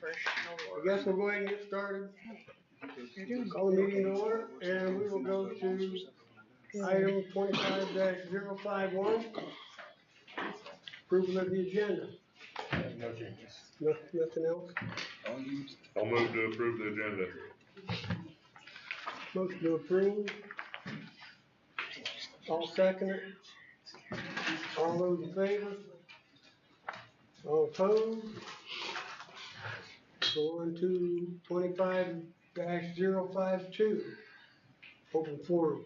I guess we'll go ahead and get started. Call the meeting to order, and we will go to item 25-051. Approval of the agenda. No changes. Nothing else? I'll move to approve the agenda. Motion to approve. All second it. All those in favor? All opposed? Go on to 25-052. Open forum.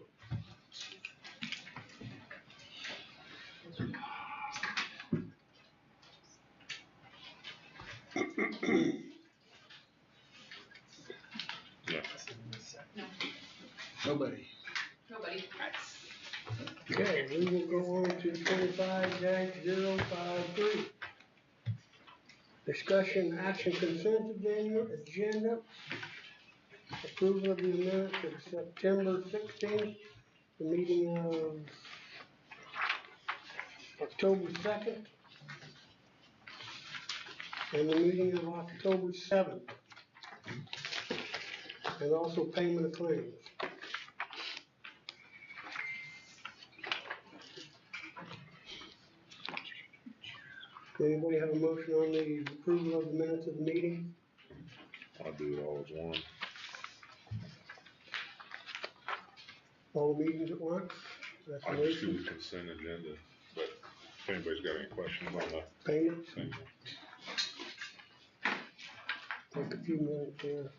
Nobody. Okay, we will go on to 25-053. Discussion action consent agenda. Approval of the minutes of September 16th, the meeting of October 2nd, and the meeting of October 7th, and also payment of claims. Anybody have a motion on the approval of the minutes of the meeting? I'll do it all as one. All meetings at once? That's a I just do motion. the consent agenda, but if anybody's got any questions on that. Payments? Take a few minutes here.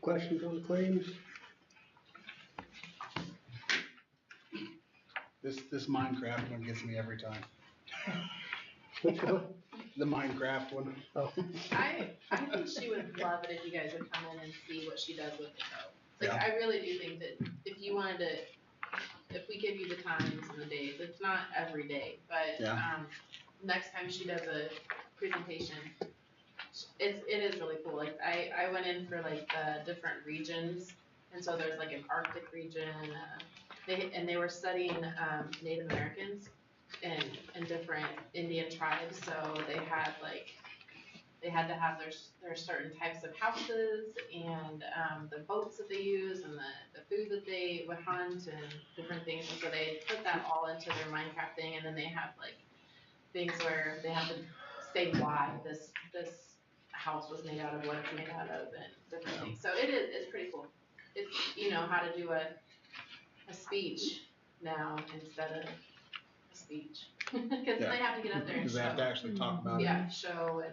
Questions on the claims? This Minecraft one gets me every time. Which one? The Minecraft one. Oh, I think she would love it if you guys would come in and see what she does with the code. Like, Yeah. I really do think that if you wanted to, if we give you the times and the days, it's not every day, but, Yeah. next time she does a presentation, it is really cool. Like, I went in for like the different regions, and so there's like an Arctic region, they were studying, Native Americans and different Indian tribes, so they had to have their certain types of houses and the boats that they use and the food that they would hunt and different things. And so they put that all into their Minecraft thing, and then they have like things where they have to say why this house was made out of what it's made out of and different things. So it's pretty cool. It's, how to do a speech now instead of a speech. Because they have to get up there and Because they have to actually talk about it. yeah, show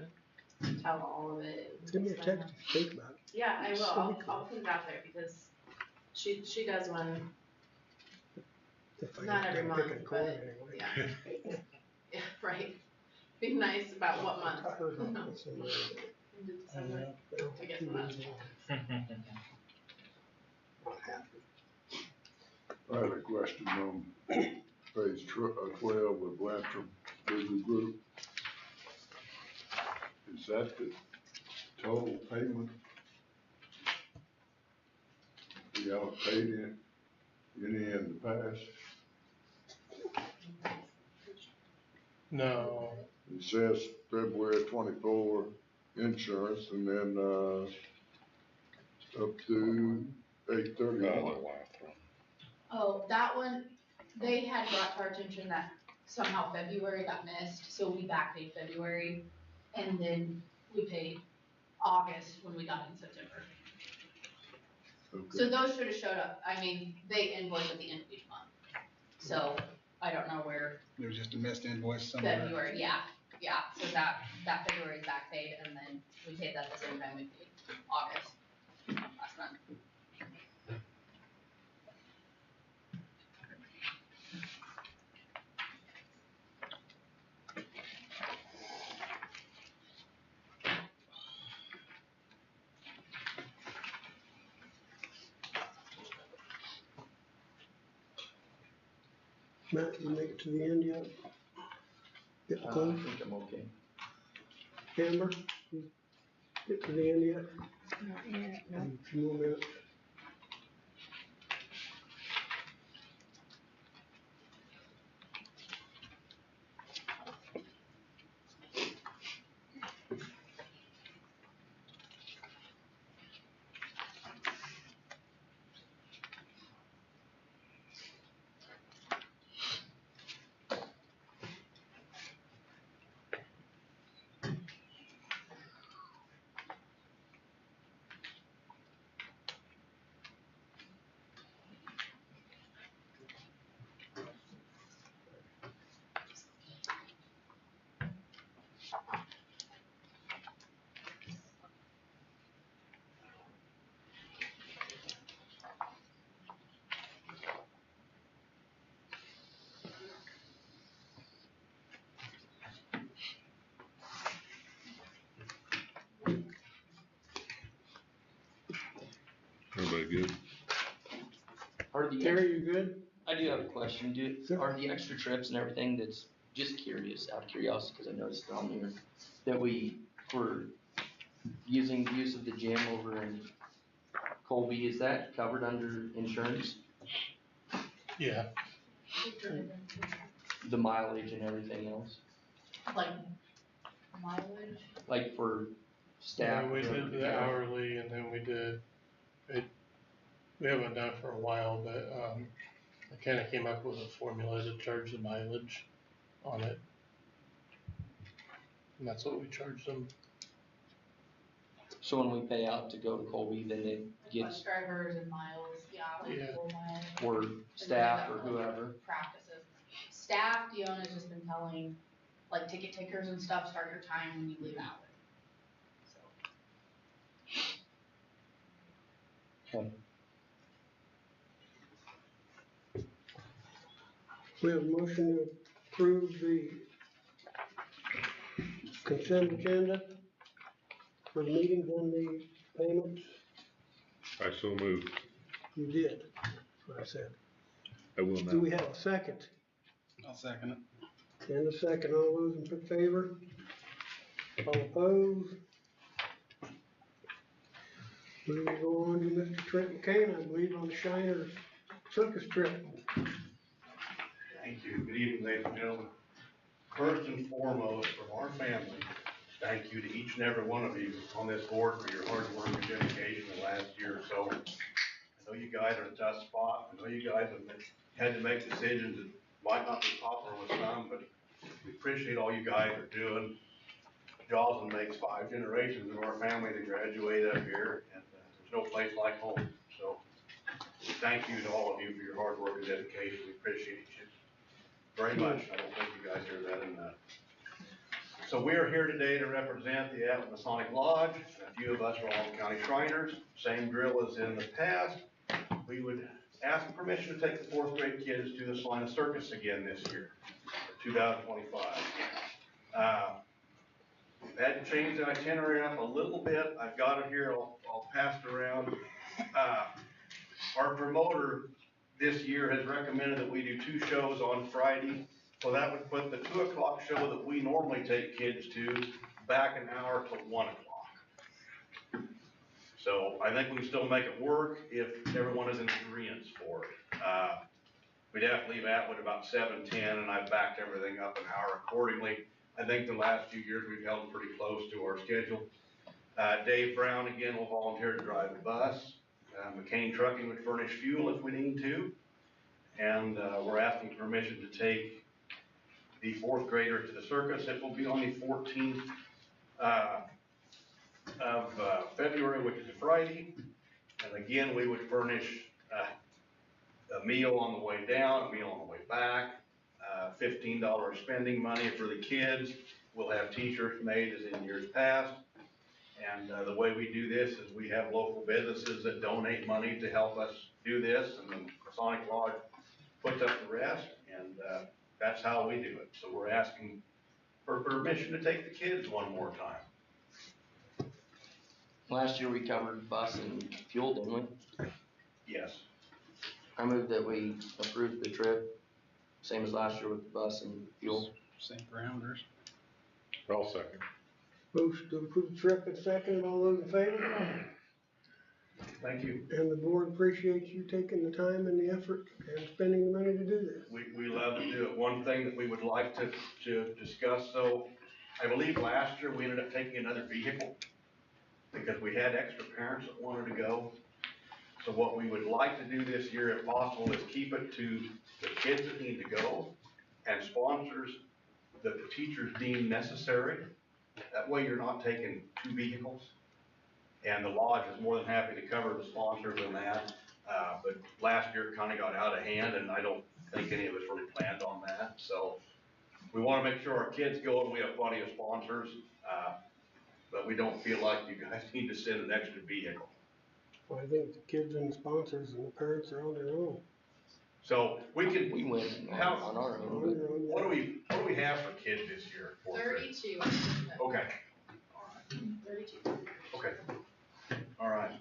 and tell all of it. give me a text if you think about it. Yeah, I will. So cool. I'll put it out there because she does one, If I not get every done picking month, corn but anyway. yeah. Yeah, right. Be nice about what I month. heard about this in my- Into December. To get some lunch. Not happy. I had a question on page 12 of Blanchard Legal Group. Is that the total payment? We haven't paid any in the past? No. It says February 24 insurance and then, up to 8/31. Oh, that one, they had brought to our attention that somehow February got missed, so we backpaid February, and then we paid August when we got in September. Okay. So those should have showed up, I mean, they invoice at the end of each month, so I don't know where There was just a missed invoice somewhere. February, yeah, so that February is backpaid, and then we paid that the same time we paid August last month. Matt, you make it to the end yet? Get I close. think I'm okay. Amber, you get to the end yet? Not yet, no. A few more minutes. Everybody good? Are the, Terry, you good? I do have a question. Sure. Are the extra trips and everything that's just curious, out of curiosity, because I noticed it on here, that we were using the use of the gym over in Colby, is that covered under insurance? Yeah, The mileage and everything else? Like mileage, Like for staff? yeah, we or did the whatever? hourly and then we did, we haven't done it for a while, but, I kinda came up with a formula to charge the mileage on it. And that's what we charged them. So when we pay out to go to Colby, then it bus gets, drivers and miles, yeah, like Yeah. full miles. or staff or whoever? Practices. Staff, Deanna's just been telling, like ticket takers and stuff, start your time when you leave out. So. Okay. We have a motion to approve the consent agenda for the meetings and the payments. I so move. You did, that's what I said. I will Do we now. have a second? I'll second it. And a second, all those in favor? All opposed? We will go on to Mr. Trent McCann, I believe, on the Shiner Circus trip. Thank you. Good evening, ladies and gentlemen. First and foremost, from our family, thank you to each and every one of you on this board for your hard work and dedication the last year or so. I know you guys are in a tough spot. I know you guys have had to make decisions that might not be popular with some, but we appreciate all you guys are doing. Joslyn makes 5 generations of our family to graduate up here, and there's no place like home. So thank you to all of you for your hard work and dedication. We appreciate you very much. I don't think you guys hear that enough. So we are here today to represent the Atwood Masonic Lodge, and a few of us are all county Shriners. Same drill as in the past. We would ask permission to take the 4th grade kids to the Salina Circus again this year, 2025. We've had to change the itinerary up a little bit. I've got it here, I'll pass it around. Our promoter this year has recommended that we do 2 shows on Friday. So that would put the 2 o'clock show that we normally take kids to back an hour to 1 o'clock. So I think we can still make it work if everyone is in agreement for it. We'd have to leave Atwood about 7:10, and I've backed everything up an hour accordingly. I think the last few years we've held pretty close to our schedule. Dave Brown again will volunteer to drive the bus. McCain Trucking would furnish fuel if we need to. And we're asking permission to take the 4th grader to the circus. It will be on the 14th of February, which is a Friday. And again, we would furnish a meal on the way down, a meal on the way back, $15 spending money for the kids. We'll have t-shirts made as in years past. And the way we do this is we have local businesses that donate money to help us do this, and the Masonic Lodge puts up the rest, and that's how we do it. So we're asking for permission to take the kids one more time. Last year we covered bus and fuel, didn't we? Yes. I move that we approve the trip. same as last year with the bus and fuel. Same parameters. I'll second. Motion to approve the trip and second, all those in favor? Thank you. And the board appreciates you taking the time and the effort and spending the money to do this. We love to do it. One thing that we would like to discuss, though, I believe last year we ended up taking another vehicle because we had extra parents that wanted to go. So what we would like to do this year, if possible, is keep it to the kids that need to go and sponsors that the teachers deem necessary. That way you're not taking two vehicles. And the lodge is more than happy to cover the sponsors on that. But last year it kind of got out of hand, and I don't think any of us really planned on that. So we want to make sure our kids go and we have plenty of sponsors, but we don't feel like you guys need to send an extra vehicle. Well, I think the kids and the sponsors and the parents are on their own. So we We can, went on our On own, their own. what do we have for kids this year? for trips? 32. Okay, 32. okay. All right.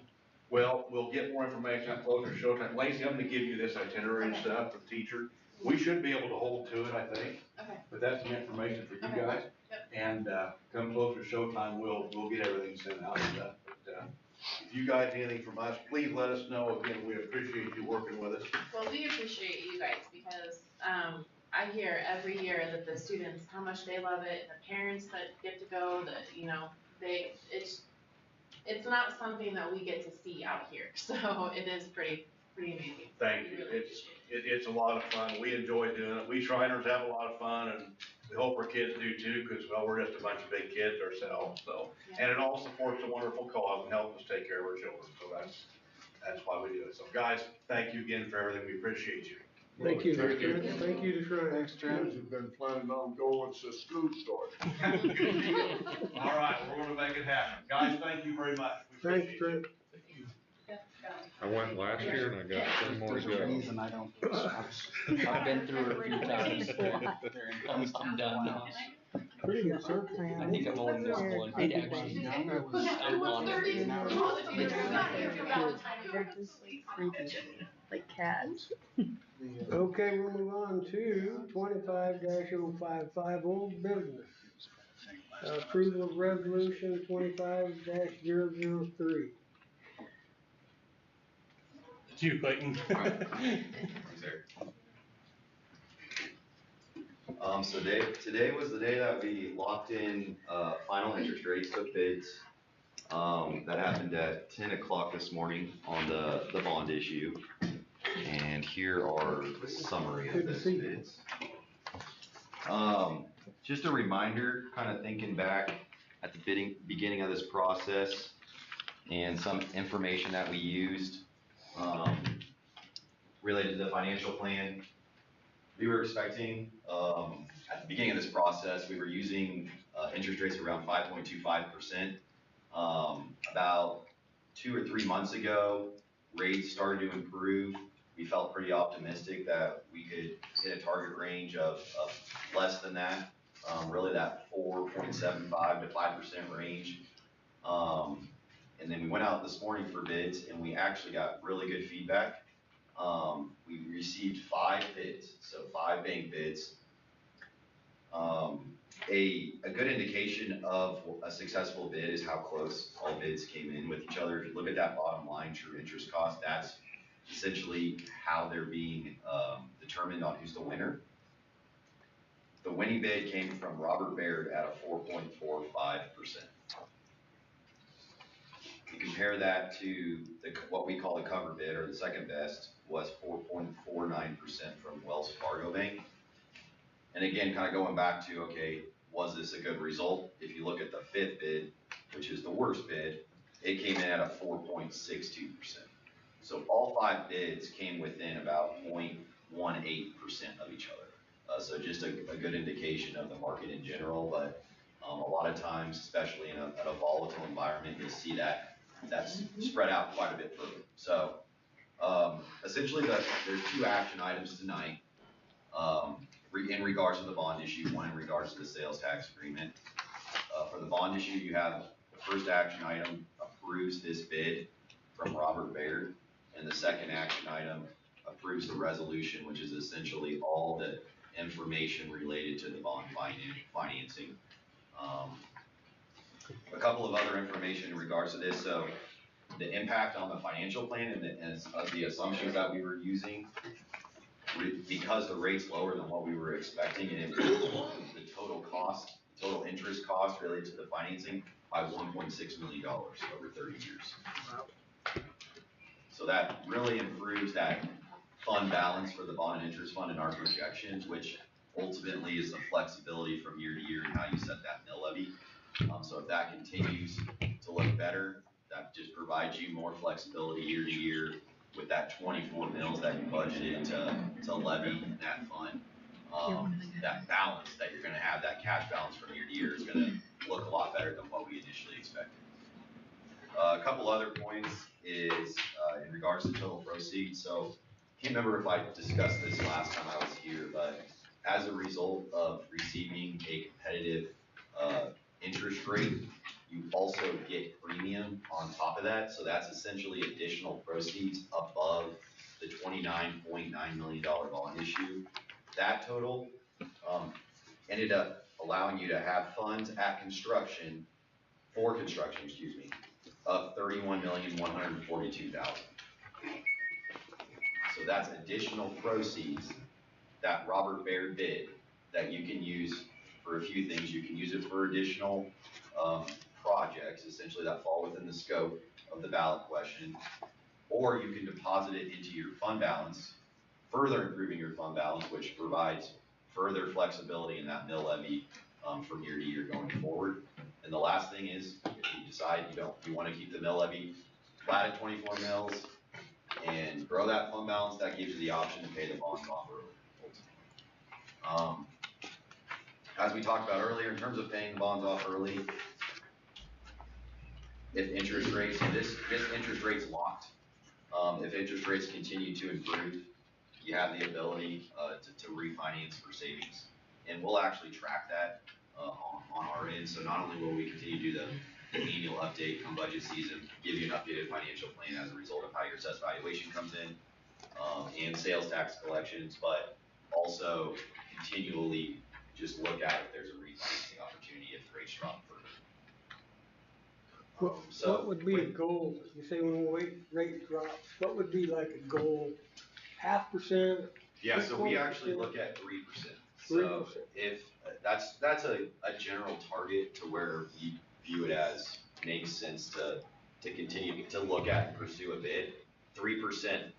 Well, we'll get more information on closer to showtime. Lacey, I'm gonna give you this itinerary and Okay. stuff for the teacher. We should be able to hold to it, I think. Okay. But that's some information for you Okay. guys. Yep. And, come closer to showtime, we'll get everything sent out and stuff. But, if you guys need anything from us, please let us know. Again, we appreciate you working with us. Well, we appreciate you guys because, I hear every year that the students, how much they love it, the parents that get to go, that, it's not something that we get to see out here, so it is pretty amazing. Thank We you. really It's, appreciate it. it's a lot of fun. We enjoy doing it. We Shriners have a lot of fun, and we hope our kids do too, because, well, we're just a bunch of big kids ourselves, so. And it all supports a wonderful cause and helps us take care of our children, so that's why we do it. So guys, thank you again for everything. We appreciate you. Thank you. Thank you. Thank you to Shrine. Thanks, Kids have been planning on going since school started. All right, we're gonna make it happen. Guys, thank you very much. We Thanks, appreciate you. Trent. I went last year and I got 10 more There's to a go. reason I don't do swaps. I've been through it a few times. I'm done now. Pretty good circle. I think I've only missed one. It actually, I'm on it. They're just freaky, like cats. Okay, we'll move on to 25-055, old business. Approval of resolution 25-003. It's you, Clayton. So today was the day that we locked in, final interest rates, took bids. That happened at 10 o'clock this morning on the bond issue. And here are the summary of Good to those see you. bids. Just a reminder, kind of thinking back at the beginning of this process and some information that we used, related to the financial plan. We were expecting, at the beginning of this process, we were using, interest rates around 5.25%. About 2 or 3 months ago, rates started to improve. We felt pretty optimistic that we could hit a target range of less than that, really that 4.75 to 5% range. And then we went out this morning for bids and we actually got really good feedback. We received 5 bids, so 5 bank bids. A good indication of a successful bid is how close all bids came in with each other. If you look at that bottom line, true interest cost, that's essentially how they're being determined on who's the winner. The winning bid came from Robert Baird at a 4.45%. You compare that to what we call the cover bid, or the second best, was 4.49% from Wells Fargo Bank. And again, kind of going back to, okay, was this a good result? If you look at the 5th bid, which is the worst bid, it came in at a 4.62%. So all 5 bids came within about 0.18% of each other. So just a good indication of the market in general, but a lot of times, especially in a volatile environment, you'll see that's spread out quite a bit further. So essentially there's 2 action items tonight in regards to the bond issue, one in regards to the sales tax agreement. For the bond issue, you have the first action item approves this bid from Robert Baird, and the second action item approves the resolution, which is essentially all the information related to the bond financing. A couple of other information in regards to this, so the impact on the financial plan and of the assumptions that we were using, because the rate's lower than what we were expecting, and the total interest cost related to the financing by $1.6 million over 30 years. So that really improves that fund balance for the bond and interest fund in our projections, which ultimately is the flexibility from year to year and how you set that mill levy. So if that continues to look better, that just provides you more flexibility year to year with that 24 mills that you budgeted to levy in that fund. That balance that you're gonna have, that cash balance from year to year is gonna look a lot better than what we initially expected. A couple other points is in regards to total proceeds. So can't remember if I discussed this last time I was here, but as a result of receiving a competitive interest rate, you also get premium on top of that. So that's essentially additional proceeds above the $29.9 million bond issue. That total ended up allowing you to have funds at construction, for construction, excuse me, of $31,142,000. So that's additional proceeds that Robert Baird did that you can use for a few things. You can use it for additional projects, essentially that fall within the scope of the ballot question, or you can deposit it into your fund balance, further improving your fund balance, which provides further flexibility in that mill levy from year to year going forward. And the last thing is, if you decide you want to keep the mill levy flat at 24 mills and grow that fund balance, that gives you the option to pay the bonds off early. As we talked about earlier, in terms of paying the bonds off early, if interest rates, this interest rate's locked. If interest rates continue to improve, you have the ability to refinance for savings. And we'll actually track that on our end. So not only will we continue to do the annual update on budget season, give you an updated financial plan as a result of how your assessed valuation comes in, and sales tax collections, but also continually just look at if there's a refinancing opportunity if rates drop further. What would be a goal? You say when the rate drops, what would be like a goal? 0.5%? Yeah, so we actually look at 3%. So if that's a general target to where we view it as makes sense to continue to look at and pursue a bid, 3%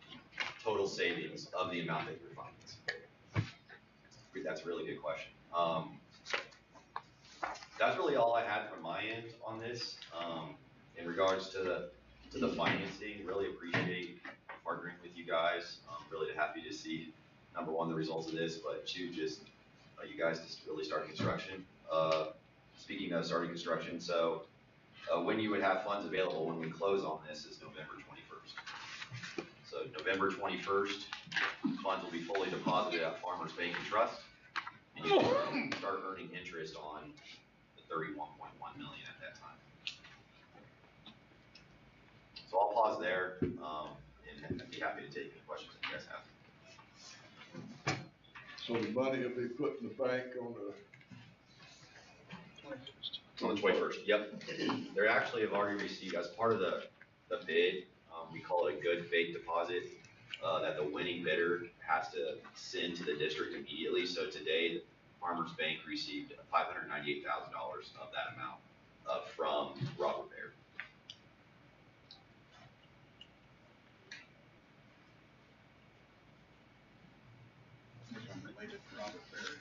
total savings of the amount that you're financing. That's a really good question. That's really all I had from my end on this. In regards to the financing, really appreciate partnering with you guys. Really happy to see, number one, the results of this, but two, just you guys just really start construction. Speaking of starting construction, so when you would have funds available when we close on this is November 21st. So November 21st, funds will be fully deposited at Farmers Bank and Trust, and you can start earning interest on the $31.1 million at that time. So I'll pause there, and I'd be happy to take any questions that you guys have. So the money will be put in the bank on the 21st, yep. They actually have already received, as part of the bid, we call it a good faith deposit, that the winning bidder has to send to the district immediately. So today, Farmers Bank received $598,000 of that amount from Robert Baird. I'm related to Robert Baird.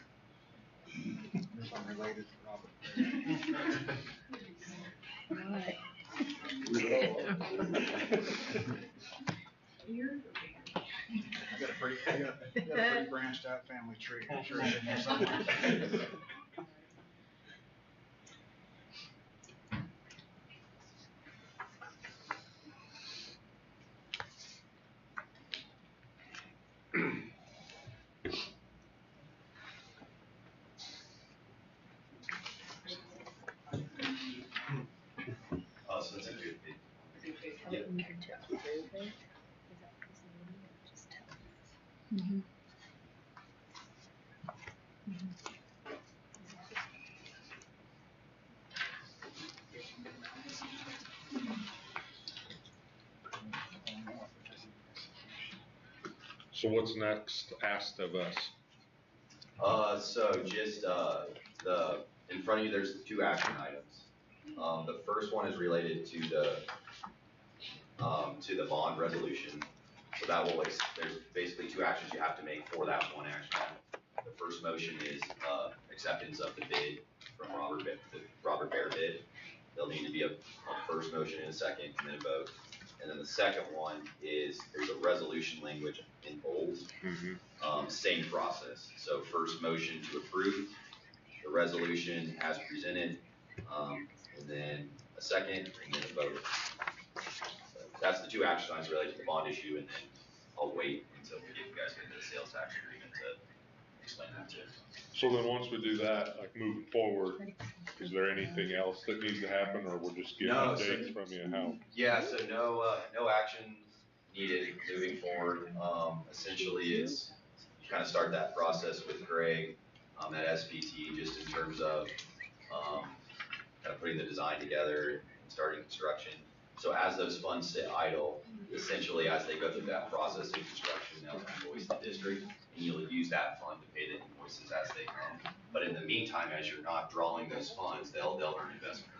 I'm related to Robert Baird. I got a pretty branched out family tree. I'm sure it's in there somewhere. So it's a good bid. How about you can check with everything? Is that because of the just tell us? So what's next asked of us? So just, in front of you, there's 2 action items. The first one is related to the bond resolution. So that will, there's basically 2 actions you have to make for that one action item. The first motion is, acceptance of the bid from the Robert Bear bid. There'll need to be a first motion and a second, and then a vote. And then the second one is, there's a resolution language in bold. Same process. So first motion to approve the resolution as presented, and then a second, and then a vote. So that's the 2 action items related to the bond issue, and then I'll wait until we get you guys into the sales tax agreement to explain that to you. So then once we do that, like moving forward, is there anything else that needs to happen, or we're just getting No, updates from you how? Yeah, so no action needed moving forward. Essentially, it's, you kind of start that process with Greg, at SPT, just in terms of, kind of putting the design together and starting construction. So as those funds sit idle, essentially as they go through that process of construction, they'll invoice the district, and you'll use that fund to pay the invoices as they come. But in the meantime, as you're not drawing those funds, they'll earn investment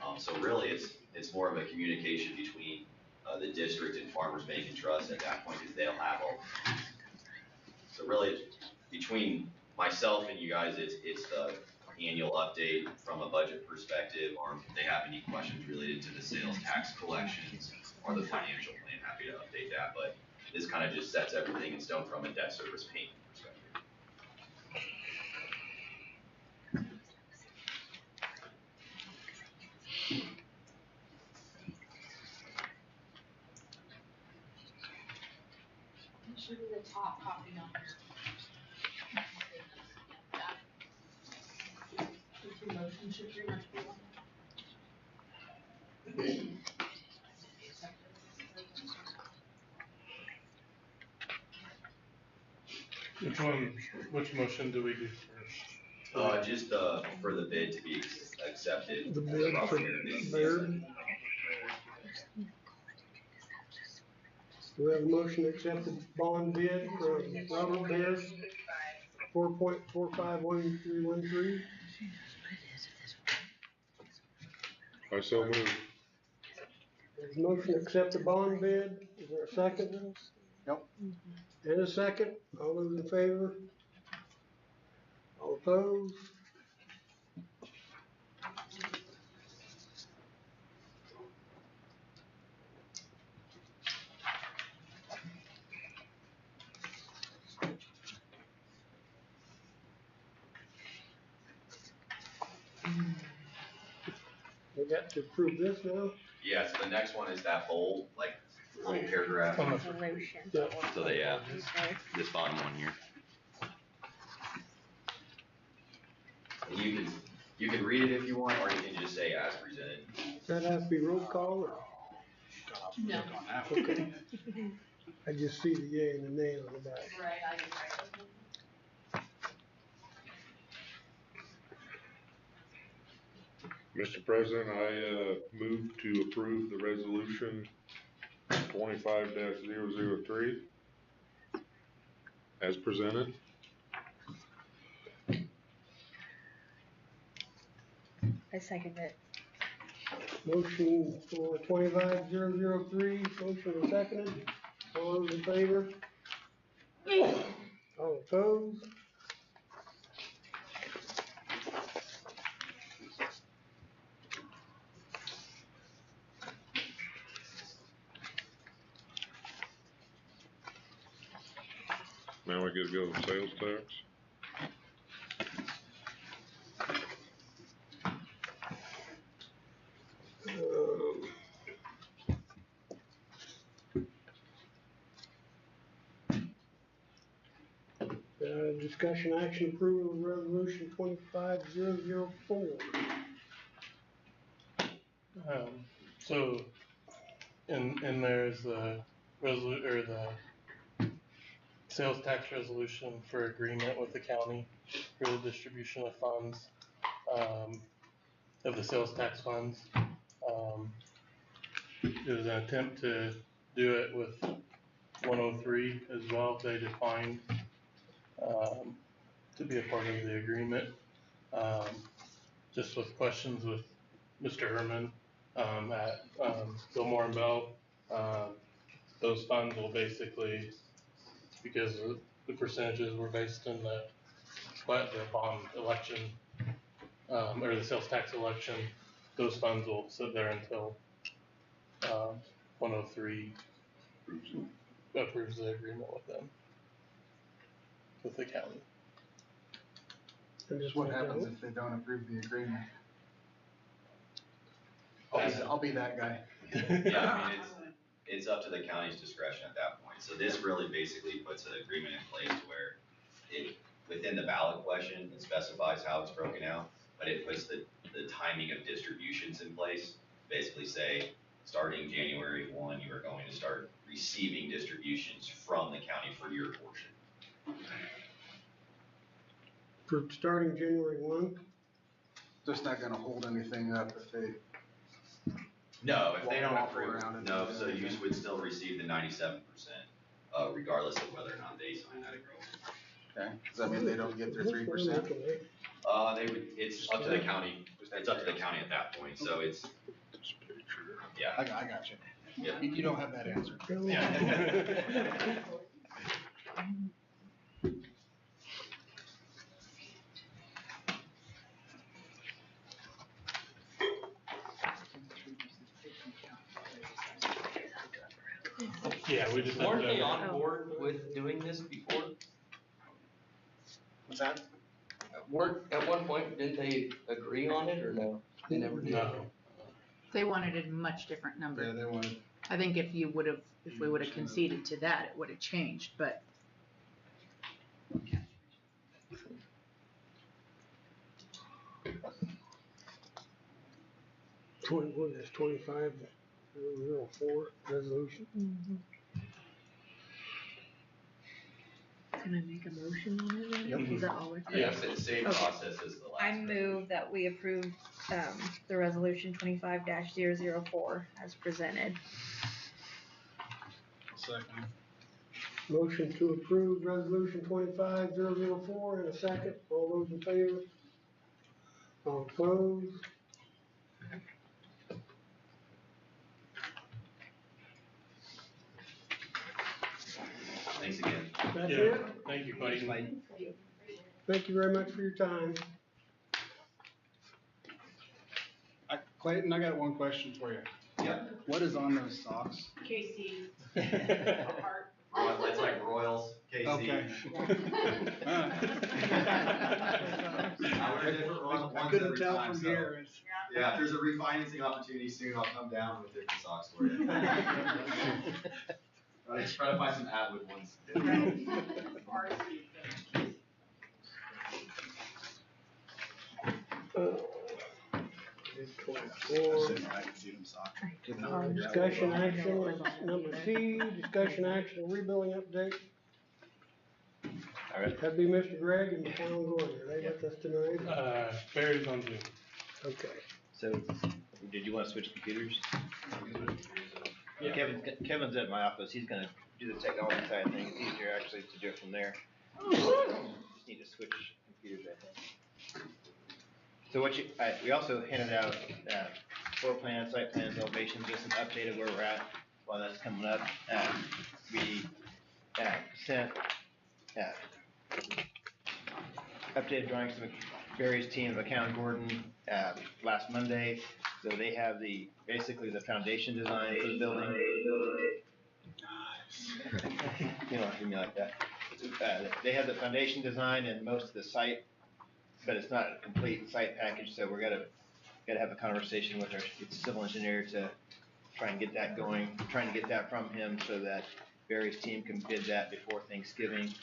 earnings. So really, it's more of a communication between the district and Farmers Bank and Trust at that point, because they'll have all. So really, between myself and you guys, it's the annual update from a budget perspective, or if they have any questions related to the sales tax collections or the financial plan, happy to update that. But this kind of just sets everything in stone from a debt service payment perspective. It should be the top copy on here. The 2 motions should pretty much be on Which motion do we do first? Just for the bid to be accepted. The bid for Baird. We have a motion to accept the bond bid from Robert Baird, 4.451313. I so move. There's a motion to accept the bond bid. Is there a second? Nope. And a second. All those in favor? All opposed? We got to approve this now? Yeah, so the next one is that bold, like, little paragraph. Resolution. So they, this bottom one here. And you can read it if you want, or you can just say as presented. Does that have to be roll call or? No. On that. Okay. I just see the yay and the nay on the back. Right, I can write it. Mr. President, I move to approve the resolution 25-003 as presented. I second it. Motion for 25-003, motion is seconded. All those in favor? All opposed? Now we get to go to sales tax. Discussion action approval of resolution 25004. So, in there's the or the sales tax resolution for agreement with the county for the distribution of funds, of the sales tax funds. It was an attempt to do it with 103 as well, they declined, to be a part of the agreement. Just with questions with Mr. Herman, at, Gilmore and Bell, those funds will basically, because the percentages were based in the bond election, or the sales tax election, those funds will sit there until, 103 approves the agreement with them, with the county. And Just what happens if they don't approve the agreement? That's- I'll be that guy. Yeah, I mean, it's up to the county's discretion at that point. So this really basically puts an agreement in place where it, within the ballot question, it specifies how it's broken out, but it puts the timing of distributions in place. Basically say, starting January 1, you are going to start receiving distributions from the county for your portion. For starting January 1, Just not gonna hold anything up if they, No, if they don't Walk approve, around and no, do so you anything. would still receive the 97%, regardless of whether or not they sign that agreement. okay, does that mean they don't get their 3%? They would, it's up to the county, it's up to the county at that point, so it's, yeah. I got you. Yeah. You don't have that answer. Yeah. Yeah, we just have Weren't they to, on board with doing this before? What's that? At one point, didn't they agree on it or no? They never did. no, They wanted a much different Yeah, number. they wanted, I think if we would have conceded to that, it would have changed, but 2504 resolution. Can I make a motion on it then? Yep. Is that all we're doing? Yes, it's same Okay. process as the last. I move that we approve, the resolution 25-004 as presented. second. Motion to approve resolution 25004 in a second. All those in favor? All opposed? Thanks again. That's yeah, it. thank you, Clayton. Thank you very much for your time. Clayton, I got one question for you. Yeah. What is on those socks? Casey, It's like Royals, KC. Okay. I wear different ones I couldn't every tell time, from so- here. It's- Yeah, if there's a refinancing opportunity soon, I'll come down with different socks for you. I'll just try to find some Atwood ones. I can see them socks. Didn't know that was Discussion on. action, number C, discussion action of rebuilding update. All right. That'd be Mr. Greg and Tom Gordon. Are they with us tonight? Barry's on Zoom. Okay. So, did you want to switch computers? Yeah. Kevin's at my office. He's gonna do the technology side of things. It's easier actually to do it from there. Just need to switch computers, I think. So we also handed out, floor plans, site plans, elevations, just an update of where we're at while that's coming up. We, sent, updated drawings to Barry's team of Account Gordon, last Monday. So they have basically the foundation design for the building. You don't hear me like that. They have the foundation design and most of the site, but it's not a complete site package, so we're gotta have a conversation with our civil engineer to try and get that going. We're trying to get that from him so that Barry's team can bid that before Thanksgiving.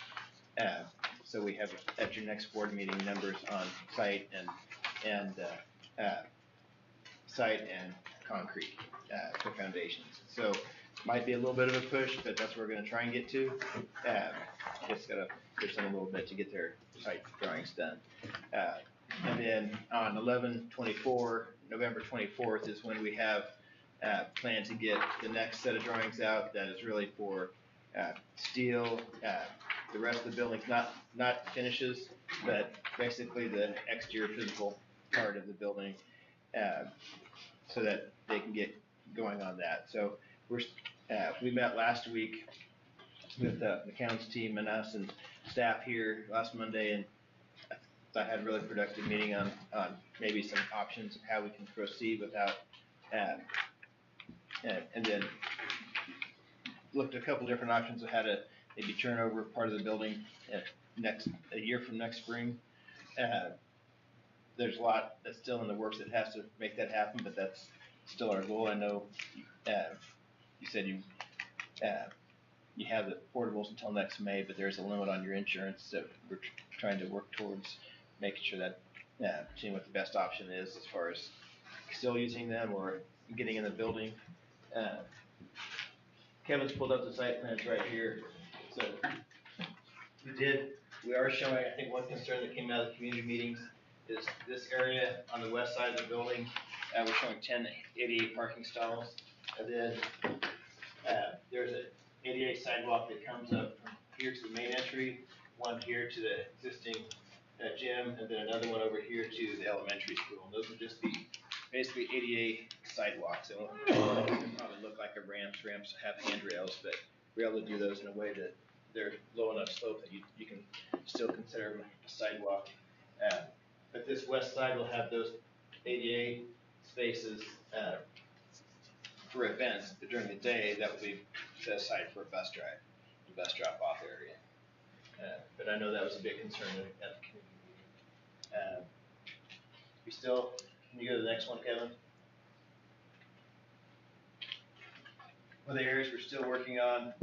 So we have at your next board meeting numbers on site and concrete for foundations. So might be a little bit of a push, but that's where we're gonna try and get to. Just gotta push them a little bit to get their site drawings done. And then on November 24th is when we have planned to get the next set of drawings out. That is really for steel, the rest of the building's not finishes, but basically the exterior physical part of the building, so that they can get going on that. So we met last week with the accounts team and us and staff here last Monday, and I had a really productive meeting on maybe some options of how we can proceed without, and then looked at a couple different options of how to maybe turn over part of the building a year from next spring. There's a lot that's still in the works that has to make that happen, but that's still our goal. I know you said you have the portables until next May, but there's a limit on your insurance that we're trying to work towards making sure that seeing what the best option is as far as still using them or getting in the building. Kevin's pulled up the site plans right here. So we are showing, I think one concern that came out of the community meetings is this area on the west side of the building. We're showing 10 ADA parking stalls. And then there's an ADA sidewalk that comes up from here to the main entry, one here to the existing gym, and then another one over here to the elementary school. And those would just be basically ADA sidewalks. They won't probably look like a ramps. Ramps have handrails, but we're able to do those in a way that they're low enough slope that you can still consider them a sidewalk. But this west side will have those ADA spaces for events, but during the day that will be set aside for a bus drive, a bus drop-off area. But I know that was a big concern at the community meeting. Can you go to the next one, Kevin? One of the areas we're still working on,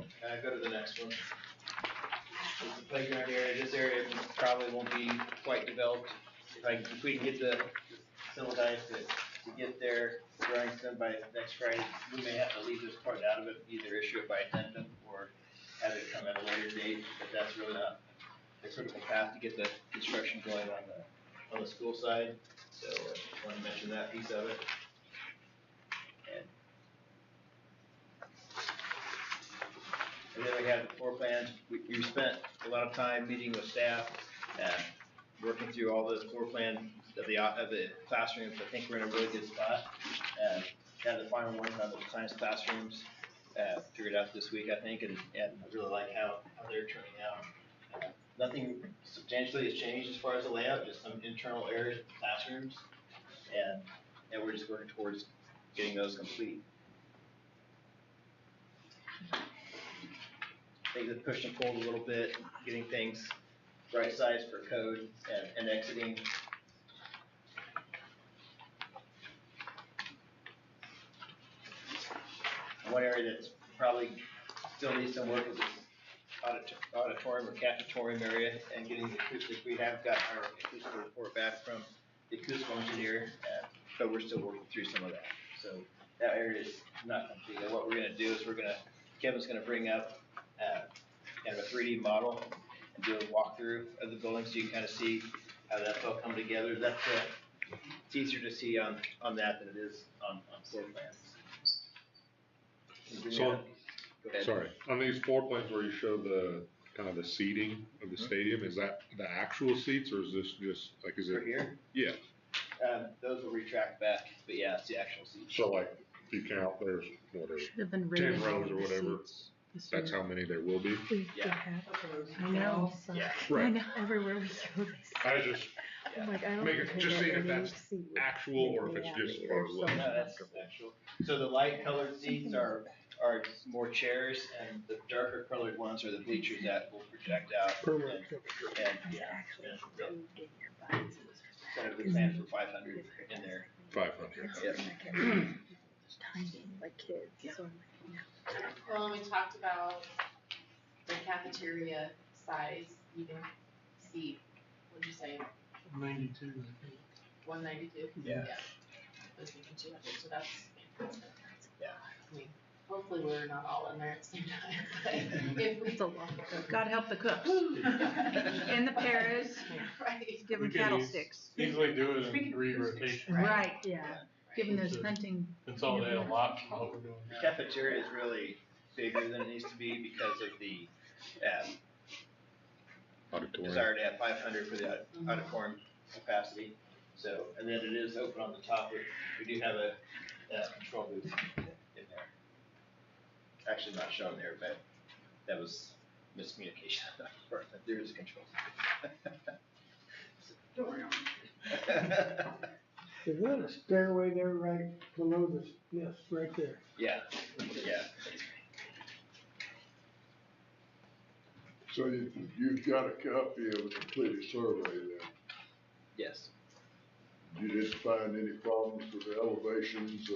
go to the next one. It's the playground area. This area probably won't be quite developed. If we can get the civil guys to get their drawings done by next Friday, we may have to leave this part out of it, either issue it by addendum or have it come at a later date, but that's really not the critical path to get the construction going on the school side. So I want to mention that piece of it. And then we have the floor plans. We spent a lot of time meeting with staff, working through all the floor plan of the classrooms. I think we're in a really good spot. Had the final ones on the science classrooms figured out this week, I think, and I really like how they're turning out. Nothing substantially has changed as far as the layout, just some internal areas of the classrooms, and we're just working towards getting those complete. Things have pushed and pulled a little bit, getting things right sized for code and exiting. One area that's probably still needs some work is this auditorium or cafetorium area and getting the acoustic. We have got our acoustic report back from the acoustical engineer, but we're still working through some of that. So that area is not complete. And what we're going to do is Kevin's going to bring up kind of a 3D model and do a walkthrough of the building so you can kind of see how that's all come together. It's easier to see on that than it is on floor plans. So, sorry, on these floor plans where you show the kind of the seating of the stadium, is that the actual seats or is this just like, is it? For here? Yeah. Those will retract back, but yeah, it's the actual seats. So like, if you count, there's whatever, Should have been 10 rated rows or whatever, that's how many there will be? Yeah. I know. Yeah. Right. Everywhere we go, they I just, I'm like, I don't Make it- think just I seeing if ever that's see what actual or if makes it's me just happy. photo They're so look. No, that's actual. So the light colored seats are more chairs, and the darker colored ones are the bleachers that will project out. Permanent. And yeah, kind of the plan for 500 in there. 500. Yep. Tiny, like kids. So I'm like, Well, and we talked about the cafeteria size, you can see, what'd you say, 92, I think. 192? Yeah. Those become 200, so that's. Yeah. I mean, hopefully we're not all in there at the same time, but if we. it's a lot. God help the cooks. And the paras, Right. give them We can cattle use- sticks. Easily do it in 3 rotations. Right, Yeah. give them those hunting. Consolidate a lot from what we're doing now. Cafeteria is really bigger than it needs to be because of the, Auditorium. desire to have 500 for the auditorium capacity. So, and then it is open on the top. We do have a control booth in there. Actually not shown there, but that was miscommunication on that part. There is a control booth. Don't worry. Is that a stairway there right below the, yes, right there. Yeah, yeah. So you've got a copy of a completed survey then? Yes. You didn't find any problems with the elevations,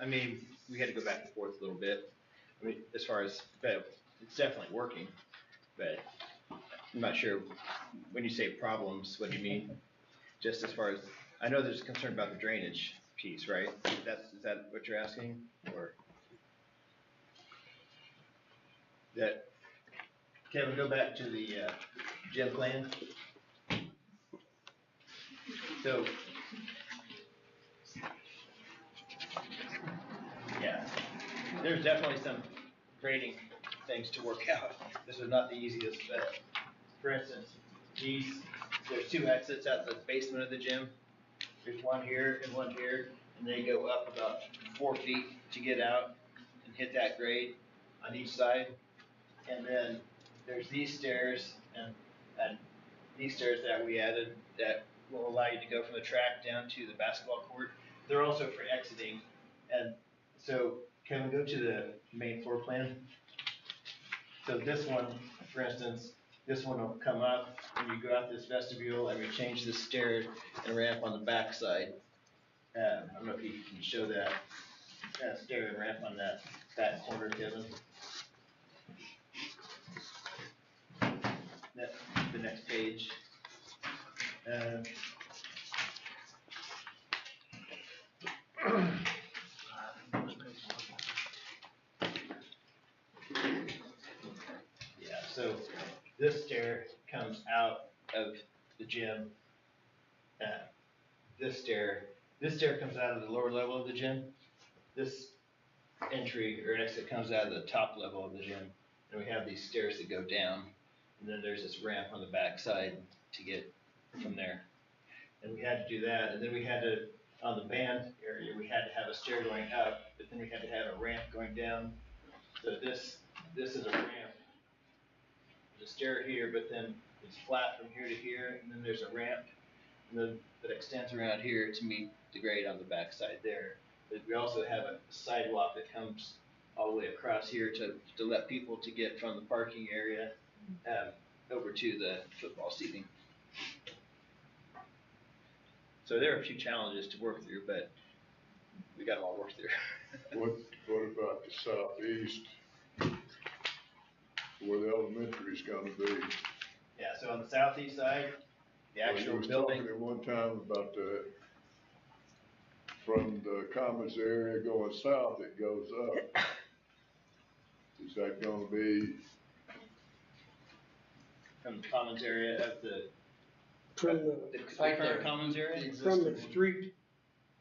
I mean, we had to go back and forth a little bit. I mean, as far as, but it's definitely working, but I'm not sure, when you say problems, what do you mean? Just as far as, I know there's concern about the drainage piece, right? Is that what you're asking, or? That, Kevin, go back to the, gym plan. So, yeah, there's definitely some grading things to work out. This is not the easiest, but for instance, there's two exits out the basement of the gym. There's one here and one here, and they go up about 4 feet to get out and hit that grade on each side. And then there's these stairs and these stairs that we added that will allow you to go from the track down to the basketball court. They're also for exiting. And so, can we go to the main floor plan? So this one, for instance, this one will come up and you go out this vestibule and we change the stair and ramp on the back side. I don't know if you can show that stair and ramp on that back corner, Kevin. The next page. Yeah, so this stair comes out of the gym. This stair comes out of the lower level of the gym. This entry or exit comes out of the top level of the gym. And we have these stairs that go down. And then there's this ramp on the back side to get from there. And we had to do that. And then we had to, on the band area, we had to have a stair going up, but then we had to have a ramp going down. So this is a ramp. There's a stair here, but then it's flat from here to here, and then there's a ramp, and then that extends around here to meet the grade on the back side there. But we also have a sidewalk that comes all the way across here to let people to get from the parking area over to the football seating. So there are a few challenges to work through, but we got them all worked through. what about the southeast, where the elementary is gonna be? Yeah, so on the southeast side, the actual We building. was talking at one time about from the commons area going south, it goes up. Is that gonna be? From the commons area of the From current commons area? From the street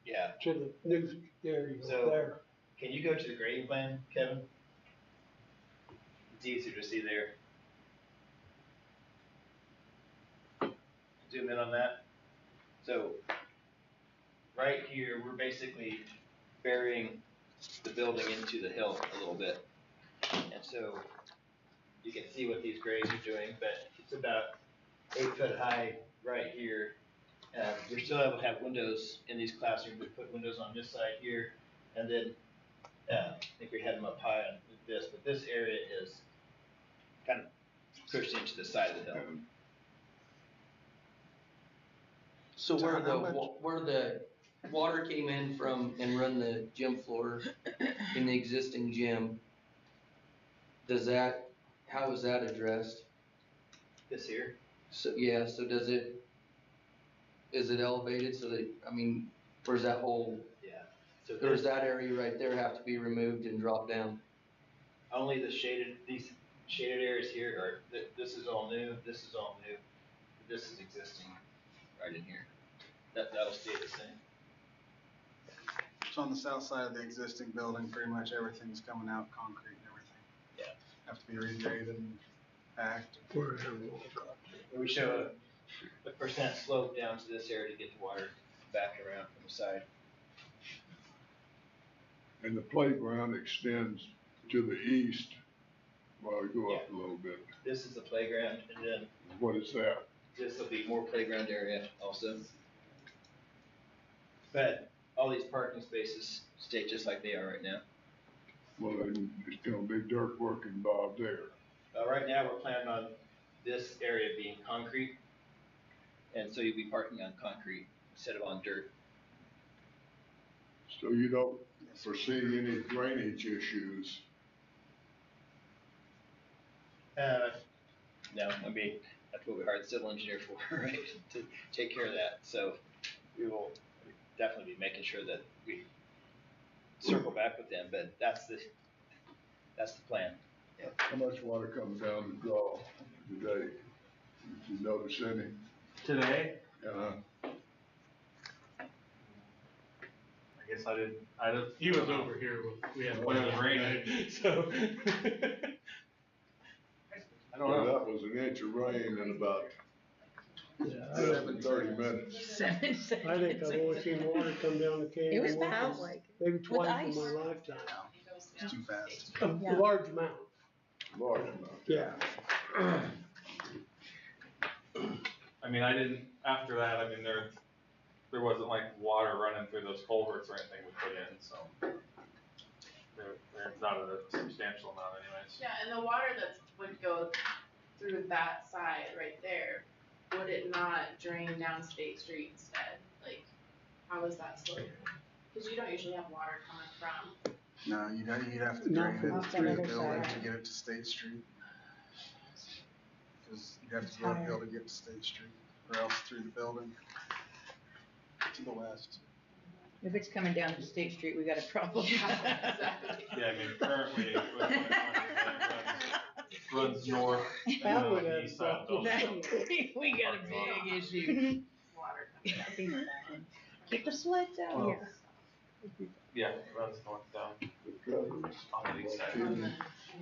Yeah. to the new area So- there. Can you go to the grading plan, Kevin? It's easier to see there. Zoom in on that. So, right here, we're basically burying the building into the hill a little bit. And so, you can see what these grades are doing, but it's about 8 foot high right here. We're still able to have windows in these classrooms. We put windows on this side here, and then I think we had them up high on this, but this area is kind of pushed into the side of the hill. So So where how the, much- where the water came in from and run the gym floor in the existing gym, how is that addressed? This here, So, yeah, so is it elevated so that, I mean, where's that whole, yeah. So or does this, that area right there have to be removed and dropped down? only these shaded areas here are, this is all new, this is all new. This is existing right in here. That'll stay the same. So on the south side of the existing building, pretty much everything's coming out concrete and everything. Yeah. Have to be regraded and packed. We show a percent slope down to this area to get the water back around from the side. And the playground extends to the east, well, we go up a little bit. This is the playground, and then What is that? this will be more playground area also. But all these parking spaces stay just like they are right now. Well, then, there's gonna be dirt work involved there. Right now, we're planning on this area being concrete, and so you'll be parking on concrete instead of on dirt. So you don't foresee any drainage issues? No, I mean, that's what we hired the civil engineer for, right, to take care of that. So we will definitely be making sure that we circle back with them, but that's the plan. How much water comes down the draw today? Did you notice any? Today, Uh, I guess I didn't, he was over here, we had planned on rain, so. I don't know. That was an inch of rain in about less than 30 minutes. 7 seconds. I think I've only seen water come down the canyon. It was once, fast, like, maybe with twice ice. in my lifetime. It's too fast. A large amount, Large amount. yeah. I mean, I didn't, after that, I mean, there wasn't like water running through those culverts or anything we put in, so. There's not a substantial amount anyways. Yeah, and the water that would go through that side right there, would it not drain down State Street instead? Like, how is that sloped? Cause you don't usually have water coming from. No, you'd have to Not drain from it the through the other building side. to get it to State Street. Cause you'd have to go uphill to get to State Street, or else through the building to the west. If it's coming down to State Street, we got a problem. Yeah, exactly. Yeah, I mean, currently, runs north and That then would on the have east side of the building. We got a big issue. Water coming down. Get the sleds out. Oh. Yeah, it runs north down The gutters. on the east side.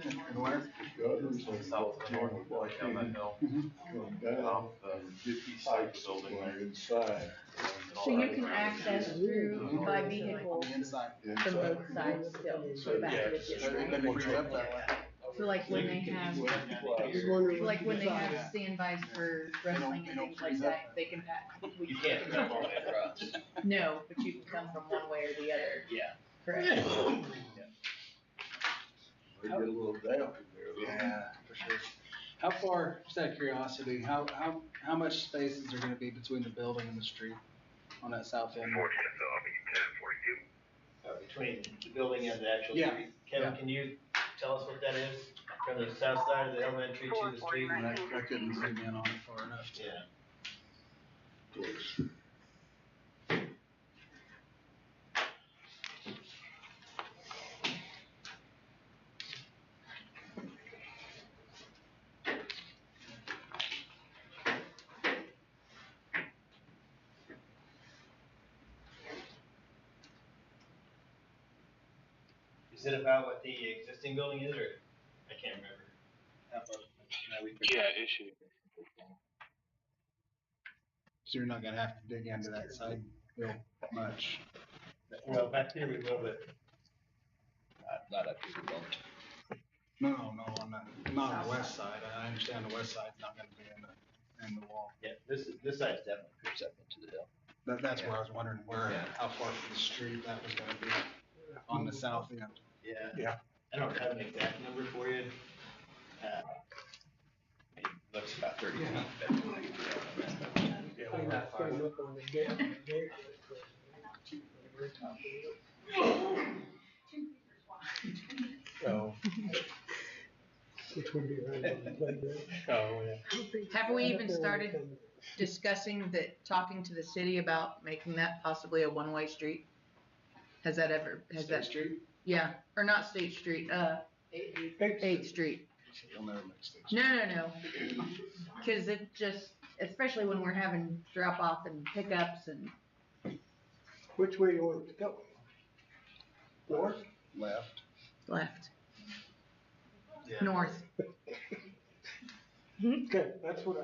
And where? Gutters So south of the north, like down that hill, come down off the and get east side of pipes the building going there. inside. So you can access through by vehicle On the inside. from both sides still, so back to the gym, right? Then it frees up that way. So like when they have, Just wondering. like when they have standbys for wrestling and things like that, they can pack. You can't come all the way across. No, but you can come from one way or the other, Yeah. correct? They get a little damp in there. though. Yeah, for sure. How far, just out of curiosity, how much space is there gonna be between the building and the street on that south end? Between the building and the actual Yeah. street. Kevin, can you tell us what that is? From the south side of the elementary to the street? I couldn't zoom in on it far enough to. Yeah. Of course. Is it about what the existing building is, or, I can't remember. How much, issue. So you're not gonna have to dig into that side hill much. Well, back here we will, but not up here, we won't. No, not on the west side. I understand the west side's not gonna be in the wall. Yeah, this side's definitely creeps up into the hill. That's where I was wondering how far from the street that was gonna be on the south end. Yeah. Yeah. I don't have an exact number for you. It looks about 30 feet. Clean that frame up on the gate. Oh, Which would be right on the playground. oh, yeah. Have we even started discussing talking to the city about making that possibly a one-way street? Has that, Street? yeah, or not State Street, 8th Street. You'll never make State No. Cause it just, especially when we're having drop off and pickups and, Which way you want it to go? North? Left. left, Yeah. north. Okay, that's what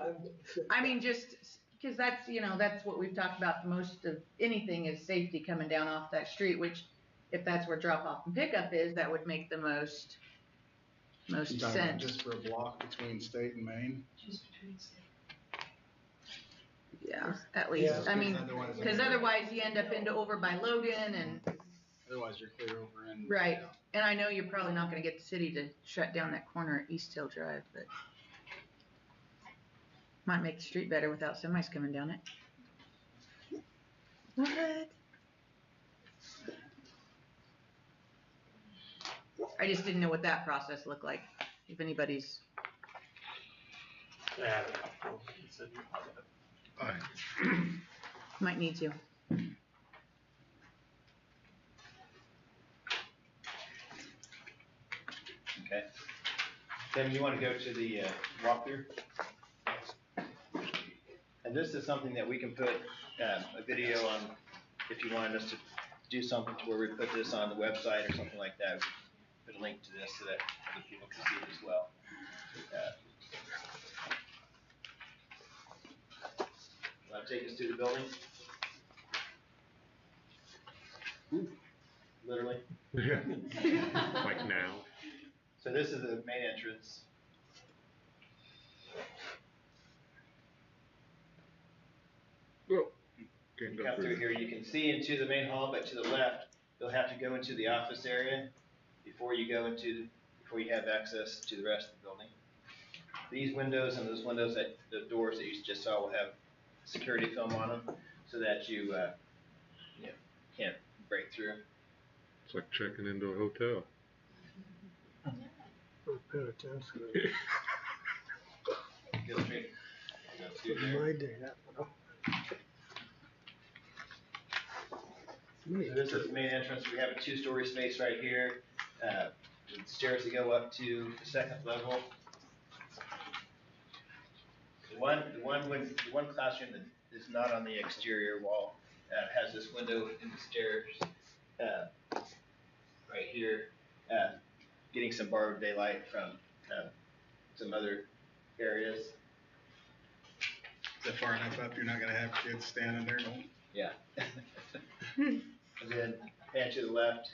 I mean, just, cause that's, that's what we've talked about, most of anything is safety coming down off that street, which if that's where drop off and pickup is, that would make the most You talking about sense. just for a block between State and Main? Yeah, at least, Yeah. I mean, Otherwise- cause otherwise you end up into over by Logan and, Otherwise, you're clear over in. right. And I know you're probably not gonna get the city to shut down that corner at East Hill Drive, but might make the street better without semis coming down it. What? I just didn't know what that process looked like, if anybody's, Yeah. He said you- might need to. Okay. Kevin, you wanna go to the walkthrough? And this is something that we can put a video on, if you wanted us to do something to where we put this on the website or something like that. We put a link to this so that other people can see it as well. Want to take us to the building? Literally. Yeah. Like now. So this is the main entrance. Can't You go come through here, you can see into the main hall, but to the left, you'll have to go into the office area before you have access to the rest of the building. These windows and those windows the doors that you just saw will have security film on them so that you can't break through. It's like checking into a hotel. penitentiary. Go straight. Go through there. My day, that one. So this is the main entrance. We have a 2-story space right here. Stairs that go up to the second level. The one classroom that is not on the exterior wall has this window in the stairs right here, getting some borrowed daylight from some other areas. Is that far enough up, you're not gonna have kids standing there going? Yeah. And then pan to the left,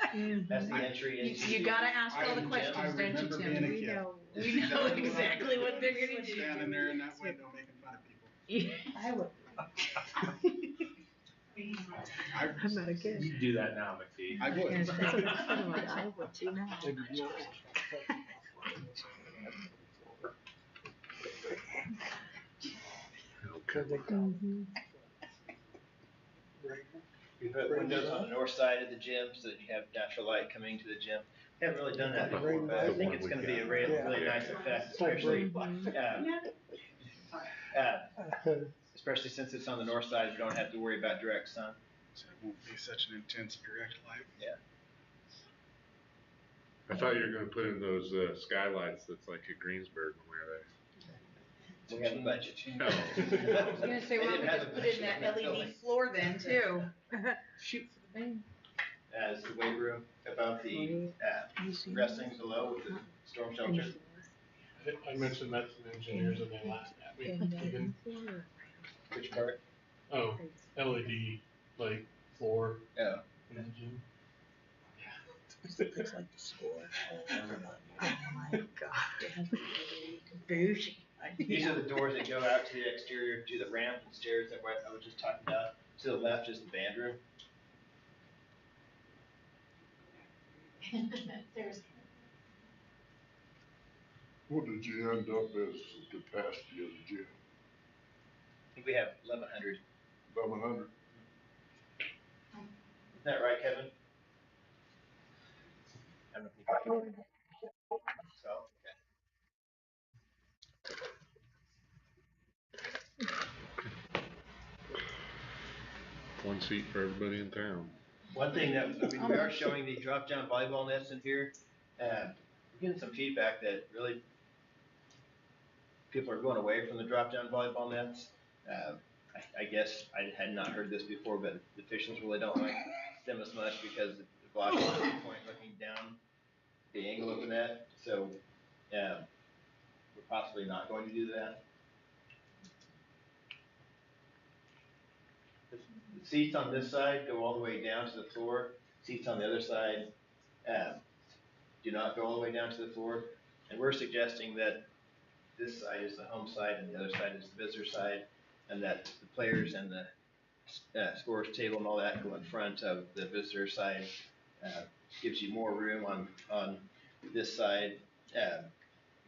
that's the entry into. You gotta ask all the I questions, don't you, remember being a Tim? kid. We know exactly what they're gonna do. Standing there in that window making fun of people. I would. I'm not a kid. You do that now, McPhee. I would. Yes, that's what I would too now. We put windows on the north side of the gym so that you have natural light coming to the gym. We haven't really done that before, but I think it's gonna be a really, really nice effect, especially since it's on the north side, we don't have to worry about direct sun. So it won't be such an intense direct light. Yeah. I thought you were gonna put in those skylights that's like at Greensburg when we were there. We have a budget. No. I was gonna say, They why don't didn't we have just a put in budget that in that LED building. floor then too? Shoot for the moon. As the weight room above the wrestling below with the storm shelter. I mentioned that to the engineers and they laughed at me. Even, Which part? oh, LED, like, floor Oh. in the gym. Looks like the score. Oh my god. Bougie. These are the doors that go out to the exterior, to the ramp and stairs that I was just talking about. To the left is the band room. There's, What did you end up as the capacity of the gym? I think we have 1,100. 1,100? Isn't that right, Kevin? I don't think so. One seat for everybody in town. One thing that, we are showing the drop-down volleyball nets in here. We're getting some feedback that really people are going away from the drop-down volleyball nets. I guess I had not heard this before, but the officials really don't like them as much because the blocking point down the angle of the net, so, we're possibly not going to do that. The seats on this side go all the way down to the floor, seats on the other side, do not go all the way down to the floor, and we're suggesting that this side is the home side and the other side is the visitor side, and that the players and the scorers table and all that go in front of the visitor side. Gives you more room on this side,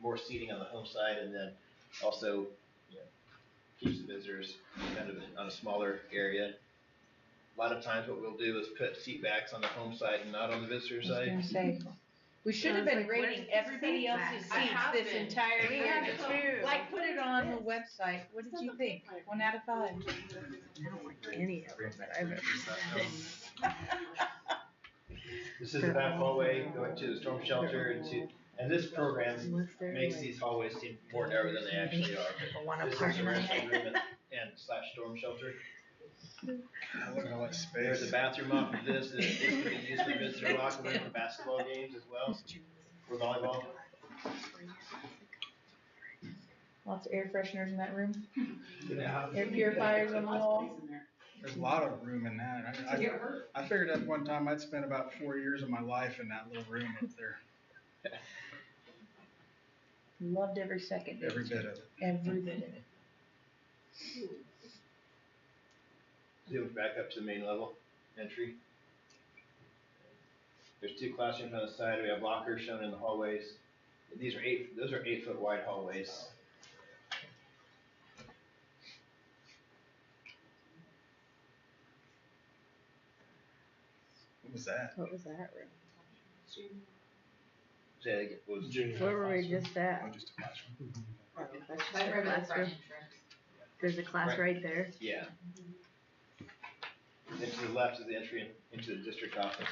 more seating on the home side, and then also, you know, keeps the visitors kind of on a smaller area. A lot of times what we'll do is put seat backs on the home side and not on the visitor I was side. gonna say, we should have been rating everybody else's I seats have this been. entire We year. had to. Like, put it on the website. What did you think? 1 out of 5. I don't like any of them that I've ever seen. This is the back hallway going to the storm shelter and this program makes these hallways seem more narrow than they actually are. This is the restroom room and slash storm shelter. Look at all that space. There's a bathroom off of this, this can be used for visitor locker room for basketball games as well, for volleyball. Lots of air fresheners in that room. Yeah. Air purifiers on the wall. There's a lot of room in that. I figured at one time I'd spent about 4 years of my life in that little room up there. Loved every second. Every bit of it. Every bit of it. Zoom back up to the main level entry. There's 2 classrooms on the side. We have lockers shown in the hallways. Those are 8-foot wide hallways. What was that? What was that room? Say that again. What was Junior Where were we classroom. just at? Oh, just a classroom. Oh, that's just Right a over the front classroom. entrance. There's a class right there. Yeah. And to the left is the entry into the district office.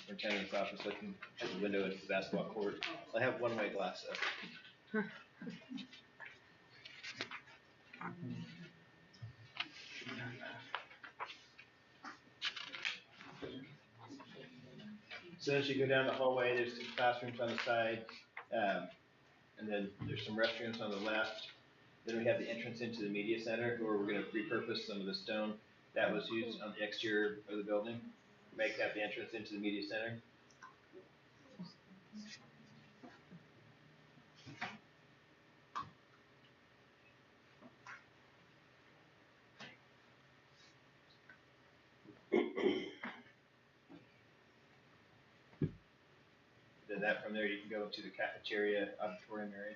Superintendent's office looking at the window into the basketball court. I have one-way glass up. So as you go down the hallway, there's 2 classrooms on the side, and then there's some restrooms on the left. Then we have the entrance into the media center, where we're gonna repurpose some of the stone that was used on the exterior of the building, make that the entrance into the media center. Then that from there, you can go to the cafeteria auditorium area.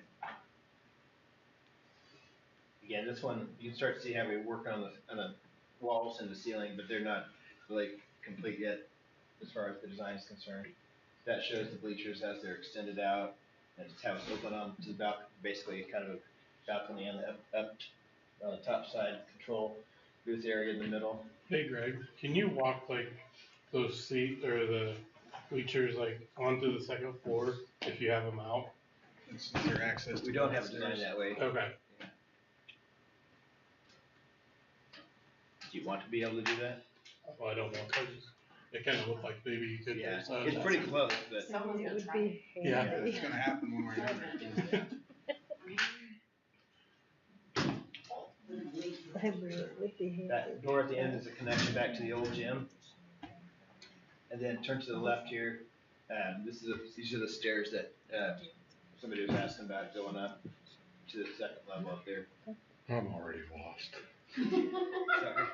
Again, this one, you can start to see how we work on the walls and the ceiling, but they're not really complete yet as far as the design is concerned. That shows the bleachers as they're extended out, and just have us open on to the balcony, basically kind of a balcony on the up on the top side, control booth area in the middle. Hey Greg, can you walk like those seat or the bleachers like onto the second floor if you have them out? Is there access to We don't have it downstairs? designed that way. Okay. Do you want to be able to do that? Well, I don't know. It kind of looked like maybe you could. Yeah, so it's pretty close, but Someone's It gonna would try. be Yeah. handy. It's gonna happen when we're done. I really would be handy. that door at the end is a connection back to the old gym. And then turn to the left here. These are the stairs that somebody was asking about going up to the second level up there. I'm already lost. Sorry.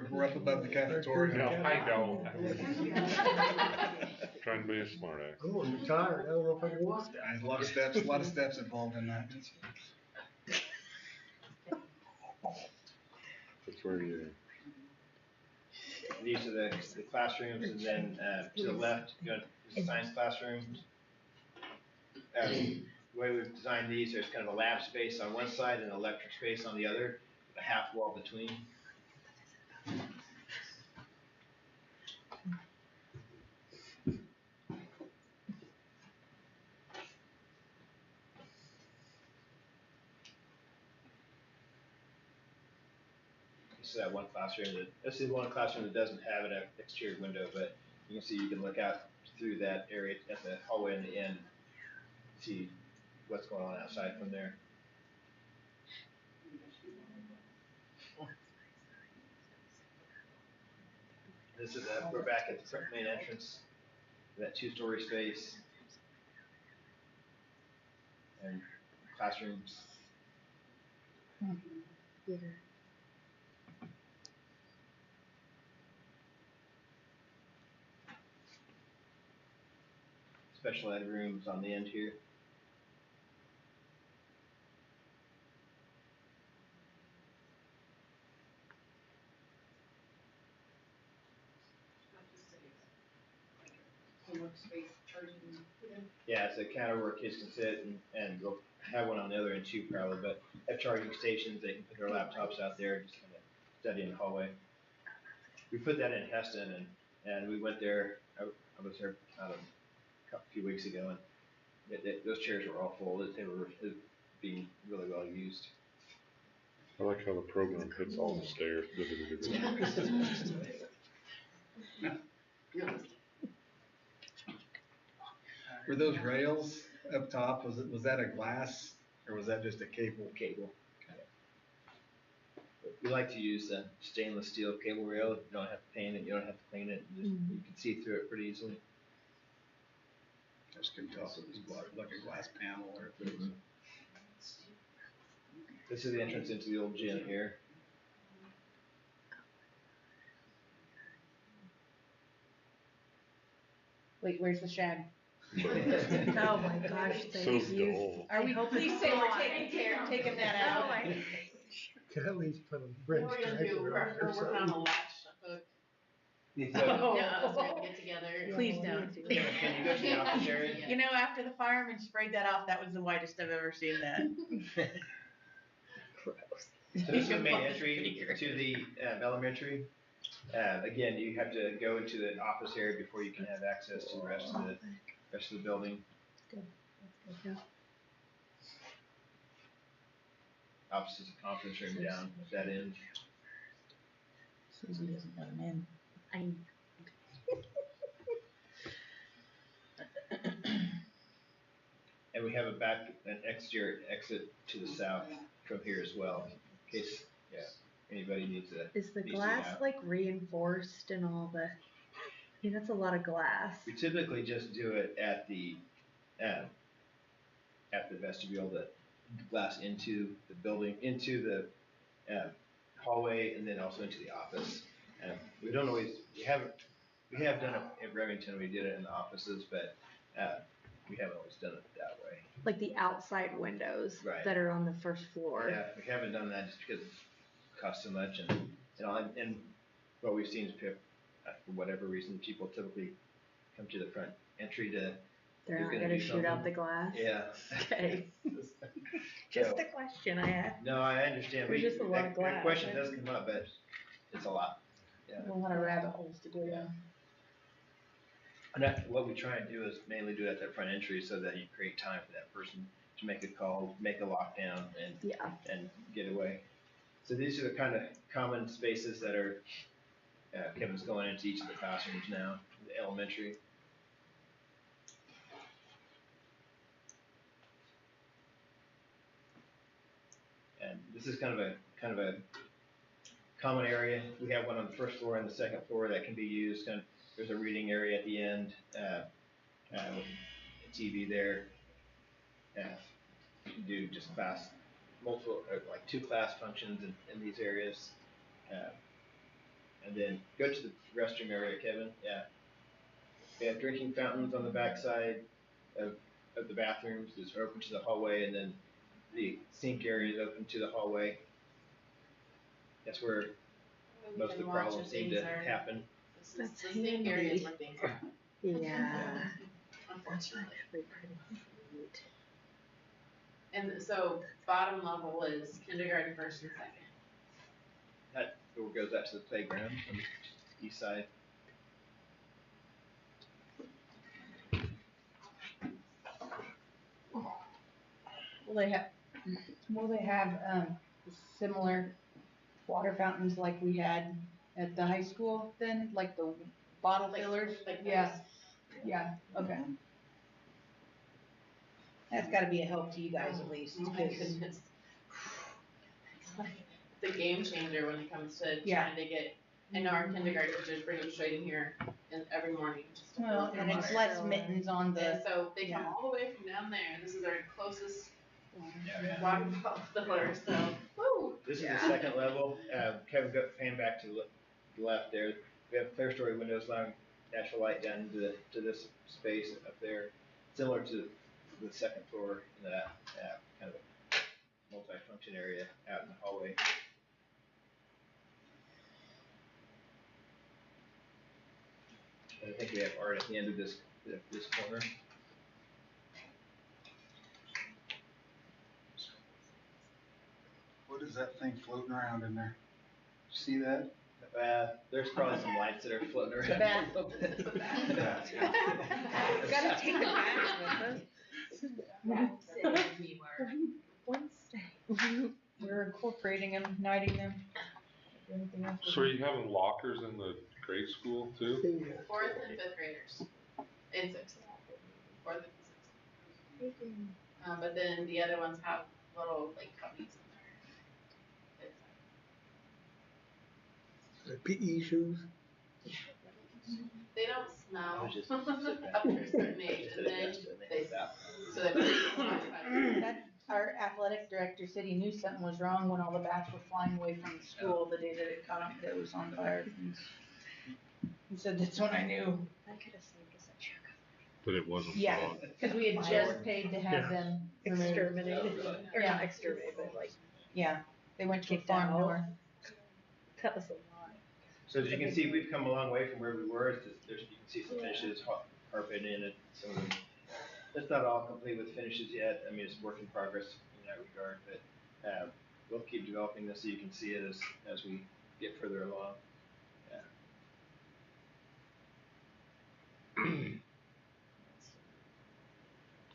We're up above the cafeteria. No, I know. Trying to be a smart ass. I'm gonna be tired, I don't know if I can walk. A lot of steps involved in that. That's where you. These are the classrooms, and then to the left, you got the science classroom. The way we've designed these, there's kind of a lab space on one side and an electric space on the other, a half wall between. This is that one classroom this is one classroom that doesn't have an exterior window, but you can see, you can look out through that area at the hallway in the end, see what's going on outside from there. This is, we're back at the main entrance, that two-story space. And classrooms. Special ed rooms on the end here. Yeah, it's a counter where kids can sit and we'll have one on the other end too probably, but have charging stations, they can put their laptops out there and just kind of study in the hallway. We put that in Heston and we went there, I was there a few weeks ago and those chairs were all full, they were being really well used. I like how the program hits all the stairs. Were those rails up top, was that a glass or was that just a cable? Cable. We like to use the stainless steel cable rail. You don't have to paint it, you don't have to clean it, you can see through it pretty easily. I just couldn't tell if it was like a glass panel or if it was. This is the entrance into the old gym here. Wait, where's the shag? Oh my gosh, So thank you. dull. Are we, please say we're taking that out. Oh my. Could at least put a What bridge are we gonna stripe do? We're around it or working on a something. latch hook. Oh. Yeah, us gonna get together. Please don't. Can you go to the office area? You know, after the fireman sprayed that off, that was the whitest I've ever seen that. So this is the main entry to the elementary. Again, you have to go into the office area before you can have access to the rest of the building. Office is a conference room down at that end. Susie doesn't let him in. And we have an exterior exit to the south from here as well, in case, anybody needs a. Is the VC glass out. like reinforced and all the, I mean, that's a lot of glass. We typically just do it at the vestibule, the glass into the building, into the hallway, and then also into the office. We don't always, we have done it in Remington, we did it in the offices, but we haven't always done it that way. Like the outside windows Right. that are on the first floor. Yeah, we haven't done that just because it costs so much, and what we've seen is for whatever reason, people typically come to the front entry to. They're not gonna shoot out the glass? Yeah. Okay. Just a question I had. No, I understand. There's just a lot of That glass, question right? does come up, but it's a lot. Yeah. A lot of rabbit holes to go down. And what we try and do is mainly do it at that front entry so that you create time for that person to make a call, make a lockdown, and get away. So these are the kind of common spaces that are, Kevin's going into each of the classrooms now, the elementary. And this is kind of a common area. We have one on the first floor and the second floor that can be used, and there's a reading area at the end, with a TV there. You can do just multiple, like 2 class functions in these areas. And then go to the restroom area, Kevin, We have drinking fountains on the backside of the bathrooms, it's open to the hallway, and then the sink area is open to the hallway. That's where most of the problems seem to happen. The sink area is where things are. Yeah. Unfortunately. Actually pretty neat. And so bottom level is kindergarten, first and second. That door goes out to the playground on the east side. Will they have similar water fountains like we had at the high school then, like the bottle Like- fillers? like Yeah, yeah, okay. That's gotta be a help to you guys at least, Oh my 'cause- goodness. It's a game changer when it comes to Yeah. trying to get, I know our kindergarten teachers bring them straight in here every morning just to fill well, up their and it's water. less mittens on the, And so they come yeah. all the way from down there, and this is our closest Yeah. water bottle filler, so, woo! This is Yeah. the second level. Kevin, pan back to the left there. We have clear story windows allowing natural light down into to this space up there, similar to the second floor in that kind of a multi-function area out in the hallway. And I think we have art at the end of this corner. What is that thing floating around in there? See that? There's probably some lights that are floating around. The bat. a little bit. Gotta take the bat with us. We're incorporating them, uniting them. Anything else? So are you having lockers in the grade school too? Yeah. 4th and 5th graders, and 6th, 4th and 6th. But then the other ones have little like cubbies in there. The PE shoes. They don't smell was just- up to a certain age, and then they, so they. That, our athletic director said he knew something was wrong when all the bats were flying away from the school the day that it caught, that it was on fire. He said, that's when I knew. I could have saved us a check. But it wasn't Yeah, fraud. cause we had just paid to have them removed. Exterminated, or Yeah. not exterminated, but like Yeah, they went to a kicked farm out. north. That was a lot. So as you can see, we've come a long way from where we were. You can see some finishes, carpet in it, some of them. It's not all complete with finishes yet. I mean, it's work in progress in that regard, but we'll keep developing this so you can see it as we get further along.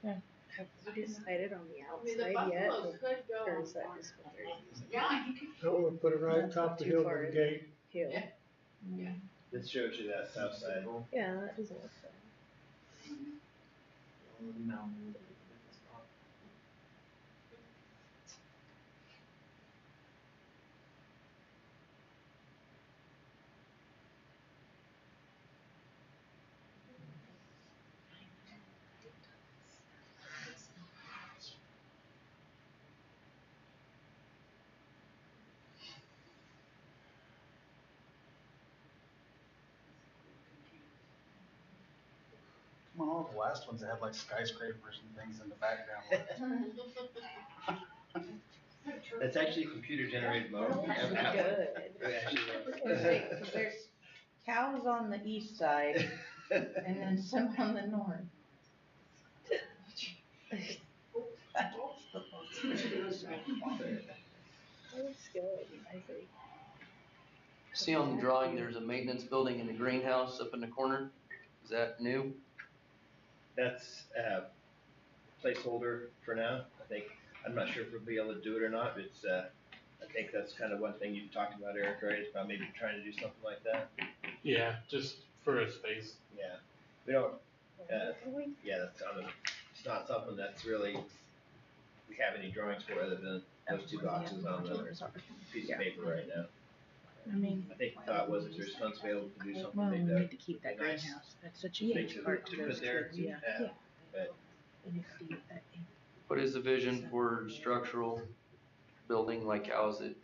Have we decided on the I mean, the outside yet? buffaloes could go. Or is that just what they're using? Yeah, you could. I want to put it right That's top not the too hill far of the in. gate. Hill. Yeah. This shows you that south side. Yeah, that doesn't look bad. Come on, all the last ones that had like skyscrapers and things in the background. It's actually a computer generated model. Good. It actually was. Cause there's cows on the east side and then some on the north. That looks good, I think. See on the drawing, there's a maintenance building in the greenhouse up in the corner. Is that new? That's placeholder for now. I think, I'm not sure if we'll be able to do it or not, but it's, I think that's kind of one thing you talked about, Eric, right? Is about maybe trying to do something like that. Yeah, just for a space. Yeah. We don't, yeah, that's it's not something that's really, we have any drawings for other than those two boxes on the piece of paper right now. I mean, I think the thought was if there's funds available to do something, well, we maybe need that to keep that would be nice. greenhouse. That's such a Thing huge part to to put those there. kids, yeah. But They need to get that in. What is the vision for structural building? Like, how is it?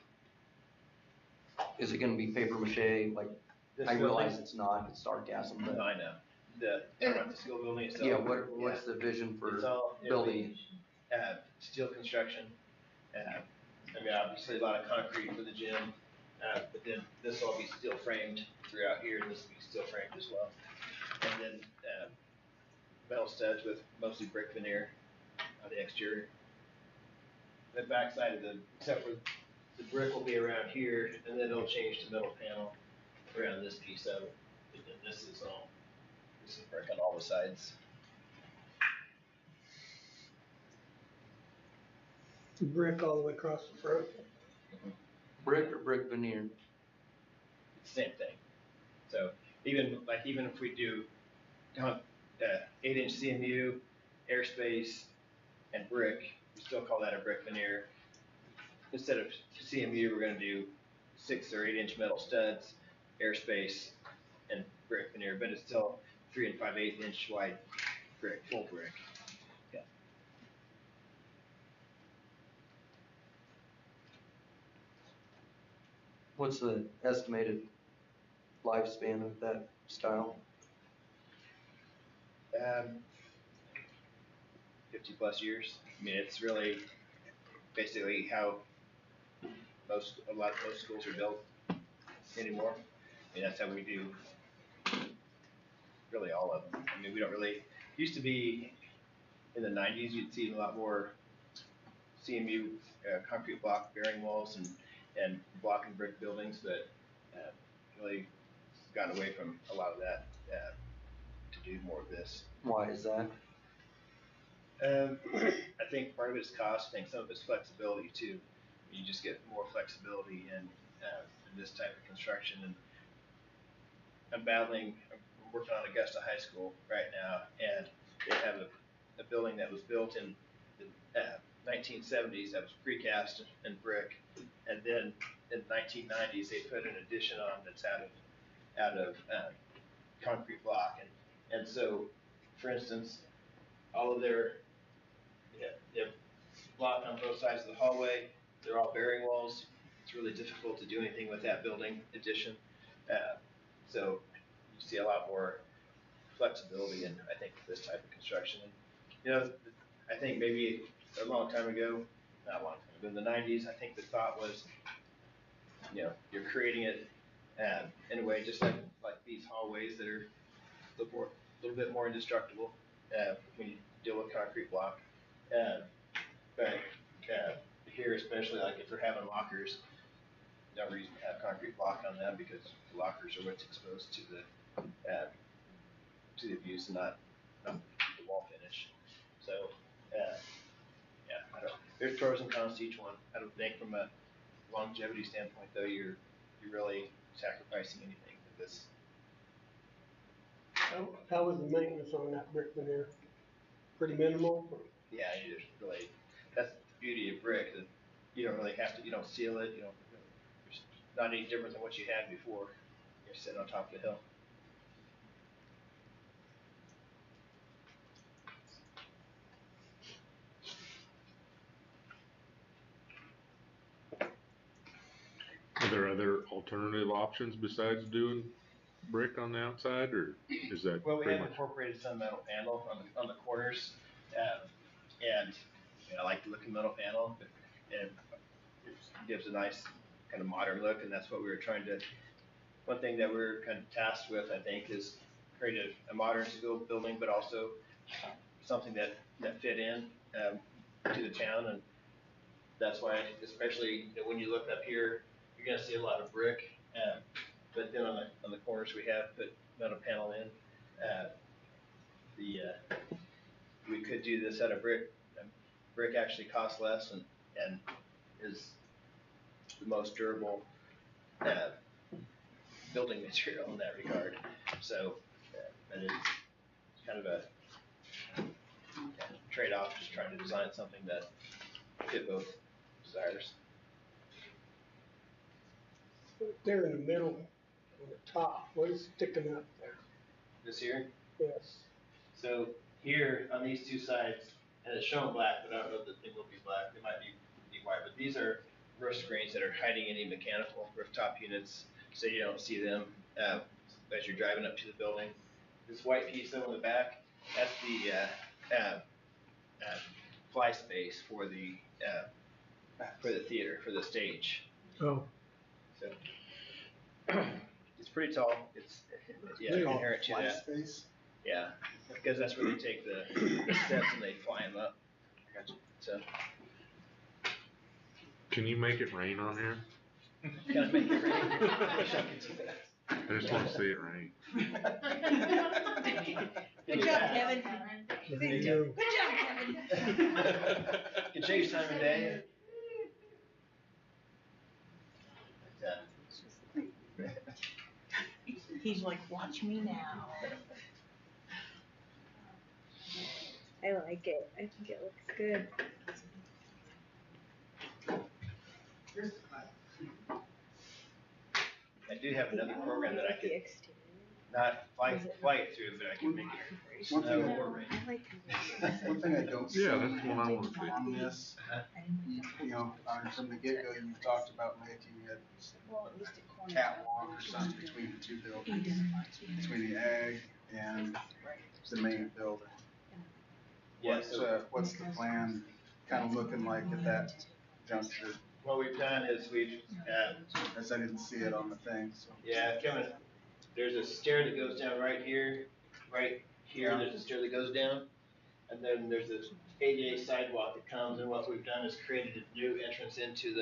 Is it gonna be paper mache? Like, this I realize building- it's not, it's sarcasm, No, but I know. Talking about the school building itself. yeah, what's the vision for It's all, building? steel construction. I mean, obviously a lot of concrete for the gym, but then this will all be steel framed throughout here, and this will be steel framed as well. And then, metal studs with mostly brick veneer on the exterior. The backside of except for the brick will be around here, and then it'll change to metal panel around this piece of it. And then this is brick on all the sides. Brick all the way across the front. Brick or brick veneer? Same thing. So even if we do 8-inch CMU, airspace, and brick, we still call that a brick veneer. Instead of CMU, we're gonna do 6 or 8-inch metal studs, airspace, and brick veneer, but it's still 3 5/8 inch wide brick, full brick. Yeah. What's the estimated lifespan of that style? 50 plus years. I mean, it's really basically how most schools are built anymore. I mean, that's how we do really all of them. I mean, we don't really, used to be in the 90s, you'd see a lot more CMU concrete block bearing walls and block and brick buildings, but really got away from a lot of that to do more of this. Why is that? I think part of it is cost. I think some of it's flexibility too. You just get more flexibility in this type of construction. And I'm working on Augusta High School right now, and they have a building that was built in the 1970s that was precast and brick, and then in the 1990s they put an addition on that's out of concrete block, and so, for instance, all of their block on both sides of the hallway, they're all bearing walls. It's really difficult to do anything with that building addition. So you see a lot more flexibility in, I think, this type of construction. And, you know, I think maybe a long time ago, not a long time ago, in the 90s, I think the thought was, you know, you're creating it in a way just like these hallways that are a little bit more indestructible when you deal with concrete block. But here, especially like if they're having lockers, no reason to have concrete block on them because the lockers are what's exposed to the abuse and not the wall finish. So yeah, there's pros and cons to each one. I don't think from a longevity standpoint though you're really sacrificing anything for this. How was the maintenance on that brick veneer? Pretty minimal? Yeah, you just really, that's the beauty of brick, that you don't really have to, you don't seal it, there's not any different than what you had before. You're sitting on top of the hill. Are there other alternative options besides doing brick on the outside, or is that Well, we pretty have much? incorporated some metal panel on the corners, and I like the look of metal panel, and it gives a nice kind of modern look, and that's what we were trying to. One thing that we're kind of tasked with, I think, is create a modern school building, but also something that fit in to the town, and that's why, especially when you look up here, you're gonna see a lot of brick, but then on the corners we have put metal panel in. We could do this out of brick. Brick actually costs less and is the most durable building material in that regard. So, and it's kind of a trade-off, just trying to design something that fit both desires. There in the middle, on the top, what is sticking up there? This here? Yes. So here on these two sides, and it's shown black, but I don't know that they will be black. They might be white, but these are roof screens that are hiding any mechanical rooftop units, so you don't see them as you're driving up to the building. This white piece though in the back, that's the fly space for the theater, for the stage. Oh. So it's pretty tall. It's inherent to that. Space? Yeah, because that's where they take the steps and they fly them up. So. Can you make it rain on here? Can I make it rain? I wish I could do that. I just want to see it rain. Good job, Kevin. Thank you. Good job, Kevin. Can change time of day. He's like, watch me now. I like it. I think it looks good. I do have another program that I could not fly through, but I can make it snow or rain. One thing I don't see Yeah, that's what I wanna see. on this, you know, from the get-go, you've talked about making it a catwalk or something between the two buildings, between the ag and the main building. Yes. What's the plan kind of looking like at that juncture? What we've done is we've, As I didn't see it on the thing, so. yeah, Kevin, there's a stair that goes down right here, there's a stair that goes down. And then there's this ADA sidewalk that comes, and what we've done is created a new entrance into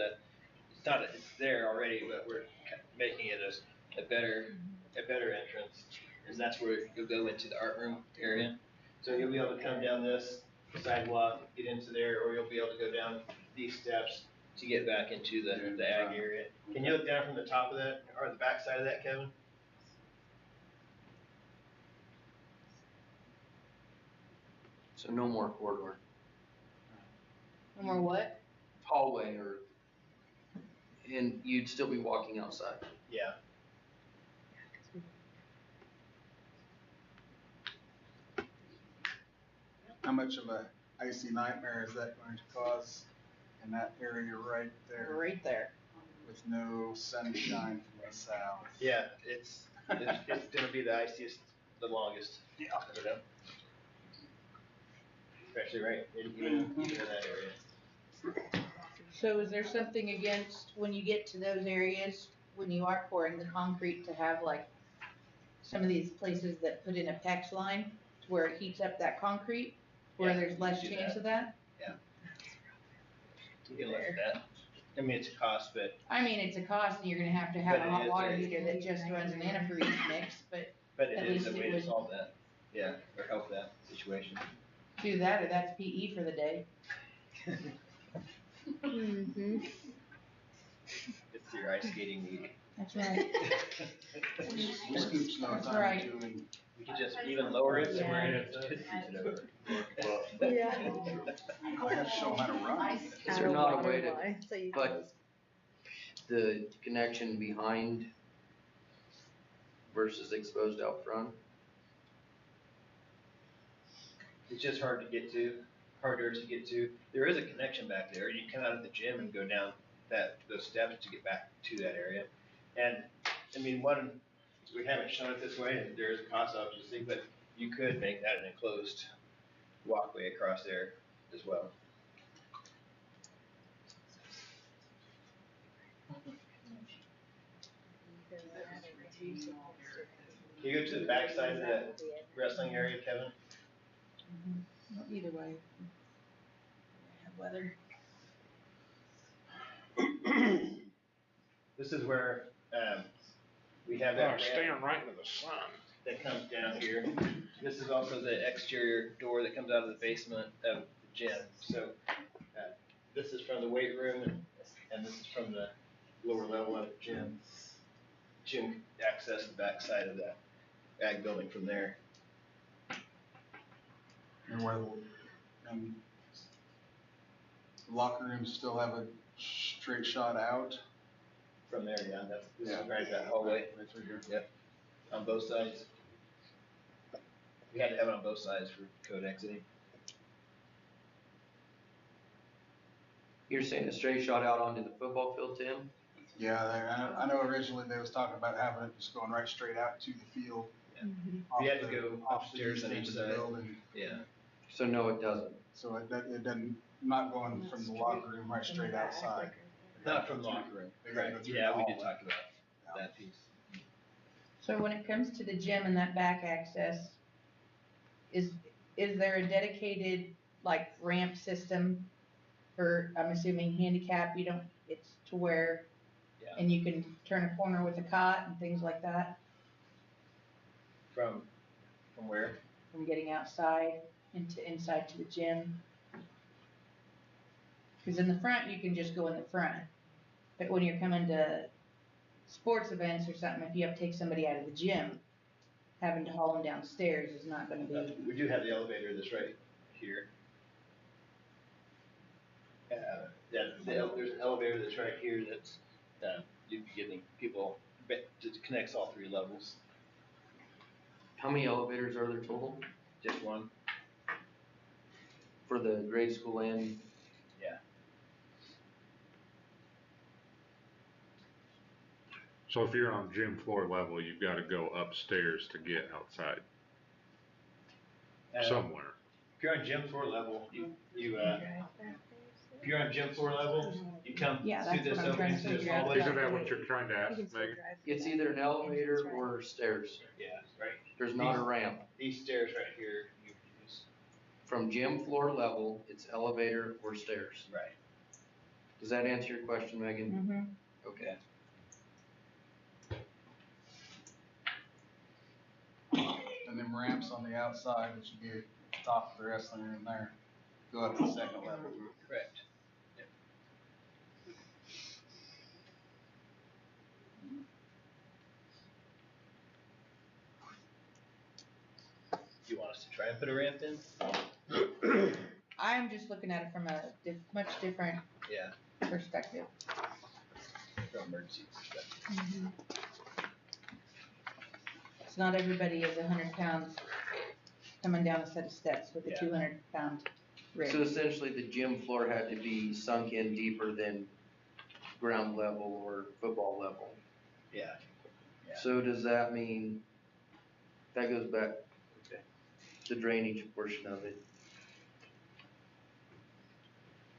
it's there already, but we're making it a better entrance. And that's where you'll go into the art room area. So you'll be able to come down this sidewalk, get into there, or you'll be able to go down these steps to get back into the ag area. Can you look down from the top of that, or the back side of that, Kevin? So no more corridor, No more what? hallway or, and you'd still be walking outside. Yeah. How much of a icy nightmare is that going to cause in that area right there Right there. with no sunshine from the south? Yeah, it's gonna be the iciest, the longest. Yeah. Especially even in that area. So is there something against when you get to those areas, when you are pouring the concrete, to have like some of these places that put in a PEX line to where it heats up that concrete, where Yeah, there's less do chance that. of that? Yeah. You can look at that. I mean, it's a cost, but I mean, it's a cost, and you're gonna have to have a hot water heater that just runs an antifreeze mix, but it At is least a it way to would- solve that. Yeah, or help that situation. do that, or that's PE for the day. Mm-hmm. It's your ice skating week. That's right. We scoop snow That's time right. too, and We could just even lower it somewhere. Yeah. I have to show them how to run. Is there not a way to put the connection behind versus exposed out front? It's just harder to get to. There is a connection back there. You come out of the gym and go down those steps to get back to that area. And, I mean, we haven't shown it this way, and there is a cost obviously, but you could make that an enclosed walkway across there as well. Can you go to the back side of that wrestling area, Kevin? Either way. Have weather. This is where, we have that ramp Staring right into the sun. that comes down here. This is also the exterior door that comes out of the basement of the gym. So, this is from the weight room and this is from the lower level of the gym. Gym access the back side of that ag building from there. And and the locker rooms still have a straight shot out. From there, yeah, this is right that hallway. Right through here. Yep, on both sides. We had to have it on both sides for code exiting. You're saying a straight shot out onto the football field, Tim? Yeah, I know originally they was talking about having it just going right straight out to the field. We had to go upstairs on each into the side. building. Yeah. So no, it doesn't. So it doesn't, not going from the locker room right straight outside. Not from the locker room. They gotta go through Yeah, the we did hallway. talk about that piece. So when it comes to the gym and that back access, is there a dedicated like ramp system for, I'm assuming handicap, it's to where, Yeah. and you can turn a corner with a cot and things like that, From where? from getting outside inside to the gym? Cause in the front, you can just go in the front, but when you're coming to sports events or something, if you have to take somebody out of the gym, having to haul them downstairs is not gonna be, We do have the elevator that's right here. There's an elevator that's right here that's, you'd be getting people, it connects all 3 levels, How many elevators are there total just one. for the grade school and? So if you're on gym floor level, you've gotta go upstairs to get outside somewhere. If you're on gym floor level, if you're on gym floor level, you come Yeah, through that's this what I'm trying opening to to this figure out. hallway. Isn't that what you're trying to ask, Megan? It's either an elevator or stairs. Yeah, right. There's not a ramp. These stairs right here, you use. From gym floor level, it's elevator or stairs. Right. Does that answer your question, Megan? mm-hmm. Okay. And then ramps on the outside that you get top of the wrestling room there, go up to the 2nd level. Correct. You want us to try and put a ramp in? I'm just looking at it from a much different Yeah, perspective. from emergency perspective. It's not everybody is 100 pounds coming down a set of steps with a Yeah. 200-pound rig. So essentially, the gym floor had to be sunk in deeper than ground level or football level. Yeah. Yeah. So does that mean, that goes back to drainage portion of it?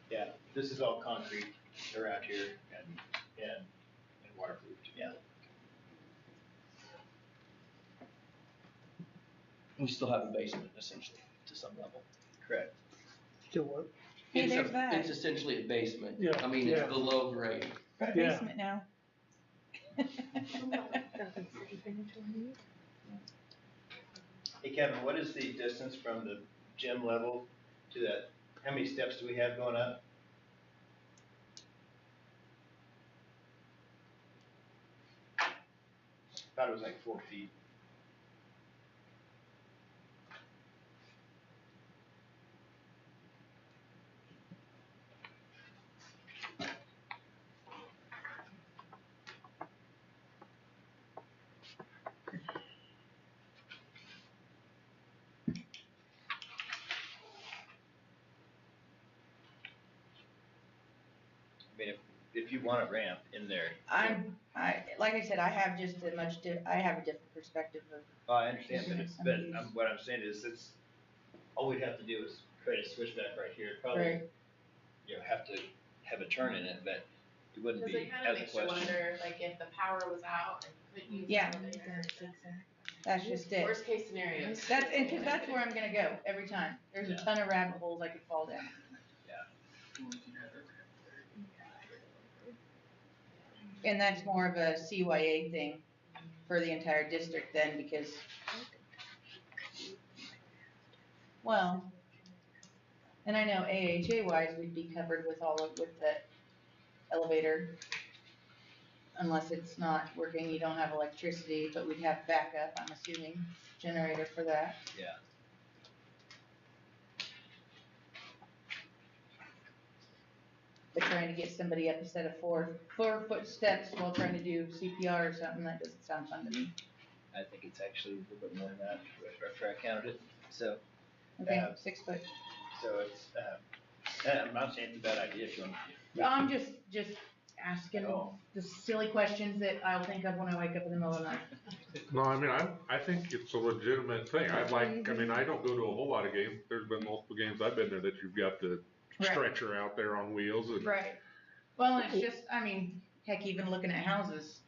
Yeah, this is all concrete around here and waterproof, yeah. We still have a basement essentially, to some level. Correct. Still what? Hey, It's there's that. It's essentially a basement. Yeah, I mean, it's yeah. below grade. Got a Yeah. basement now. Hey Kevin, what is the distance from the gym level to that, how many steps do we have going up? Thought it was like 4 feet. I mean, if you want a ramp in there. Like I said, I have just I have a different perspective of. Oh, I understand, Isn't it but somebody's- what I'm saying is all we'd have to do is create a switchback right here, probably, Right. have to have a turn in it, but it wouldn't Cause be it out kinda of the makes you question. wonder, like, if the power was out and couldn't use the Yeah. elevator. That's just it. Worst case scenarios. Cause that's where I'm gonna go every time. There's a ton of rabbit holes I could fall down. And that's more of a CYA thing for the entire district then, because, well, and I know AHA wise, we'd be covered with with the elevator. Unless it's not working, you don't have electricity, but we'd have backup, I'm assuming, generator for that. Yeah. But trying to get somebody up a set of 4-foot steps while trying to do CPR or something, that doesn't sound fun to me. I think it's actually a little bit more than that, after I counted it, so. Okay, 6 foot. So it's, I'm not saying it's a bad idea if you want. I'm just asking Oh. the silly questions that I'll think of when I wake up in the middle of the night. No, I mean, I think it's a legitimate thing. I mean, I don't go to a whole lot of games. There's been multiple games I've been there that you've got the Right. stretcher out there on wheels and. Right. Well, and it's just, I mean, heck, even looking at houses,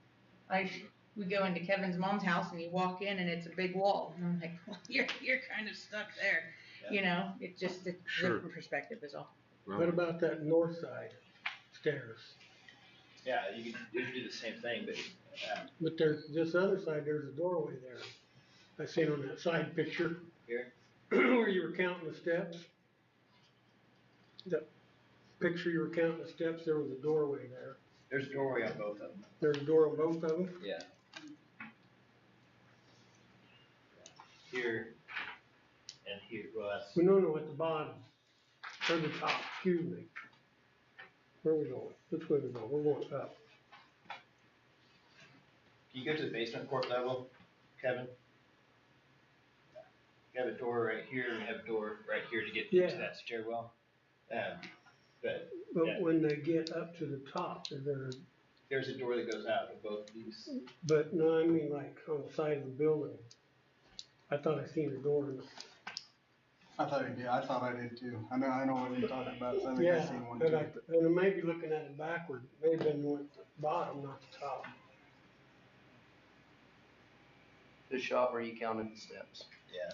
we go into Kevin's mom's house and you walk in and it's a big wall. And I'm like, well, you're kind of stuck there. You know, it's just a Sure. different perspective is all. What about that north side stairs? Yeah, you can do the same thing, but, But there's, this other side, there's a doorway there. I seen on that side picture. Here? Where you were counting the steps. The picture you were counting the steps, there was a doorway there. There's a doorway on both of them. There's a door on both of them? Yeah. Here and here, well, that's, We don't know at the bottom, or the top, excuse me. Where are we going? Which way we going? We're going up. can you go to the basement court level, Kevin? You have a door right here, and you have a door right here to get Yeah. into that stairwell. But But Yeah. when they get up to the top, is there, there's a door that goes out of both of these. but no, I mean like on the side of the building. I thought I seen a door in the. I thought he did, I thought I did too. I know what you're talking about, so I think I Yeah, seen one but too. and I may be looking at it backward, may have been one at the bottom, not the top. The shot where you counted the steps. Yeah.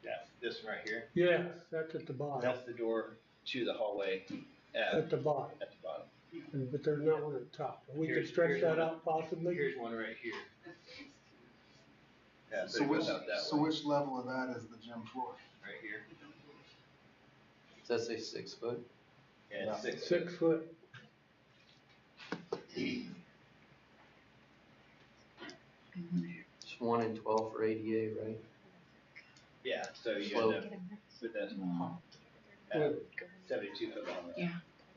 Yeah, this one right here, Yes, that's at the bottom, that's the door to the hallway at the bottom, at the bottom. but there's not one at the top. We could Here's- stretch here's that one. out possibly? Here's one right here. Yeah, so So it which, goes out that so way, which level of that is the gym floor? right here. Does that say 6 foot? Yeah, it's 6 foot. 6 foot. It's 1 in 12 for ADA, right? Yeah, so you Slope. end up with that 72 foot long. Yeah.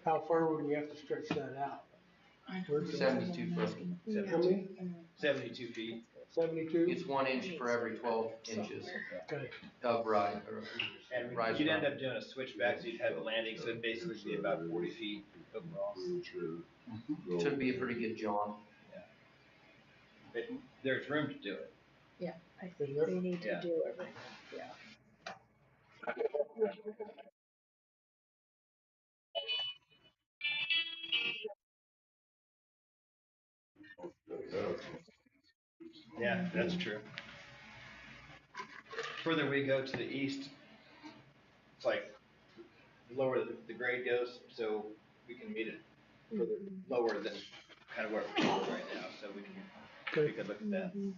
How far would we have to stretch that out? Where's the- 72 foot. How many? 72 feet. 72? It's 1 inch for every 12 inches Okay. of rise, or And rise. you'd end up doing a switchback, so you'd have a landing, so it'd basically be about 40 feet overall. Should be a pretty good jaunt. But there's room to do it. I think they need Yeah. to do everything, yeah. Yeah, that's true. Further we go to the east, it's like the lower the grade goes, so we can meet it further lower than kind of where we're at right now, so we can look at that. You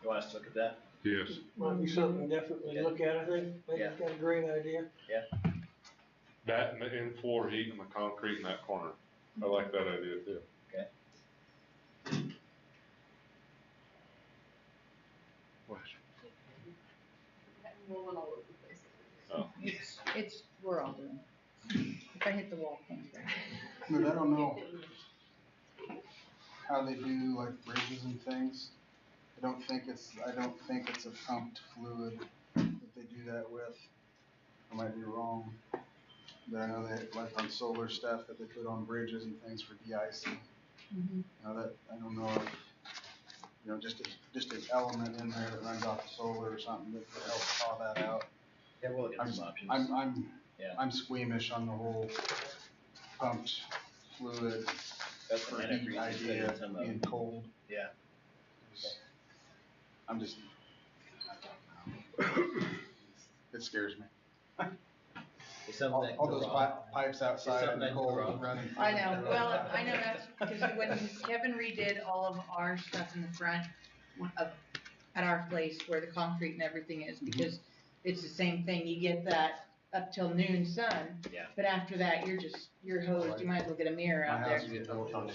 want us to look at that? Yes. Might be something definitely to look at, I think. I think Yeah. it's got a great idea. That and the in-floor heat and the concrete in that corner. I like that idea too. Okay. Rolling all over the place. Oh. We're all doing. If I hit the wall, things right. But I don't know how they do like bridges and things. I don't think it's a pumped fluid that they do that with. I might be wrong. But I know they, like on solar stuff that they put on bridges and things for de-icing. Now that, I don't know if, just an element in there that runs off the solar or something that could help thaw that out. Yeah, we'll look at some options. I'm squeamish on the whole pumped fluid That's for the heat antifreeze idea that's in the- being cold. Yeah. I'm just, it scares me. It's something All, that all can go those wrong. pipes outside something in that the can go cold wrong. running. I know, well, I know that's, because when Kevin redid all of our stuff in the front of, at our place where the concrete and everything is, because it's the same thing, you get that up till noon sun. Yeah. But after that, you're hosed, you might as well get a mirror My out there. house is built on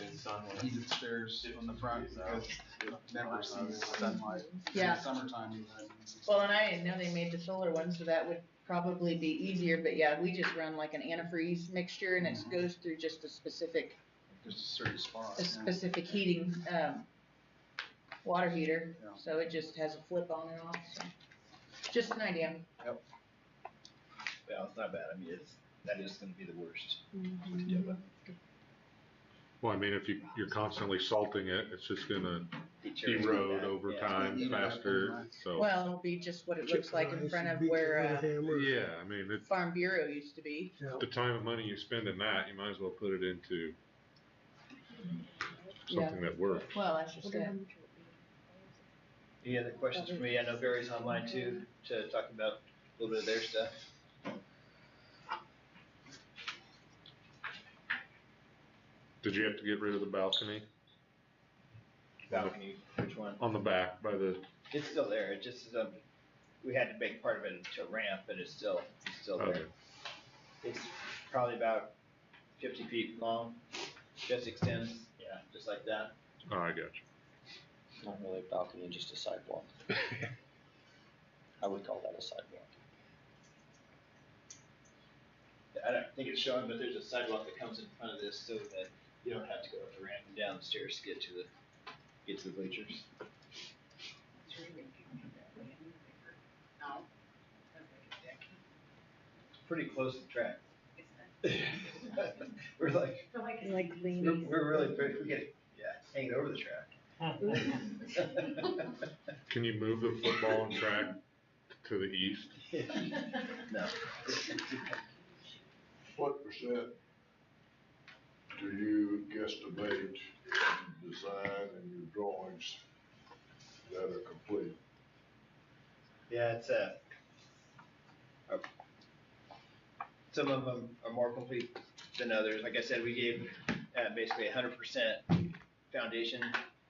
heated stairs on the front because it never sees sunlight. Yeah. In the summertime even. Well, and I didn't know they made the solar one, so that would probably be easier, but yeah, we just run like an antifreeze mixture and it goes through just a specific, Just a certain spot. a yeah. specific heating, water heater, Yeah. so it just has a flip on and off, so. Just an idea. Well, it's not bad. I mean, that is gonna be the worst to deal with. Well, I mean, if you're constantly salting it, it's just gonna Deteriorate erode that, over yeah. time faster, so. Well, it'll be just what it looks like in Chicken front rice of and beat where, with a hammer. Yeah, I mean, it's Farm Bureau used to be. the time and money you spend in that, you might as well put it into something that works. Well, that's just it. Any other questions for me? I know Barry's online too, to talk about a little bit of their stuff. Did you have to get rid of the balcony Balcony, which one? on the back by the, It's still there. It just, we had to make part of it into a ramp, but it's still Okay. there. It's probably about 50 feet long, just extends, yeah, just like that. Oh, I got you. Not really a balcony, just a sidewalk. I would call that a sidewalk. I don't think it's showing, but there's a sidewalk that comes in front of this so that you don't have to go up the ramp and down the stairs to get to the bleachers. Pretty close to the track. We're like, Like leaning. we're really pretty, we get, hanging over the track. Can you move the football and track to the east? No. What percent do you guesstimate in design and your drawings that are complete? Yeah, it's some of them are more complete than others. Like I said, we gave basically 100% foundation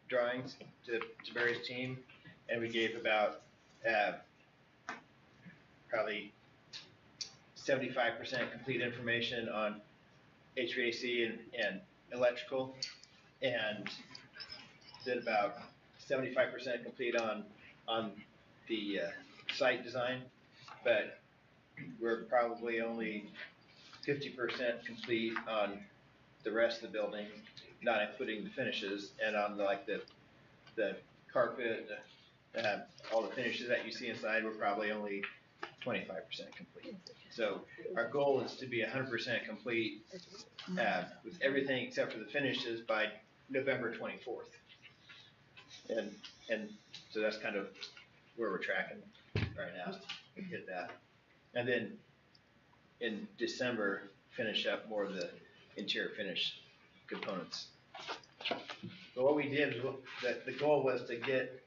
drawings to Barry's team, and we gave about probably 75% complete information on HVAC and electrical, and then about 75% complete on the site design, but we're probably only 50% complete on the rest of the building, not including the finishes, and on the carpet, all the finishes that you see inside, we're probably only 25% complete. So our goal is to be 100% complete with everything except for the finishes by November 24th. And so that's kind of where we're tracking right now, to hit that. And then in December, finish up more of the interior finish components. But what we did, the goal was to get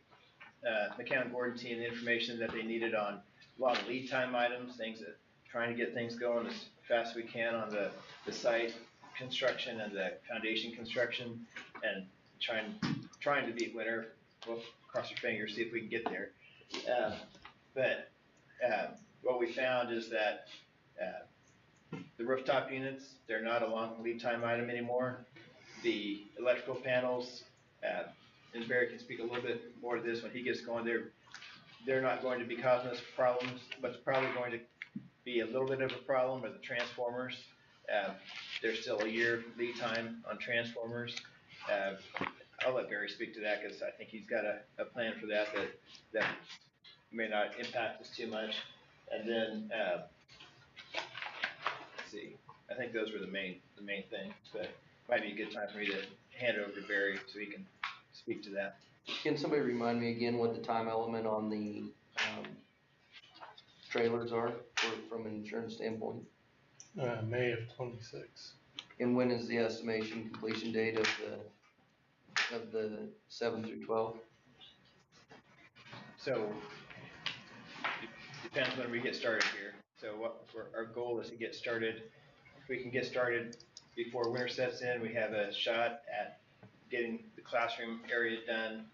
McCown Gordon team the information that they needed on a lot of lead time items, things that, trying to get things going as fast as we can on the site construction and the foundation construction, and trying to beat winter. We'll cross your fingers, see if we can get there. But what we found is that the rooftop units, they're not a long lead time item anymore. The electrical panels, and Barry can speak a little bit more to this when he gets going, they're not going to be causing us problems. What's probably going to be a little bit of a problem are the transformers. There's still a year lead time on transformers. I'll let Barry speak to that because I think he's got a plan for that may not impact us too much. And then, let's see, I think those were the main things, but it might be a good time for me to hand it over to Barry so he can speak to that. Can somebody remind me again what the time element on the trailers are from an insurance standpoint? May of 26. And when is the estimation completion date of the 7 through 12? So depends when we get started here. So our goal is to get started. If we can get started before winter sets in, we have a shot at getting the classroom area done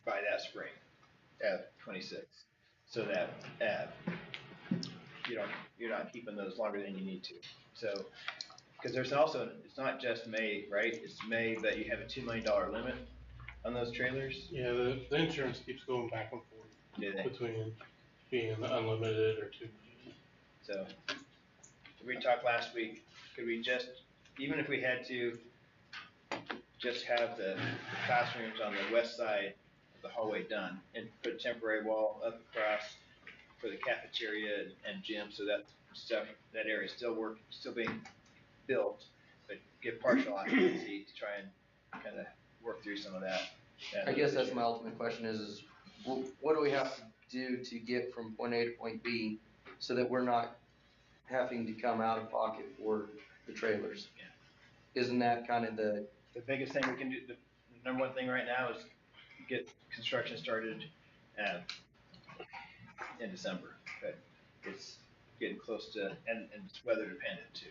by that spring, 26, so that you're not keeping those longer than you need to. So, because there's also, it's not just May, right? It's May, but you have a $2 million limit on those trailers. Yeah, the insurance keeps going back and forth between being unlimited or 2 million. So, we talked last week, could we just, even if we had to just have the classrooms on the west side of the hallway done and put a temporary wall up across for the cafeteria and gym, so that area is still being built, but get partial occupancy to try and kind of work through some of that. I guess that's my ultimate question is what do we have to do to get from point A to point B so that we're not having to come out of pocket for the trailers? Yeah. Isn't that kind of the biggest thing we can do? The number one thing right now is get construction started in December, but it's getting close to, and it's weather dependent too.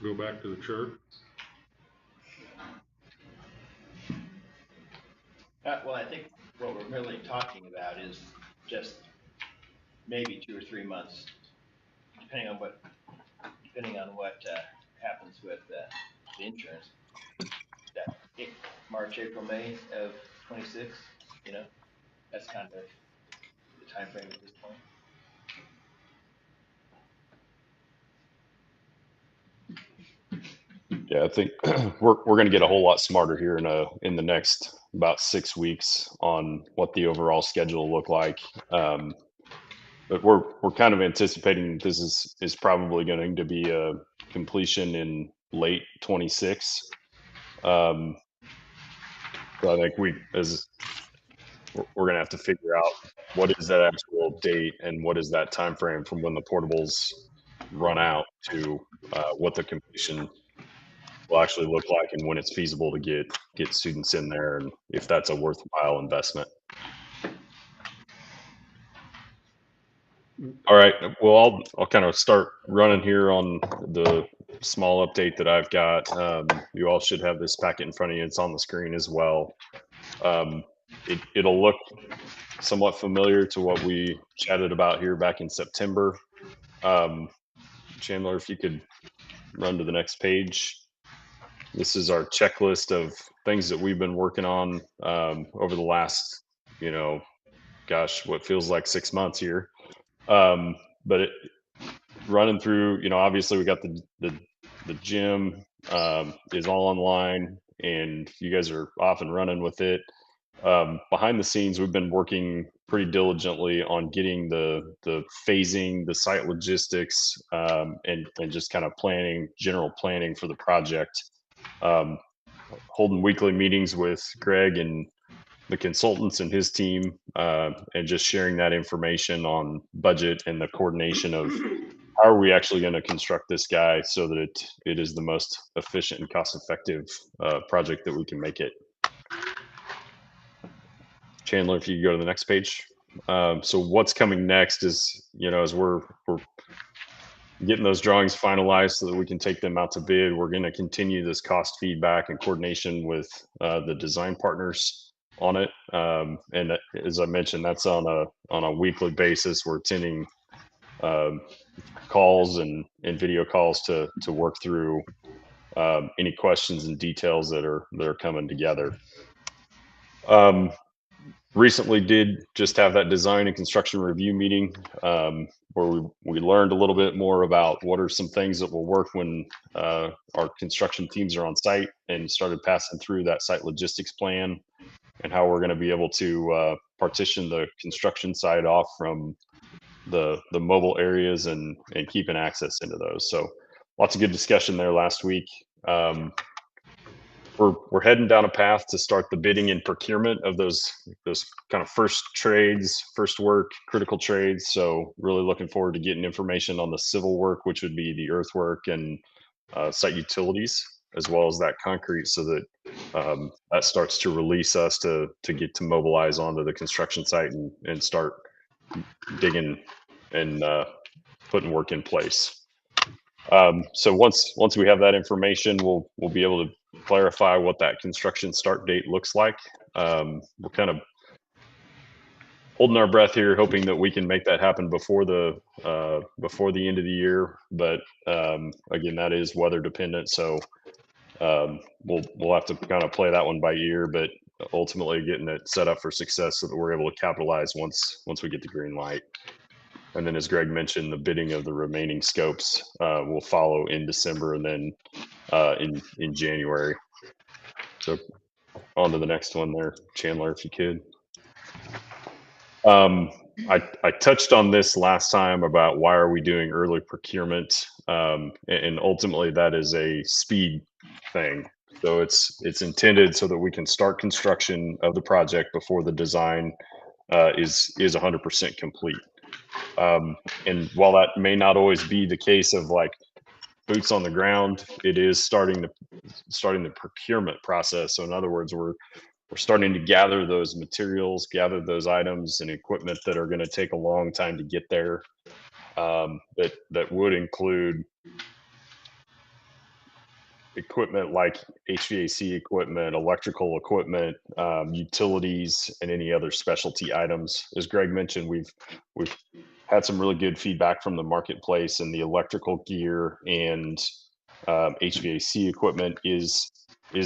Go back to the chart. Well, I think what we're really talking about is just maybe 2 or 3 months, depending on what happens with the insurance. That March, April, May of 26, you know, that's kind of the timeframe at this point. Yeah, I think we're going to get a whole lot smarter here in the next about 6 weeks on what the overall schedule will look like. But we're kind of anticipating this is probably going to be a completion in late 26. So I think we're going to have to figure out what is that actual date and what is that time frame from when the portables run out to what the completion will actually look like and when it's feasible to get students in there and if that's a worthwhile investment. All right, well, I'll kind of start running here on the small update that I've got. You all should have this packet in front of you. It's on the screen as well. It'll look somewhat familiar to what we chatted about here back in September. Chandler, if you could run to the next page. This is our checklist of things that we've been working on over the last, what feels like 6 months here. But running through, obviously we got the gym is all online and you guys are off and running with it. Behind the scenes, we've been working pretty diligently on getting the phasing, the site logistics, and just kind of general planning for the project. Holding weekly meetings with Greg and the consultants and his team, and just sharing that information on budget and the coordination of how are we actually going to construct this guy so that it is the most efficient and cost-effective project that we can make it. Chandler, if you go to the next page. So what's coming next is, as we're getting those drawings finalized so that we can take them out to bid, we're going to continue this cost feedback and coordination with the design partners on it. And as I mentioned, that's on a weekly basis. We're attending calls and video calls to work through any questions and details that are coming together. Recently did just have that design and construction review meeting where we learned a little bit more about what are some things that will work when our construction teams are on site, and started passing through that site logistics plan and how we're going to be able to partition the construction site off from the mobile areas and keeping access into those. So lots of good discussion there last week. We're heading down a path to start the bidding and procurement of those kind of first trades, first work, critical trades. So really looking forward to getting information on the civil work, which would be the earthwork and site utilities, as well as that concrete, so that that starts to release us to get to mobilize onto the construction site and start digging and putting work in place. So once we have that information, we'll be able to clarify what that construction start date looks like. We're kind of holding our breath here, hoping that we can make that happen before the end of the year. But again, that is weather dependent, so we'll have to kind of play that one by ear. But ultimately, getting it set up for success so that we're able to capitalize once we get the green light. And then, as Greg mentioned, the bidding of the remaining scopes will follow in December and then in January. So on to the next one there, Chandler, if you could. I touched on this last time about why are we doing early procurement, and ultimately that is a speed thing. So it's intended so that we can start construction of the project before the design is 100% complete. And while that may not always be the case of like boots on the ground, it is starting the procurement process. So in other words, we're starting to gather those materials, gather those items and equipment that are going to take a long time to get there. That would include equipment like HVAC equipment, electrical equipment, utilities, and any other specialty items. As Greg mentioned, we've had some really good feedback from the marketplace, and the electrical gear and HVAC equipment is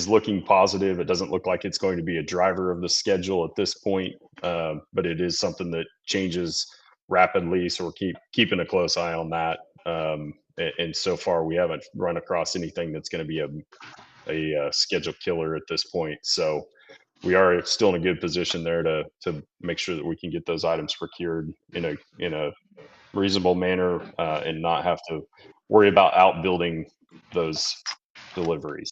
looking positive. It doesn't look like it's going to be a driver of the schedule at this point, but it is something that changes rapidly. So we're keeping a close eye on that. And so far, we haven't run across anything that's going to be a schedule killer at this point. So we are still in a good position there to make sure that we can get those items procured in a reasonable manner and not have to worry about outbuilding those deliveries.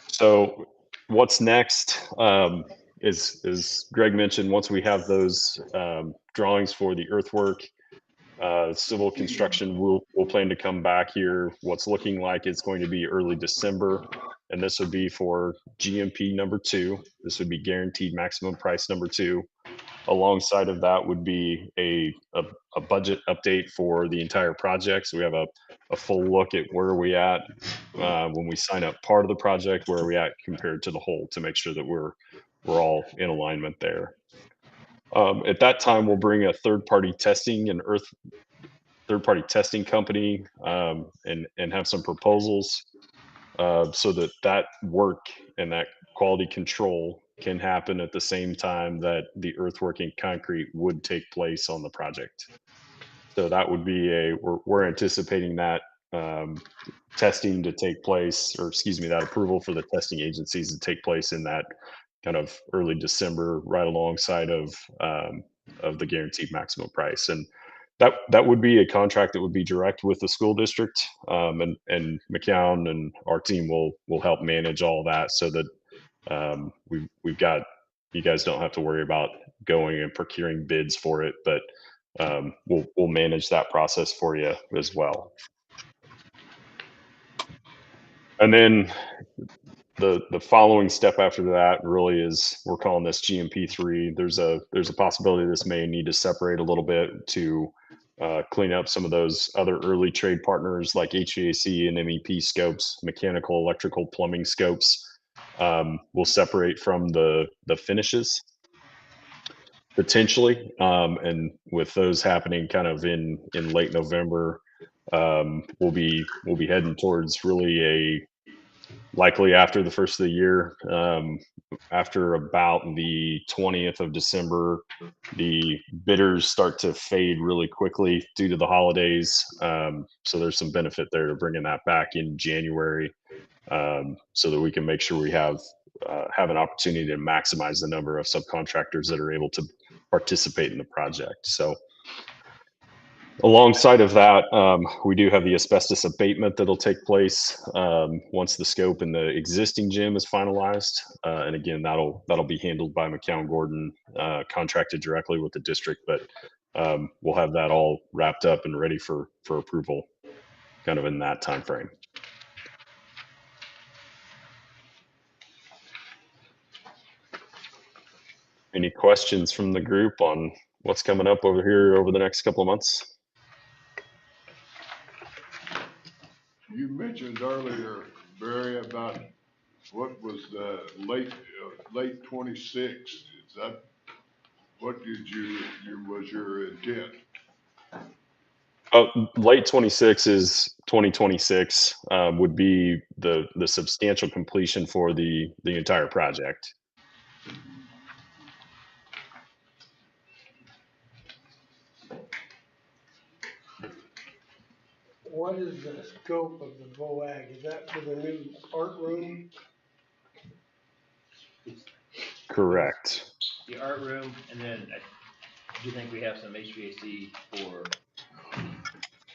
So what's next is Greg mentioned, once we have those drawings for the earthwork, civil construction, we'll plan to come back here. What's looking like it's going to be early December, and this would be for GMP number 2. This would be guaranteed maximum price number 2. Alongside of that would be a budget update for the entire project. So we have a full look at where are we at when we sign up part of the project, where are we at compared to the whole, to make sure that we're all in alignment there. At that time, we'll bring a third-party testing company and have some proposals so that work and that quality control can happen at the same time that the earthwork and concrete would take place on the project. So that would be we're anticipating that testing to take place, or excuse me, that approval for the testing agencies to take place in that kind of early December, right alongside of the guaranteed maximum price. And that would be a contract that would be direct with the school district, and McCown and our team will help manage all that, so that we've got, you guys don't have to worry about going and procuring bids for it, but we'll manage that process for you as well. And then the following step after that really is, we're calling this GMP3. There's a possibility this may need to separate a little bit to clean up some of those other early trade partners like HVAC and MEP scopes, mechanical, electrical, plumbing scopes. We'll separate from the finishes potentially, and with those happening kind of in late November, we'll be heading towards really likely after the first of the year, after about the 20th of December, the bidders start to fade really quickly due to the holidays. So there's some benefit there to bringing that back in January, so that we can make sure we have an opportunity to maximize the number of subcontractors that are able to participate in the project. So alongside of that, we do have the asbestos abatement that'll take place once the scope in the existing gym is finalized. And again, that'll be handled by McCown Gordon, contracted directly with the district, but we'll have that all wrapped up and ready for approval kind of in that time frame. Any questions from the group on what's coming up over here over the next couple of months? You mentioned earlier, Barry, about what was the late 26. Is that what was your intent? Late 26 is 2026 would be the substantial completion for the entire project. What is the scope of the VOAG? Is that for the new art room? Correct. The art room, and then I do think we have some HVAC for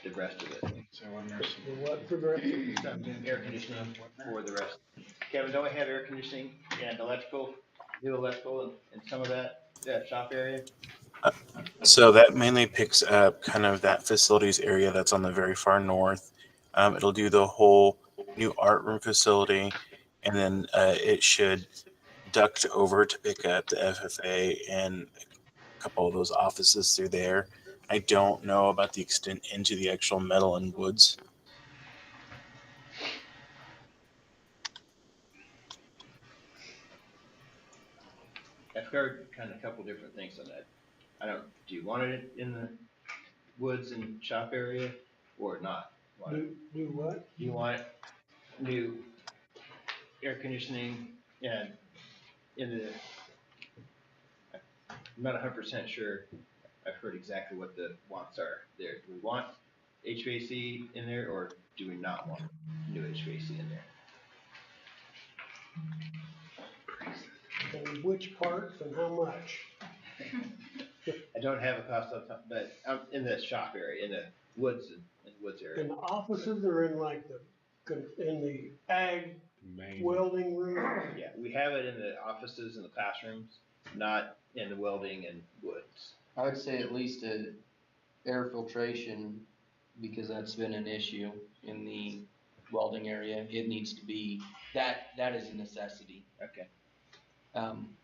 the rest of it. So what for the rest? Some air conditioning for the rest. Kevin, don't we have air conditioning and electrical, new electrical and some of that shop area? So that mainly picks up kind of that facilities area that's on the very far north. It'll do the whole new art room facility, and then it should duct over to pick up the FFA and a couple of those offices through there. I don't know about the extent into the actual metal and woods. I've heard kind of a couple different things on that. Do you want it in the woods and shop area or not? Do what? Do you want new air conditioning and in the, I'm not 100% sure. I've heard exactly what the wants are there. Do we want HVAC in there or do we not want new HVAC in there? And which parts and how much? I don't have a cost of, but in the shop area, in the woods area. In the offices or in like in the ag welding room? Yeah, we have it in the offices and the classrooms, not in the welding and woods. I would say at least a air filtration, because that's been an issue in the welding area. It needs to be, that is a necessity. Okay.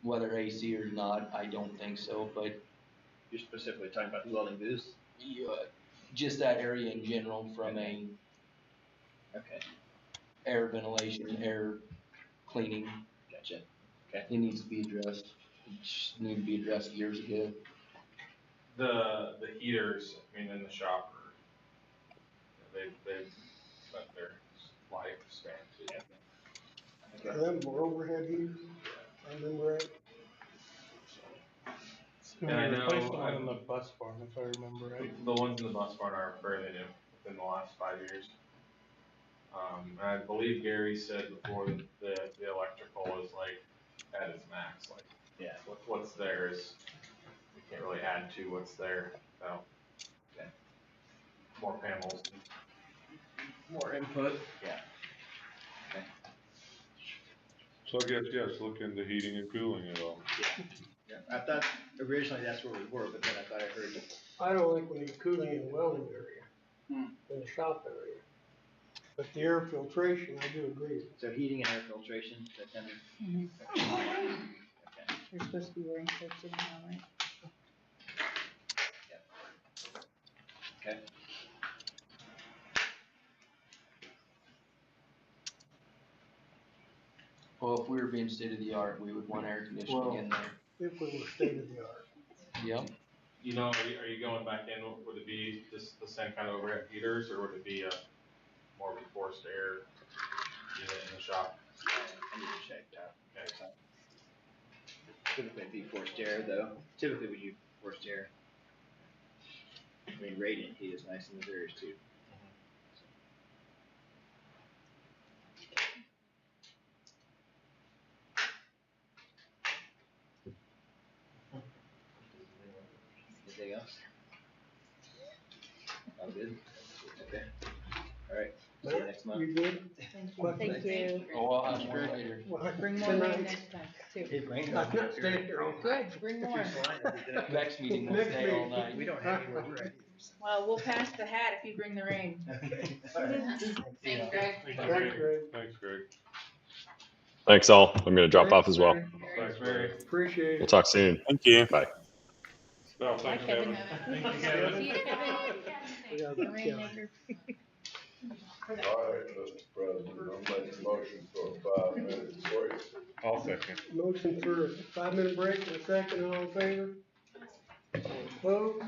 Whether AC or not, I don't think so, but. You're specifically talking about the welding booths? Just that area in general from a. Okay. Air ventilation, air cleaning. Gotcha. Okay. It needs to be addressed. It just needed to be addressed years ago. The heaters, I mean, in the shop they've spent their lifespan too. Are them more overhead heaters? I remember right. So we replaced the one in the bus barn, if I remember right. The ones in the bus barn are fairly new, within the last 5 years. And I believe Gary said before that the electrical is like at its max, like, yeah, what's there is, we can't really add to what's there, so. Okay. More panels. More input. Yeah. Okay. So I guess, yes, look into heating and cooling at all. Yeah. Yeah. I thought originally that's where we were, but then I thought I heard. I don't think we need cooling in the welding area, in the shop area. But the air filtration, I do agree. So heating and air filtration, that kind of. Mm-hmm. Okay. You're supposed to be wearing shirts in now, right? Okay. Well, if we were being state of the art, we would want air conditioning in there. If we were state of the art. Yep. You know, are you going back in, would it be just the same kind of overhead heaters, or would it be more of a forced air unit in the shop? I need to check that. Okay. Typically it'd be forced air though. Typically we do forced air. I mean, radiant heat is nice in the areas too. Anything else? I'm good. Okay. All right. See you next month. You good? Thank you. Oh, I'll have more later. Bring more rain next time, too. Hey, bring I'm not staying here. Good, bring more. Next meeting will stay all night. We don't have any more rain. Well, we'll pass the hat if you bring the rain. Thanks, Greg. Thanks, Greg. Thanks, Greg. Thanks all. I'm gonna drop off as well. Thanks, Greg. Appreciate We'll it. talk soon. Thank you. Bye. No, Bye, thanks, Kevin. Kevin. Thank you, Kevin. See you, Kevin. The rainmaker. All right, Mr. President, I'll make a motion for a 5-minute break. I'll second. Motion for a 5-minute break and a second, all in favor? All opposed?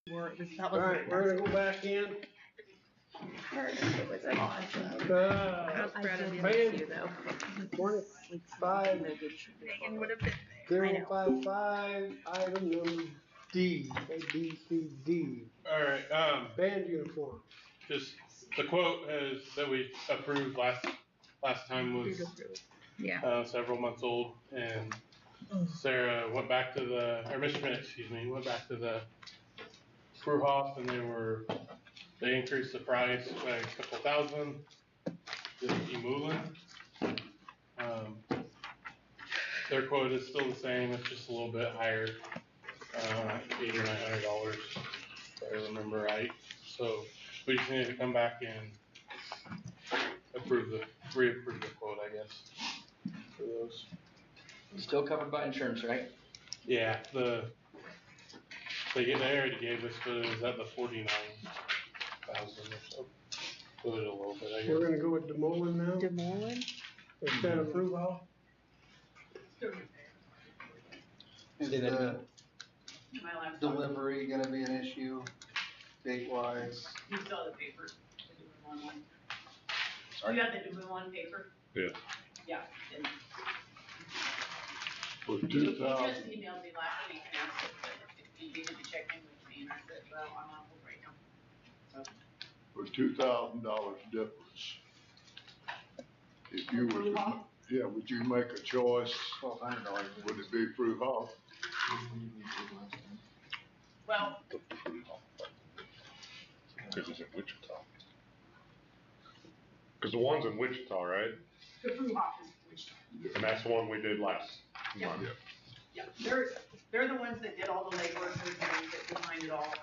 That was Alright, we're gonna go back in. it was a lot. I was proud of you band though. 25 Megan would have been there. I know. 055, item number D, say D, C, D, Alright, band uniform. just, the quote that we approved last time was, Yeah. several months old, and Sarah went back to Ms. Schmidt, excuse me, went back to the Fruhoff, and they increased the price by a couple thousand, just Emulin. Their quote is still the same, it's just a little bit higher, $800 or $900, if I remember right. So we just need to come back and reapprove the quote, I guess, for those. Still covered by insurance, right? Yeah, they already gave us, but it was at the 49,000 or so. Put it a little bit, I guess. We're gonna go with DeMolin now, DeMolin? instead of Fruval. Is Say that the again. delivery gonna be an issue, date wise? You saw the paper, the DeMullen one. You got the DeMullen paper? Yeah. Yeah. And For he 2,000, just emailed me last week and asked if you needed to check in with me, and I said, well, I'm on hold right now. So, for $2,000 difference. If you For was, Fruhoff? yeah, would you make a choice? $1,200. Would it be Fruhoff? well, Cause it's in Wichita. Cause the one's in Wichita, right? the Fruhoff is which, And that's the one we did last Yeah. month. yeah, they're the ones that did all the legwork, they're the ones that designed it all.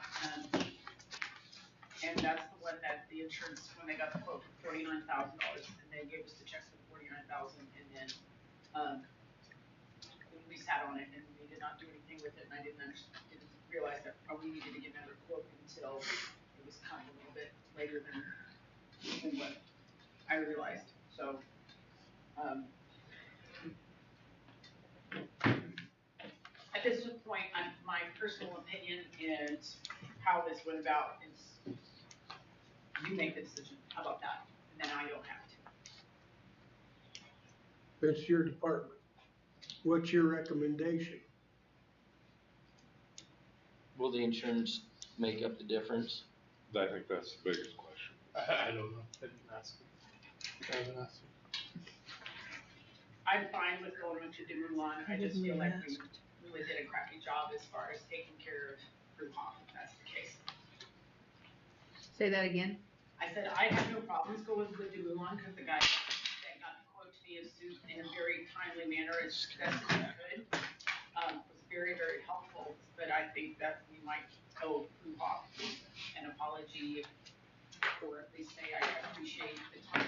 And that's the one that the insurance, when they got the quote for $49,000, and they gave us the check for $49,000, and then, we sat on it and we did not do anything with it, and I didn't realize that we needed to get another quote until it was kind of a little bit later than what I realized, so, at this point, my personal opinion and how this went about is, you make the decision, how about that, and then I don't have to. It's your department. What's your recommendation? Will the insurance make up the difference? I think that's the biggest question. I don't know, I didn't ask him. I haven't asked him. I'm fine with going to DeMullen, I just feel like we really did a crappy job as far as taking care of Fruhoff, if that's the case. Say that again? I said, I have no problems going with DeMullen, because the guy that got the quote to me in a very timely manner, as best as he could, was very, very helpful, but I think that we might owe Fruhoff an apology, or at least say I appreciate the time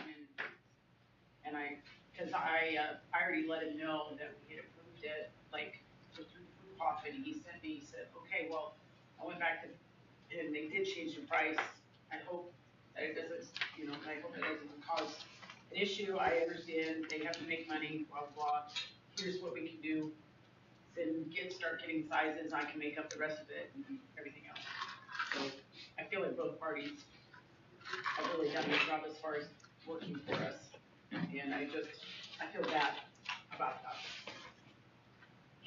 because I already let him know that we had approved it, like, through Fruhoff, and he said, okay, well, I went back and they did change the price. I hope that it doesn't, I hope it doesn't cause an issue. I understand they have to make money, blah, blah. Here's what we can do. Then start getting sizes. I can make up the rest of it and everything else. So I feel like both parties have really done a good job as far as working for us. And I feel bad about that.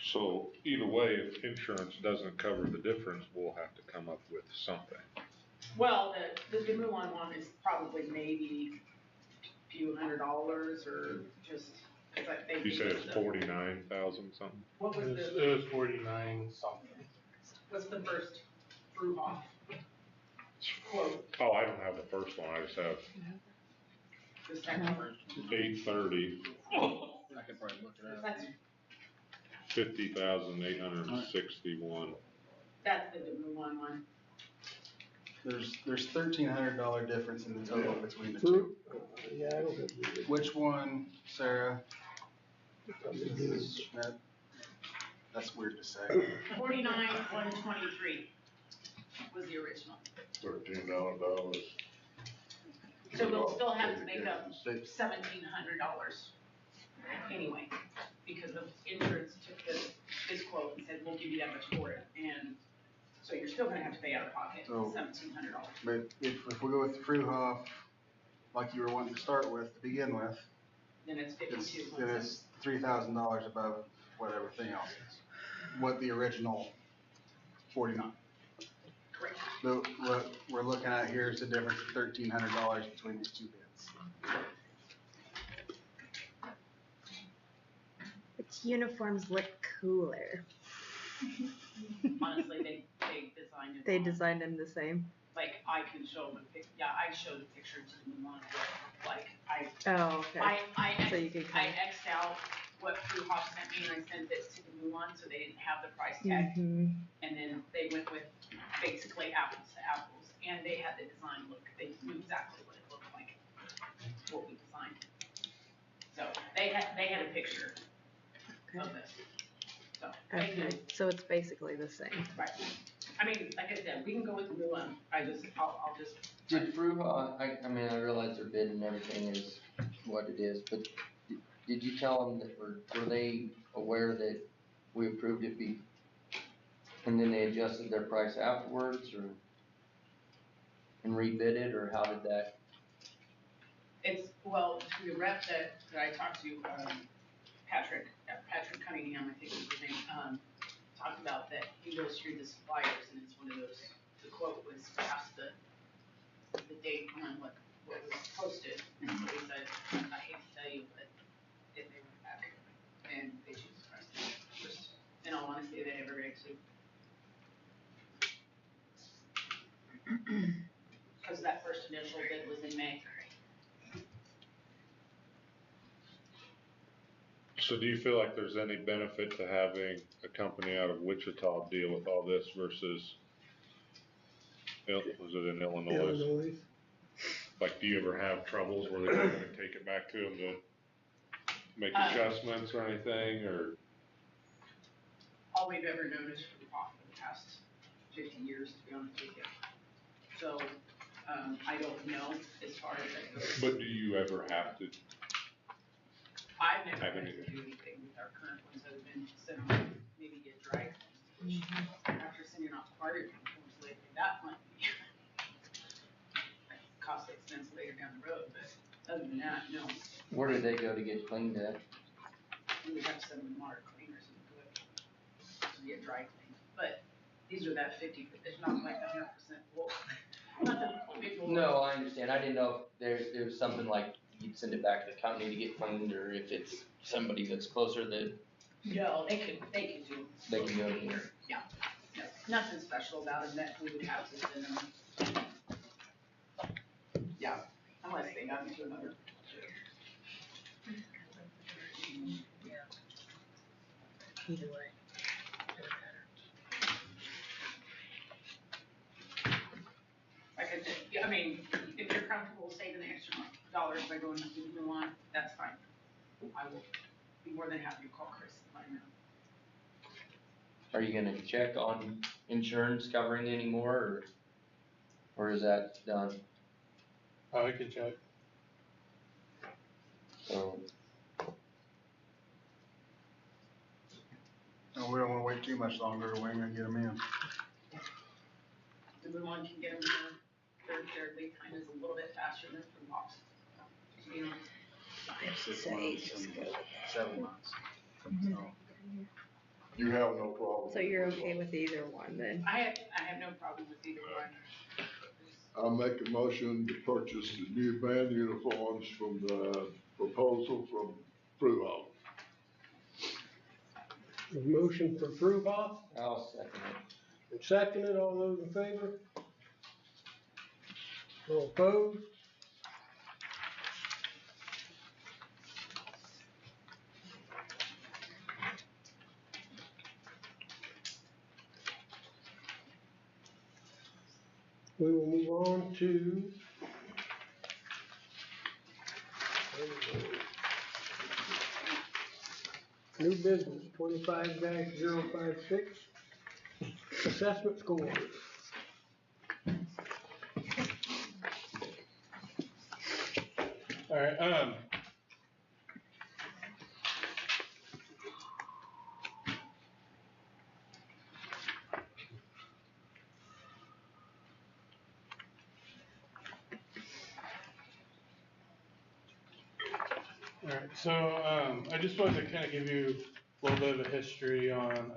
So either way, if insurance doesn't cover the difference, we'll have to come up with something. Well, the DeMullen one is probably maybe a few $100 or just, cause I think. You said it's 49,000 something? What was It was 49 something. what's the first Fruhoff quote? Oh, I don't have the first one, I just have The second one? 830, I could probably look it up. That's, 50,861. that's the DeMullen one. There's $1,300 difference in the total between the two. Yeah, I don't have. Which one, Sarah? to. Schmidt? That's weird to say. 49,123 was the original. $1,300. So we'll still have to make up $1,700 anyway, because the insurance took this quote and said, we'll give you that much for it, and So you're still gonna have to pay out of pocket So- $1,700. But if we go with the Fruhoff, like you were wanting to start with, to begin with, Then it's it's, 52. then it's $3,000 above what everything else is. What the original 49. Correct. What we're looking at here is the difference of $1,300 between these two bids. Its uniforms look cooler. Honestly, they designed it. They wrong. designed them the same. Like, I can show the I showed the picture to the one, like, Oh, okay. So you could I kind X'd out what Fruhoff sent me and I sent this to the Mulan, so they didn't have the price of. tag. Mhm. And then they went with basically apples to apples, and they had the design look, they knew exactly what it looked like, what we designed. So, they had a picture of this. So, they knew. Okay. So it's basically the same. Right. I mean, like I said, we can go with the Mulan, I'll just. Did Fruha, I mean, I realize their bid and everything is what it is, but did you tell them that, were they aware that we approved it and then they adjusted their price afterwards, or, and rebid it, or how did that? It's, well, the rep that I talked to, Patrick Cunningham, I think was his name, talked about that he goes through the suppliers and it's one of those, the quote was past the date on what was posted. And so he said, I hate to tell you, but they went back and they choose the price. Just, in all honesty, they never agreed to. Because that first initial bid was in May. So do you feel like there's any benefit to having a company out of Wichita deal with all this versus, was it in Illinois? Illinois. Like, do you ever have troubles where they're gonna take it back to them to make adjustments or anything, or? All we've ever known is from Hawk for the past 50 years, to be honest with you. So, I don't know as far as that goes. But do you ever have to? I've never Have had to anything. do anything with our current ones other than send them, maybe get dry cleaned. After sending off part of them, lately, that might be cost expense later down the road, but other than that, no. Where did they go to get cleaned at? We would have to send them water cleaners and do it to get dry cleaned. But these are that 50, it's not like 100% wool. No, I understand. I didn't know if there was something like you'd send it back to the company to get cleaned, or if it's somebody that's closer that No, they could do. they can go in here. Yeah, no, nothing special about them that we would have to send them. Yeah, unless they got into another. Either way. Like I said, yeah, I mean, if you're comfortable saving the extra dollars by going to the Mulan, that's fine. I will be more than happy to call Chris and let him know. Are you gonna check on insurance covering anymore, or is that done? Oh, I could check. So, And we don't wanna wait too much longer, we're gonna get them in. The Mulan can get them here, their lead time is a little bit faster than from Box. You know, 6 months and 7 months. Mhm. So, you have no problem. So you're okay with either one then? I have no problem with either one. I'll make a motion to purchase the new band uniforms from the proposal from Fruhoff. A motion for Fruhoff, I'll second it. and seconded, all those in favor? All opposed? We will move on to new business, 25-056, assessment scores. Alright, So, I just wanted to kind of give you a little bit of a history on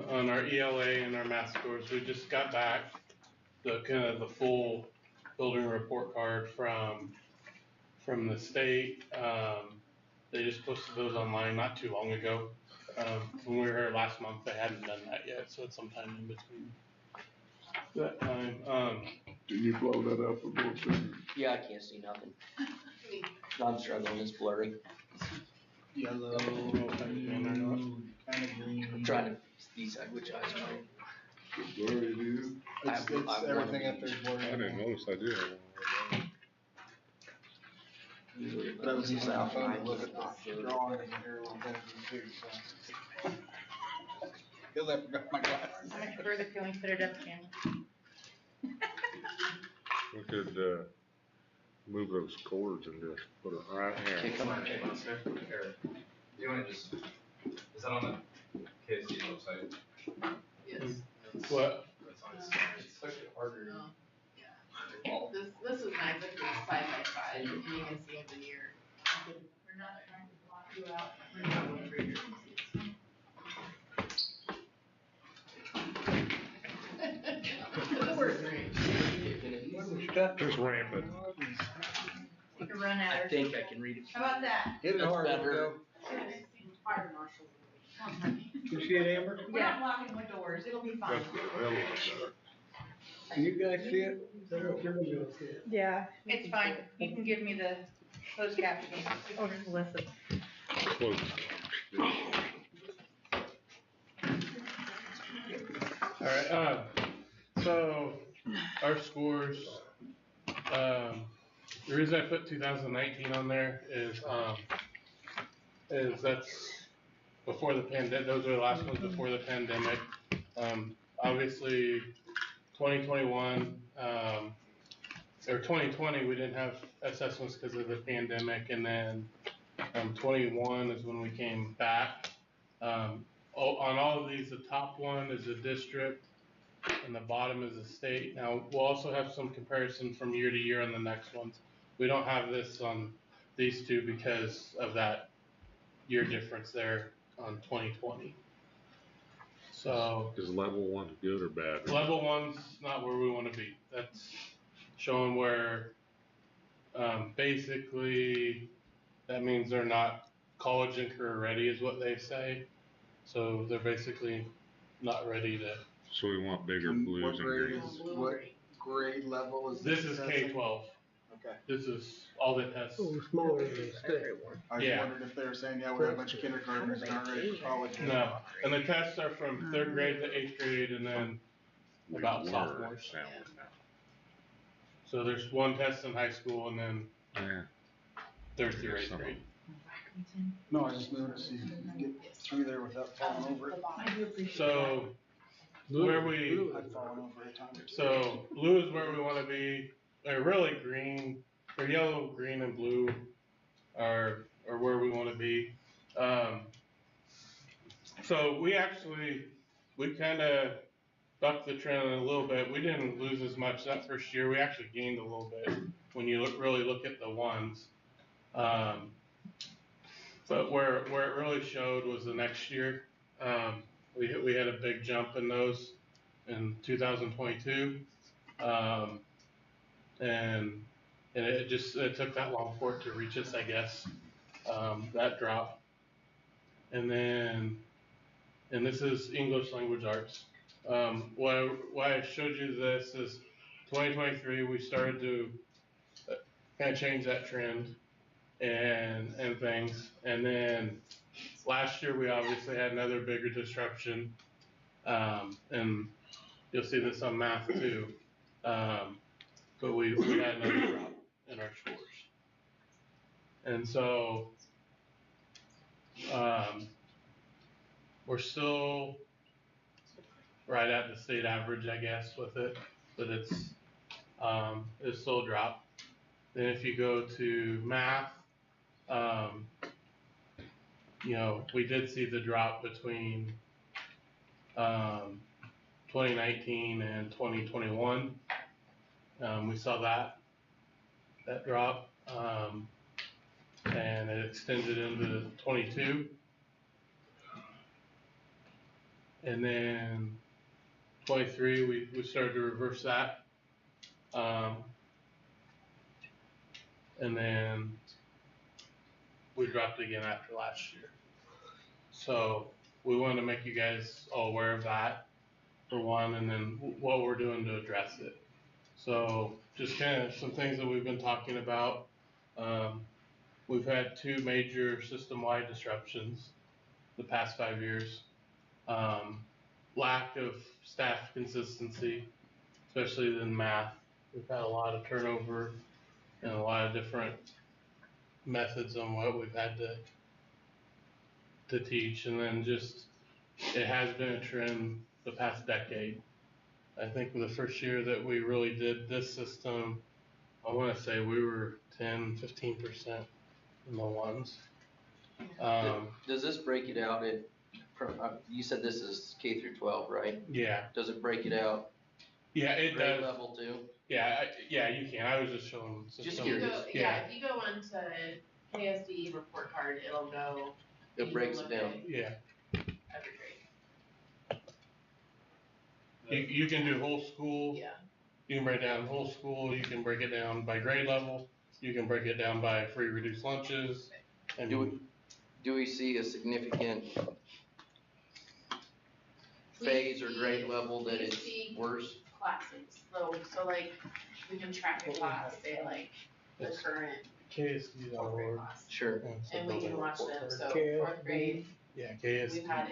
our ELA and our math scores. We just got back the kind of the full building report card from the state. They just posted those online not too long ago. When we were here last month, they hadn't done that yet, so it's sometime in between that time. Can you blow that up a little bit? Yeah, I can't see nothing. I'm struggling, it's blurry. Yellow, blue, kind of green. I'm trying to decide which eye's mine. The blurry view? It's everything up there's blurry. I didn't notice I did. But I was using my phone to look at the drawing and hear a little bit of it too, so. Cause I forgot my glasses. How much further can we put it up, Jim? We could, move those cords and just put it right here. You wanna just, is that on the KSD website? Yes. What? It's on, it's actually harder. This is nice, like it's 5x5, and you can see a veneer. We're not trying to block you out. We're not going for your Just ramp it. You can run at her. I think I can read it. How about that? Hit it That's hard, better. go. Fire marshal. You see it, Amber? We're not blocking with doors, it'll be fine. Can you guys see it? I don't know if you're gonna be able to see it. Yeah. It's fine, you can give me the closed captioning. Oh, just listen. Close. Alright, so our scores, the reason I put 2019 on there is that's before the pandemic, those are the last ones before the pandemic. Obviously, 2021, or 2020, we didn't have assessments because of the pandemic, and then 21 is when we came back. On all of these, the top one is a district, and the bottom is a state. Now, we'll also have some comparison from year to year on the next ones. We don't have this on these two because of that year difference there on 2020. So. Is level one good or bad? Level one's not where we want to be. That's showing where, basically, that means they're not college and career ready is what they say. So they're basically not ready to. So we want bigger blues What and grade greens. is, what grade level is This this? is K-12. Okay. This is all the tests. Oh, smaller than the state. I just Yeah. wondered if they were saying, yeah, we have a bunch of kindergartners that aren't ready for college. No, and the tests are from 3rd grade to 8th grade and then about sophomores. So there's one test in high school and then Yeah. 3rd through 8th grade. No, I just moved to see if you can get through there without falling over it. So where we, I've fallen over a time or two. so blue is where we want to be, or really green, or yellow, green, and blue are where we want to be. So we kind of bucked the trend a little bit. We didn't lose as much that first year. We actually gained a little bit when you really look at the ones. But where it really showed was the next year. We had a big jump in those in 2022. And it took that long for it to reach us, I guess, that drop. And this is English language arts. Why I showed you this is 2023, we started to kind of change that trend and things. And then last year, we obviously had another bigger disruption. And you'll see this on math too. But we had another drop in our scores. And so, we're still right at the state average, I guess, with it, but it's still a drop. Then if you go to math, we did see the drop between 2019 and 2021. We saw that drop. extended into 22. And then 23, we started to reverse that. And then we dropped it again after last year. So we wanted to make you guys all aware of that, for one, and then what we're doing to address it. So just kind of some things that we've been talking about. We've had 2 major system-wide disruptions the past 5 years. Lack of staff consistency, especially in math. We've had a lot of turnover and a lot of different methods on what we've had to teach. And then just, it has been a trend the past decade. I think the first year that we really did this system, I want to say we were 10-15% in the ones. Does this break it out you said this is K through 12, right? Yeah. Does it break it out? Yeah, it grade does. level too? Yeah, you can. I was just showing. Just curious. If you go onto KSD report card, it'll go. It breaks it down. Yeah. Every grade. You can do whole school. Yeah. You can break down whole school. You can break it down by grade level. You can break it down by free reduced lunches. And do we see a significant phase or grade level that it's worse? Classes. So like we can track a class, say like the current KSD fourth grade class. Sure. And we can watch them. So KSD. fourth grade. Yeah, KSD. We've had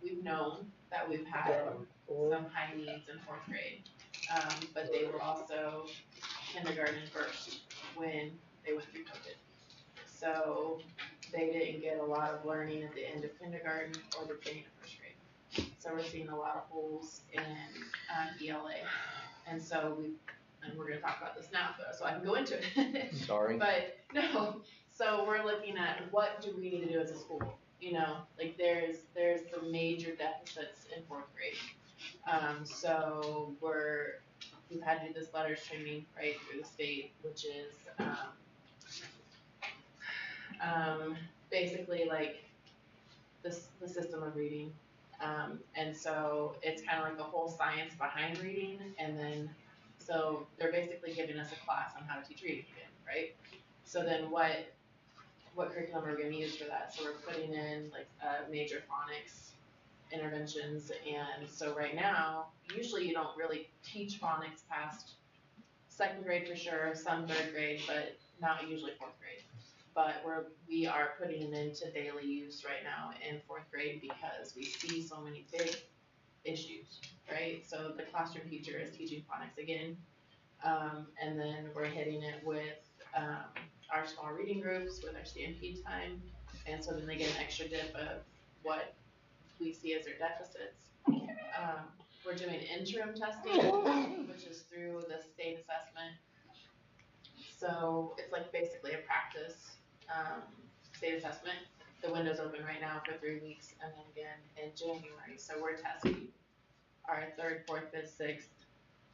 we've known that we've had some high needs in fourth grade. But they were also kindergarten first when they went through COVID. So they didn't get a lot of learning at the end of kindergarten or the beginning of first grade. So we're seeing a lot of holes in ELA. And so we're gonna talk about this now, so I can go into it. Sorry. But no, so we're looking at what do we need to do as a school? You know, like there's some major deficits in fourth grade. So we've had to do this letters training, right, through the state, which is, basically like the system of reading. And so it's kind of like the whole science behind reading, and then, so they're basically giving us a class on how to teach reading again, right? So then what curriculum are we gonna use for that? So we're putting in like major phonics interventions, and so right now, usually you don't really teach phonics past 2nd grade for sure, some 3rd grade, but not usually 4th grade. But we are putting it into daily use right now in 4th grade because we see so many big issues, right? So the classroom teacher is teaching phonics again, and then we're hitting it with our small reading groups with our CMP time, and so then they get an extra dip of what we see as their deficits. We're doing interim testing, which is through the state assessment. So it's like basically a practice state assessment. The window's open right now for 3 weeks, and then again in January. So we're testing our 3rd, 4th, 5th, 6th,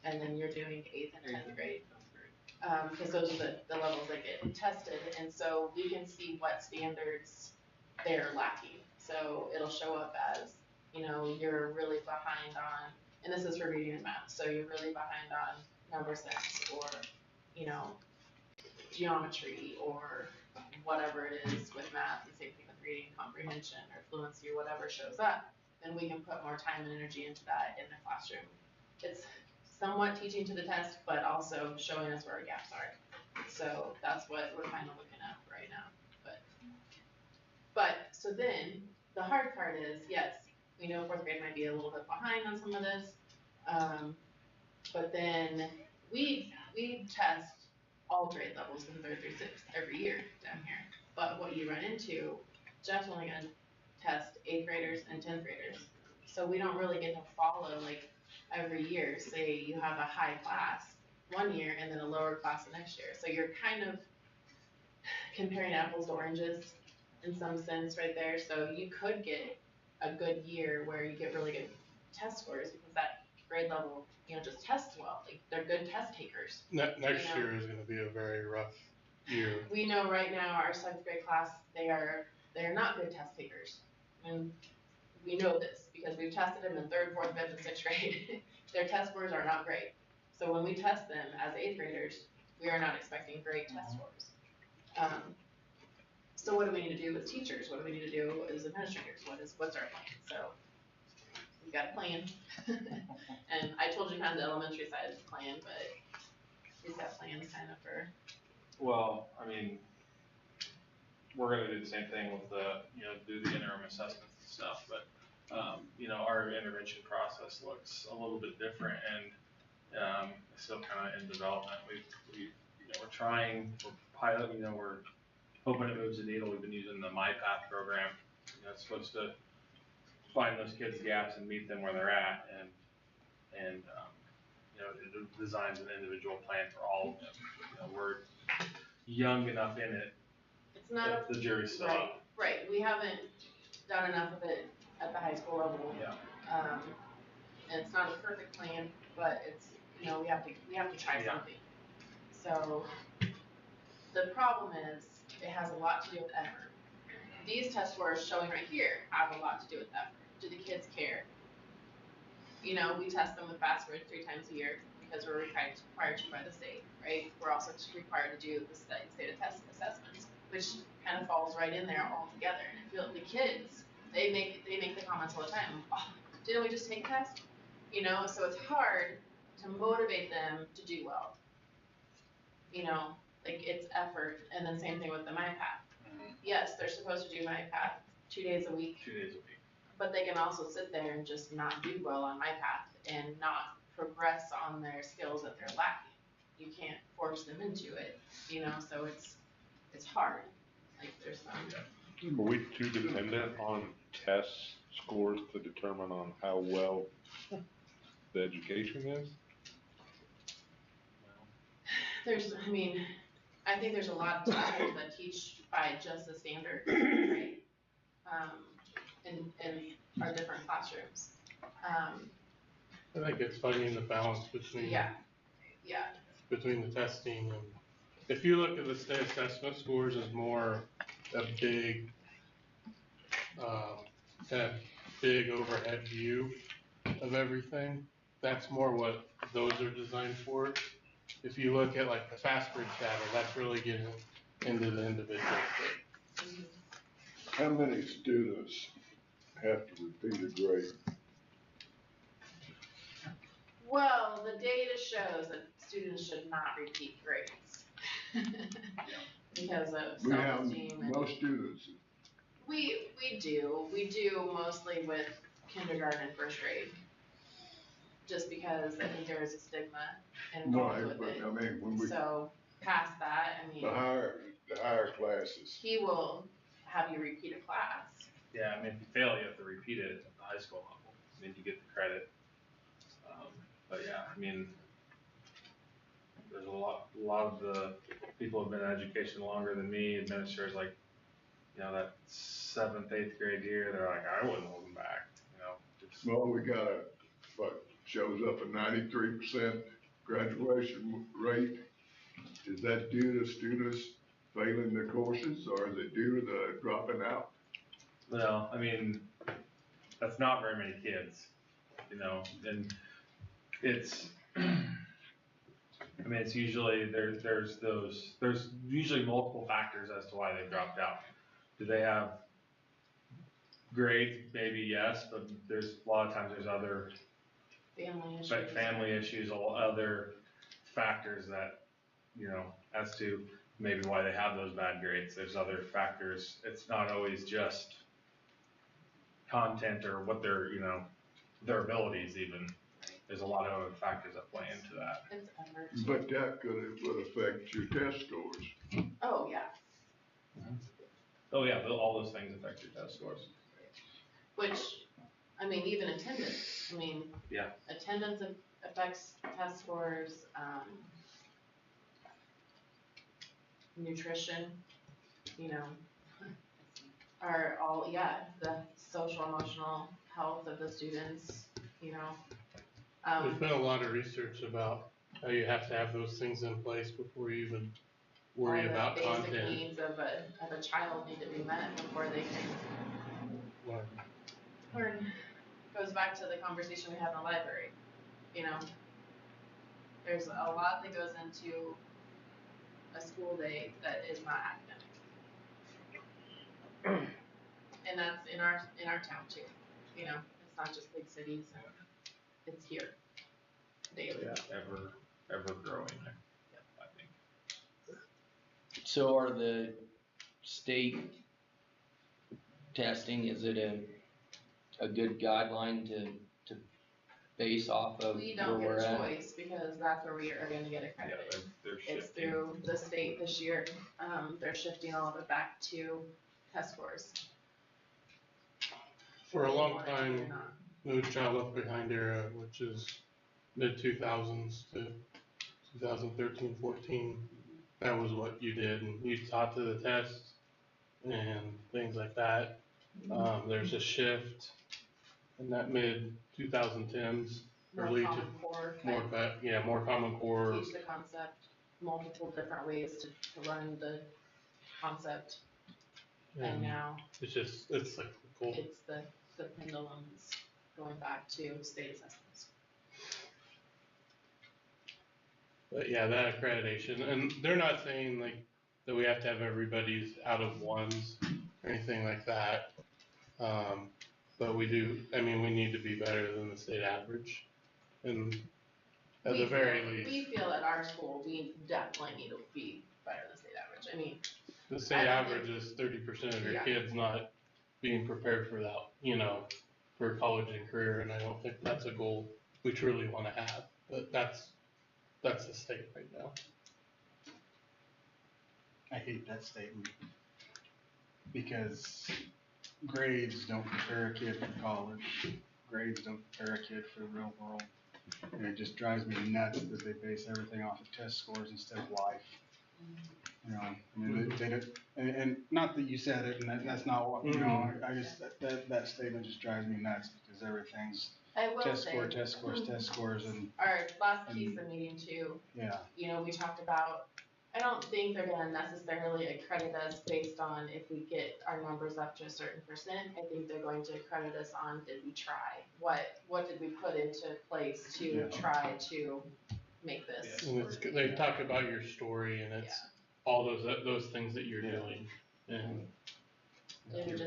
and then you're doing 8th and 10th grade. Because those are the levels that get tested, and so we can see what standards they're lacking. So it'll show up as, you know, you're really behind on, and this is for reading and math, so you're really behind on number sense, or, you know, geometry, or whatever it is with math, the same thing with reading comprehension or fluency or whatever shows up, then we can put more time and energy into that in the classroom. It's somewhat teaching to the test, but also showing us where our gaps are. So that's what we're kind of looking at right now. But so then the hard part is, yes, we know 4th grade might be a little bit behind on some of this, but then we test all grade levels from 3rd through 6th every year down here. But what you run into, Jeff's only gonna test 8th graders and 10th graders. So we don't really get to follow like every year. Say you have a high class one year and then a lower class the next year. So you're kind of comparing apples to oranges in some sense right there. So you could get a good year where you get really good test scores because that grade level, you know, just tests well. Like they're good test takers. Next year is going to be a very rough year? We know right now our seventh grade class, they're not good test takers. And we know this because we've tested them in third, fourth, fifth, and sixth grade. Their test scores are not great. So when we test them as eighth graders, we are not expecting great test scores. So what do we need to do as teachers? What do we need to do as administrators? What's our plan? So we've got a plan. And I told you kind of the elementary side is the plan, but we've got plans kind of for. Well, I mean, we're gonna do the same thing with the, do the interim assessments and stuff, but, our intervention process looks a little bit different and, still kind of in development. We're trying, we're piloting, we're hoping it moves the needle. We've been using the MyPath program. It's supposed to find those kids' gaps and meet them where they're at, and it designs an individual plan for all of them. We're young enough in it. It's not the jury's still out. Right. We haven't done enough of it at the high school level. Yeah. And it's not a perfect plan, but it's, we have to try something. So the problem is it has a lot to do with effort. These test scores showing right here have a lot to do with effort. Do the kids care? We test them with FastGrid 3 times a year because we're required to by the state, right? We're also required to do the state of test assessments, which kind of falls right in there all together. And I feel the kids, they make the comments all the time. Oh, didn't we just take a test? So it's hard to motivate them to do well. Like it's effort, and then same thing with the MyPath. Yes, they're supposed to do MyPath 2 days a week. 2 days a week. But they can also sit there and just not do well on MyPath and not progress on their skills that they're lacking. You can't force them into it, so it's hard. Like there's some. Are we too dependent on test scores to determine on how well the education is? I think there's a lot of teachers that teach by just the standard, right? In our different classrooms. I think it's finding the balance between. Yeah. Between the testing and, if you look at the state assessment scores as more a big, that big overhead view of everything, that's more what those are designed for. If you look at like the FastGrid data, that's really getting into the individual thing. How many students have to repeat a grade? Well, the data shows that students should not repeat grades because of self-esteem. No students. We do mostly with kindergarten and first grade, just because I think there is a stigma involved with it. When we. So past that, The higher classes. he will have you repeat a class. Yeah, if you fail, you have to repeat it at the high school level. You get the credit. But yeah, there's a lot of the people who have been in education longer than me, administrators that 7th, 8th grade year, they're like, I wouldn't hold them back, Well, we got shows up a 93% graduation rate. Is that due to students failing their courses, or is it due to the dropping out? Well, that's not very many kids, and it's, it's usually, there's usually multiple factors as to why they dropped out. Do they have grades? Maybe yes, but there's a lot of times there's other family issues, other factors that, as to maybe why they have those bad grades. There's other factors. It's not always just content or what their abilities even. There's a lot of other factors that play into that. But that would affect your test scores. Oh, yeah. Oh, yeah, all those things affect your test scores. Which, even attendance. Yeah. Attendance affects test scores, nutrition, are all, the social emotional health of the students, There's been a lot of research about how you have to have those things in place before you even worry all the about basic content. needs of a child need to be met before they can learn. Goes back to the conversation we had in the library, you know? There's a lot that goes into a school day that is not academic. And that's in our town too, you know, it's not just big cities, it's here, daily. Ever growing, I think. So are the state testing, is it a good guideline to base off of We where don't get we're a at? choice because that's where we are gonna get accredited. It's through the state this year, they're shifting all of it back to test scores. For a long time, the Child Left Behind era, which is mid 2000s to 2013, 14, that was what you did, and you taught to the test and things like that. There's a shift in that mid 2010s, early More to Common Core. more Common Core. Teach the concept, multiple different ways to learn the concept. And now it's like cool. it's the pendulums going back to state assessments. But yeah, that accreditation, and they're not saying like that we have to have everybody's out of ones or anything like that. But we do, I mean, we need to be better than the state average. And at the very least, We feel at our school, we definitely need to be better than state average. I mean, the state average is 30% of your kids not being prepared for that, you know, for college and career, and I don't think that's a goal we truly want to have. But that's the state right now. I hate that statement because grades don't prepare a kid for college. Grades don't prepare a kid for the real world. And it just drives me nuts that they base everything off of test scores instead of life. You know, I mean, they don't, and not that you said it, and that's not what, you know, I just, that statement just drives me nuts because everything's I will test say, scores, and, our last PISA meeting too, yeah. you know, we talked about, I don't think they're gonna necessarily accredit us based on if we get our numbers up to a certain percent. I think they're going to accredit us on, did we try? What did we put into place to try to make this? And it's, they talk about your story, and it's all those things that you're doing, and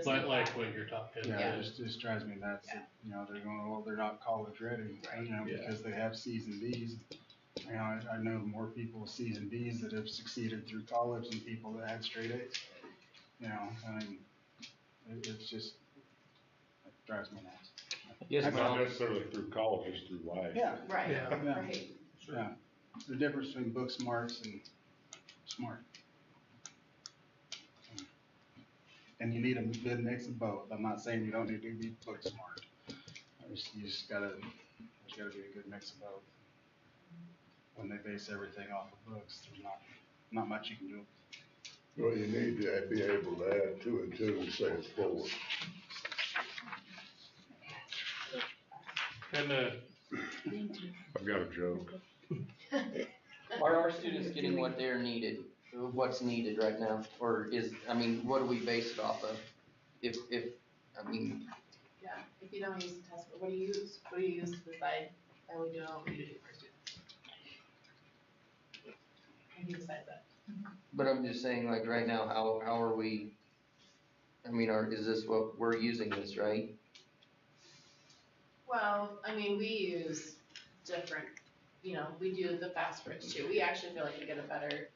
like what you're talking about. Yeah, it just drives me nuts that, you know, they're going, well, they're not college ready, you know, because they have C's and D's. You know, I know more people with C's and D's that have succeeded through college than people that had straight A's. You know, I mean, it's just, it drives me nuts. It's not necessarily through college, it's through life. Yeah. Right, Yeah. right. Yeah, the difference between book smarts and smart. And you need a good mix of both. I'm not saying you don't need to be book smart. You just gotta, there's gotta be a good mix of both. When they base everything off of books, there's not much you can do. Well, you need to be able to add 2 and 2 and say it's 4. And I've got a joke. Are our students getting what they're needed, what's needed right now? Or I mean, what do we base it off of? If, I mean. Yeah, if you don't use the test, what do you use? What do you use to decide that we do what we need to do for students? And you decide that. But I'm just saying, like, right now, how are we, I mean, is this what, we're using this, right? Well, I mean, we use different, you know, we do the fast bridge too. We actually feel like we get a better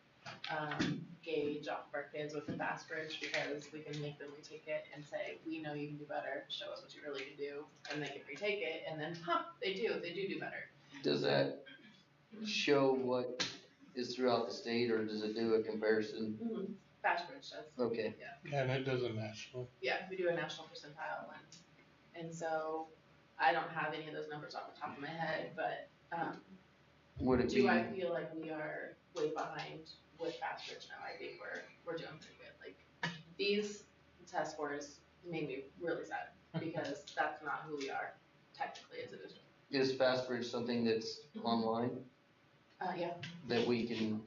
gauge off of our kids with the fast bridge because we can make them retake it and say, we know you can do better, show us what you really can do, and they can retake it, and then, they do better. Does that show what is throughout the state, or does it do a comparison? Mm-hmm. Fast bridge does. Okay. Yeah, and it does a national. Yeah, we do a national percentile one. And so, I don't have any of those numbers off the top of my head, but, Would it be? I feel like we are way behind with fast bridge now? I think we're doing pretty good. Like, these test scores made me really sad because that's not who we are technically as a district. Is FastBridge something that's online Yeah. that we can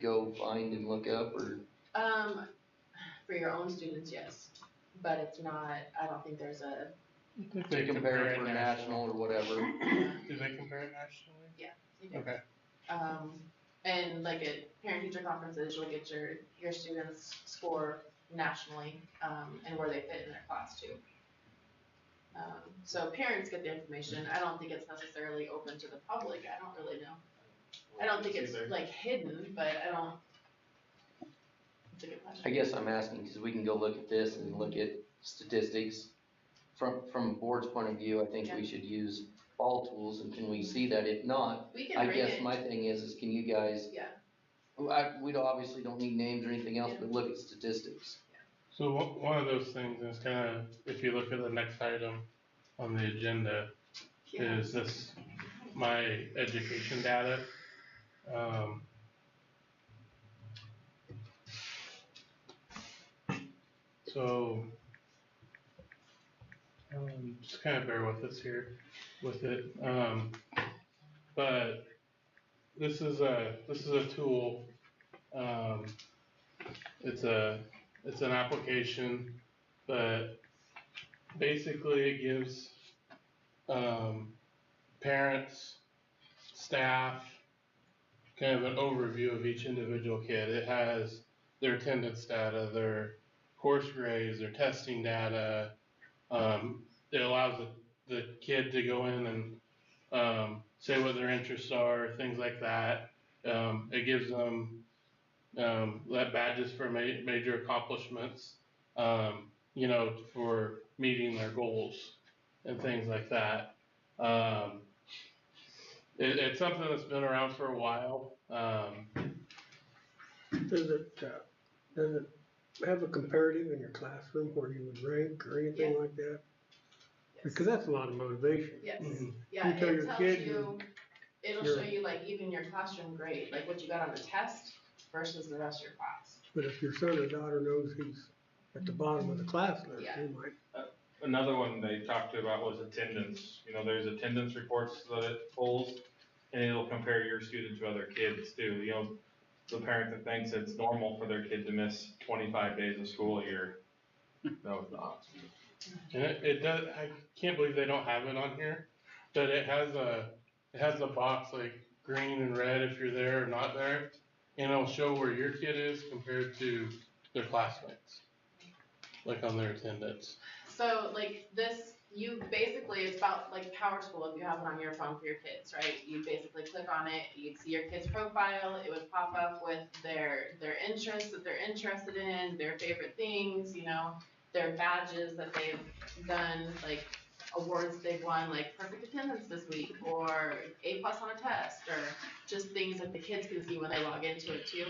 go find and look up, or? For your own students, yes, but it's not, I don't think there's a, They compare it for national or whatever. Do they compare it nationally? yeah, you do. Okay. And like at parent-teacher conferences, you'll get your students' score nationally, and where they fit in their class too. So parents get the information. I don't think it's necessarily open to the public. I don't really know. I don't think it's like hidden, but I don't. It's a good question. I guess I'm asking because we can go look at this and look at statistics. From a board's point of view, I think we should use all tools, and can we see that? If not, We can I bring guess it. my thing is can you guys, Yeah. we obviously don't need names or anything else, but look at statistics. So one of those things is kind of, if you look at the next item on the agenda, is this, my education data. So, just kind of bear with us here with it. But this is a tool. It's an application, but basically it gives parents, staff, kind of an overview of each individual kid. It has their attendance data, their course grades, their testing data. It allows the kid to go in and say what their interests are, things like that. It gives them badges for major accomplishments, for meeting their goals and things like that. It's something that's been around for a while. Does it have a comparative in your classroom where you would rank or anything like that? Because that's a lot of motivation. Yes. Mhm. Yeah, You tell it your tells kid you, it'll you're- show you like even your classroom grade, like what you got on the test versus the rest of your class. But if your son or daughter knows he's at the bottom of the class list, Yeah. he might. Another one they talked about was attendance. You know, there's attendance reports that it pulls, and it'll compare your student to other kids too. You know, the parent that thinks it's normal for their kid to miss 25 days of school a year. No, it's not. And it does. I can't believe they don't have it on here, but it has a box like green and red if you're there or not there, and it'll show where your kid is compared to their classmates, like on their attendance. So like this, you basically, it's about like Power School if you have it on your phone for your kids, right? You basically click on it, you'd see your kid's profile, it would pop up with their interests that they're interested in, their favorite things, their badges that they've done, like awards they've won, like perfect attendance this week, or A+ on a test, or just things that the kids can see when they log into it too.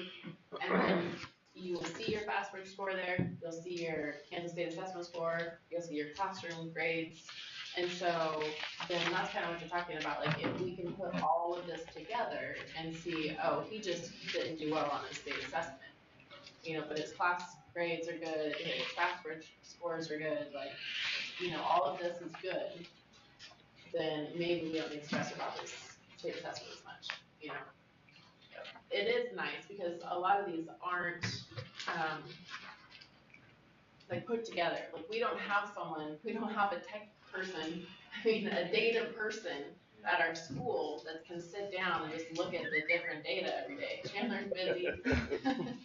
And then you will see your FastBridge score there, you'll see your Kansas State assessment score, you'll see your classroom grades. And so then that's kind of what you're talking about, like if we can put all of this together and see, oh, he just didn't do well on his state assessment, but his class grades are good, his FastBridge scores are good, like, all of this is good, then maybe we don't need to stress about this state assessment as much, It is nice because a lot of these aren't, like put together. Like we don't have a tech person, a data person at our school that can sit down and just look at the different data every day. Chandler's busy.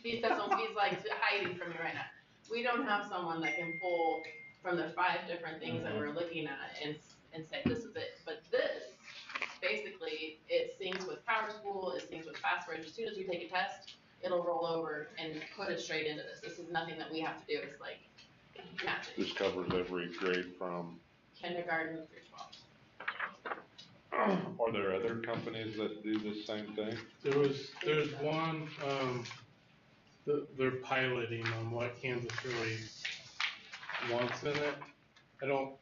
He's like hiding from me right now. We don't have someone that can pull from the 5 different things that we're looking at and say this is it. But this, basically, it syncs with PowerSchool, it syncs with FastBridge. As soon as you take a test, it'll roll over and put it straight into this. This is nothing that we have to do. It's like matching. This covers every grade from. Kindergarten through 12. Are there other companies that do the same thing? There's one, they're piloting on what Kansas really wants in it.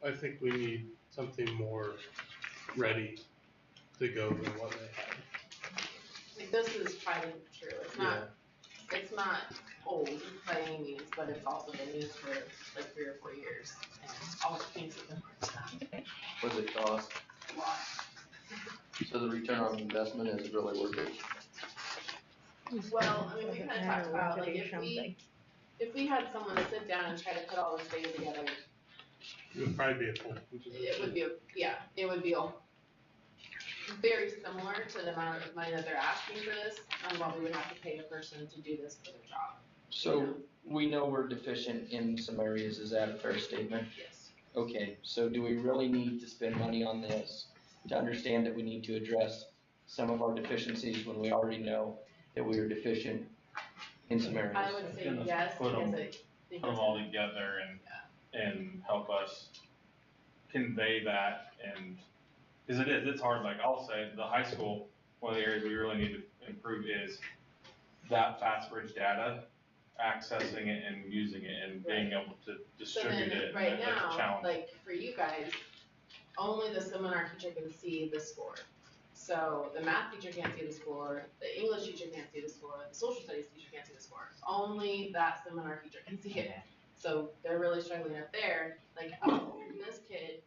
I think we need something more ready to go than what they have. Like this is tried and true. It's not old by any means, but it's also been used for like 3 or 4 years. And all the things have been worked on. What does it cost? A lot. So the return on investment is really worth it. Well, I mean, we Doesn't kinda matter talked what about, to like, do if something. we had someone sit down and try to put all this data together, It would probably be a full. it would be, it would be very similar to the amount of money that they're asking for this, and what we would have to pay a person to do this for their job. So we know we're deficient in some areas, is that a fair statement? Yes. Okay, so do we really need to spend money on this to understand that we need to address some of our deficiencies when we already know that we are deficient in some areas? I would say And yes, put 'em- because Put them all together and help us convey that and, cause it's hard, like I'll say, the high school, one of the areas we really need to improve is that FastBridge data, accessing it and using it and being able to So distribute then, it. right That's a now, challenge. like, for you guys, only the seminar teacher can see the score. So the math teacher can't see the score, the English teacher can't see the score, the social studies teacher can't see the score. Only that seminar teacher can see it. So they're really struggling up there, like, oh, this kid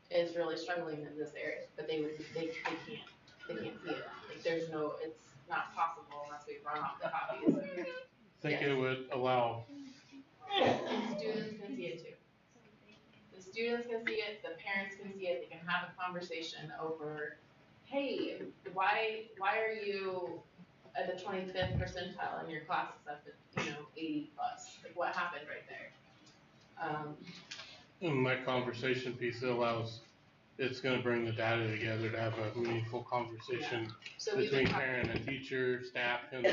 is really struggling in this area, but they can't see it. Like, there's no, it's not possible unless we run off the copies. I think it would allow, And students can see it too. The students can see it, the parents can see it, they can have a conversation over, hey, why are you at the 25th percentile in your classes at the, 80 plus? Like, what happened right there? in that conversation piece, it allows, it's gonna bring the data together to have a meaningful conversation So we've between been parent and teacher, staff, and,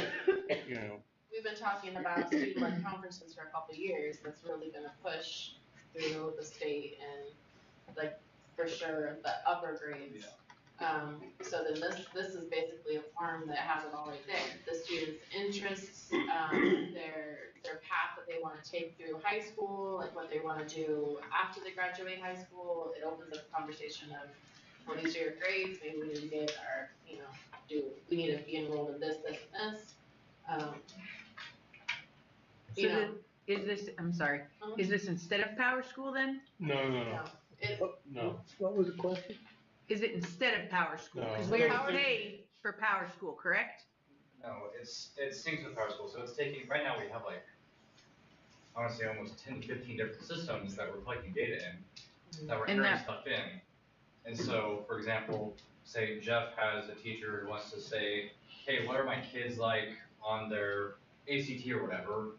We've been talking about student-led conferences for a couple of years, that's really been a push through the state and, like, for sure, the upper grades. So then this is basically a form that has it all right there, the students' interests, their path that they wanna take through high school, like what they wanna do after they graduate high school. It opens up a conversation of, well, these are your grades, maybe we need to get our, we need to be enrolled in this, and this. Is this, I'm sorry, is this instead of Power School then? no. No. What was the question? Is it instead of Power School? No. Cause we already paid for Power School, correct? No, it syncs with Power School, so it's taking, right now we have like, I wanna say almost 10 to 15 different systems that we're collecting data in, that we're And entering that- stuff in. And so, for example, say Jeff has a teacher who wants to say, hey, what are my kids like on their ACT or whatever?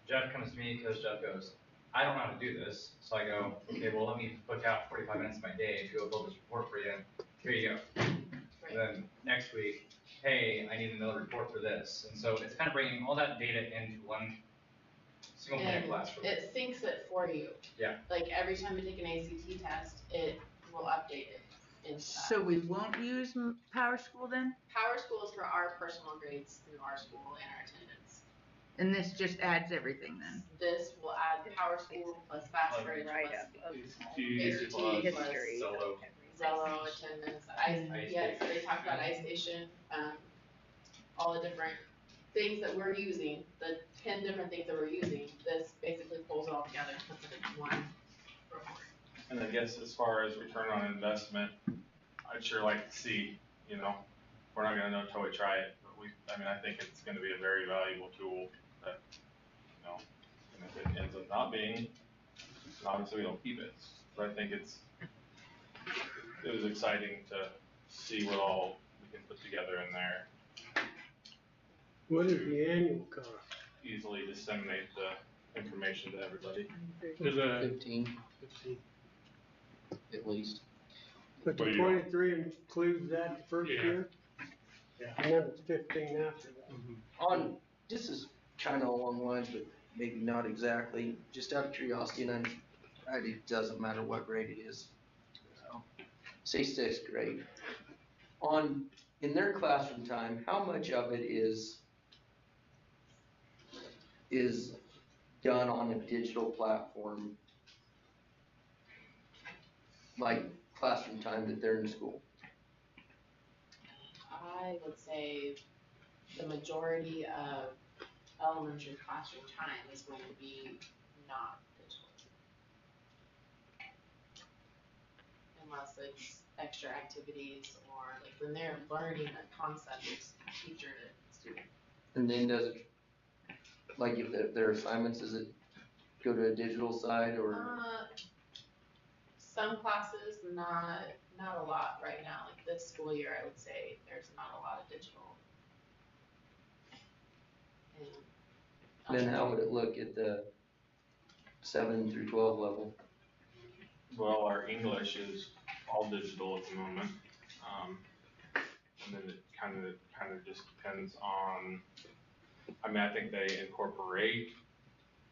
Jeff comes to me because Jeff goes, I don't know how to do this. So I go, okay, well, let me book out 45 minutes of my day to go build this report for you. Here you go. And then next week, hey, I need another report for this. And so it's kind of bringing all that data into one single pane of And glass for them. it syncs it for you. Yeah. Like, every time you take an ACT test, it will update it into that. So we won't use Power School then? Power School is for our personal grades through our school and our attendance. And this just adds everything then? This will add Power School plus FastBridge plus ACT plus Zello attendance, yes, they talked about iStation, all the different things that we're using, the 10 different things that we're using, this basically pulls it all together and puts it in one report. And I guess as far as return on investment, I'd sure like to see, we're not gonna know until we try it, but I think it's gonna be a very valuable tool that, and if it ends up not being, obviously we don't keep it. But I think it was exciting to see what all we can put together in there, What is the annual cost? easily disseminate the information to everybody. Is it 15 at least. But the What do you 23 includes that the first Yeah. year? Yeah. And then it's 15 after that. This is kind of along the lines, but maybe not exactly, just out of curiosity, and it doesn't matter what grade it is. Say 6th grade. In their classroom time, how much of it is done on a digital platform, like classroom time that they're in school? I would say the majority of elementary classroom time is going to be not digital. Unless it's extra activities or like when they're learning a concept, it's teacher And then does it, like if their assignments, does it go to a digital side or? Some classes, not a lot right now, like this school year, I would say there's not a lot of digital. Then how would it look at the 7 through 12 level? Well, our English is all digital at the moment. And then it kind of just depends on, I mean, I think they incorporate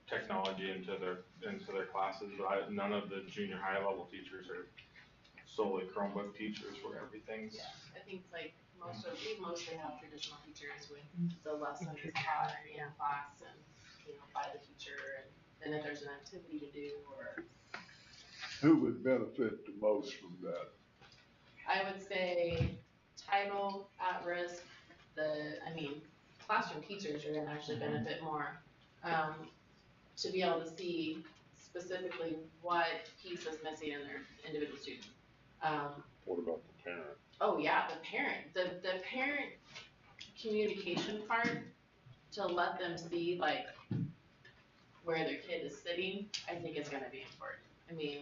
technology into their classes, but none of the junior high level teachers are solely Chromebook teachers where everything's. Yeah, I think like we mostly have traditional teachers with the lessons taught in class and, by the teacher, and then if there's an activity to do or. Who would benefit the most from that? I would say title, at risk, classroom teachers are gonna actually benefit more. To be able to see specifically what piece is missing in their individual student. What about the parent? Oh yeah, the parent communication part, to let them see like where their kid is sitting, I think is gonna be important. I mean.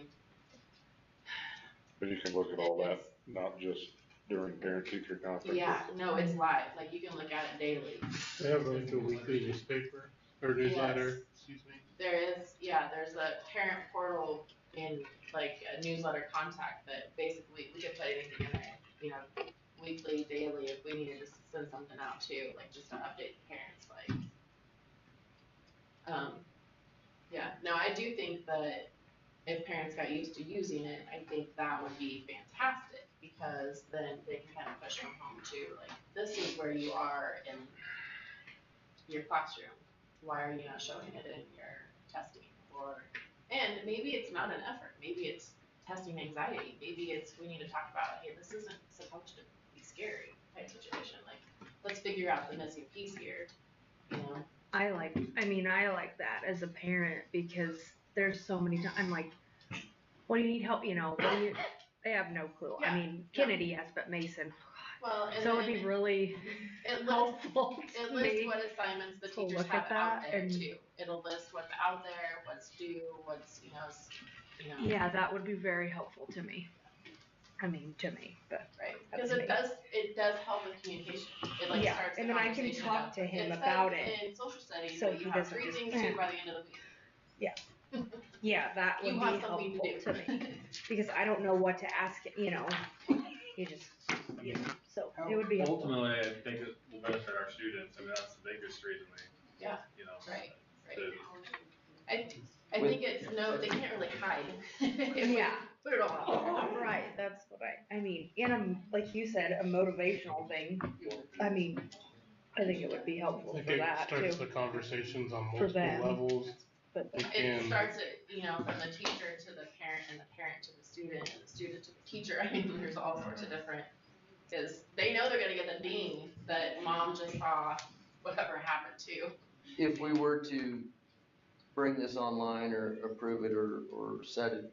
But you can look at all that, not just during parent-teacher conference. Yeah, no, it's live, like you can look at it daily. They have like a weekly newspaper or newsletter, excuse me. There's a parent portal in like a newsletter contact that basically we could put anything in there, weekly, daily, if we needed to send something out too, like just to update the parents, like. I do think that if parents got used to using it, I think that would be fantastic, because then they can kind of push them home too, like, this is where you are in your classroom, why are you not showing it in your testing? And maybe it's not an effort, maybe it's testing anxiety, maybe it's, we need to talk about, hey, this isn't supposed to be scary type situation, like, let's figure out the missing piece here, I like that as a parent, because there's so many times, I'm like, what do you need help, they have no clue. Yeah. I mean, Kennedy, yes, but Mason, well, and so it'd be really helpful it to lists me what assignments the to teachers look have at out that there and- too. It'll list what's out there, what's due, what's, Yeah, that would be very helpful to me. I mean, to me, but. Right, that's because me. it does help with communication. It like Yeah, starts the and then I can conversation talk up. to him It about says it, in social studies so that he you have doesn't 3 just- things to do by the end of the week. Yeah. Yeah, that would You be have something helpful to to do. me, because I don't know what to ask, you just, so it would be helpful. Ultimately, I think it will benefit our students. I mean, that's the biggest reason they, Yeah. Right. I think it's they can't really hide. If we Yeah. Put it all. Right, that's what I mean, and like you said, a motivational thing, I mean, I think it would be helpful I think for it that starts too. the conversations on For multiple them. levels. But They It can- starts at, from the teacher to the parent, and the parent to the student, and the student to the teacher. I mean, there's all sorts of different, because they know they're gonna get the ding that mom just saw whatever happened to. If we were to bring this online or approve it or set it,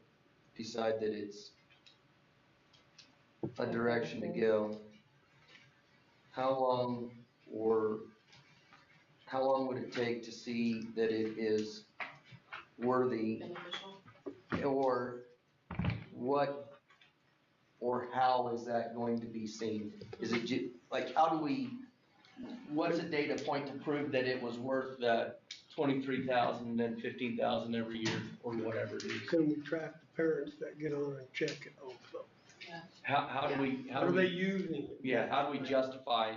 decide that it's a direction to go, how long would it take to see that it is worthy? Beneficial. Or what, or how is that going to be seen? Is it like, what's a data point to prove that it was worth the 23,000 and 15,000 every year or whatever it is? Can we track the parents that get on and check it also? How do we? How are they using it? Yeah, how do we justify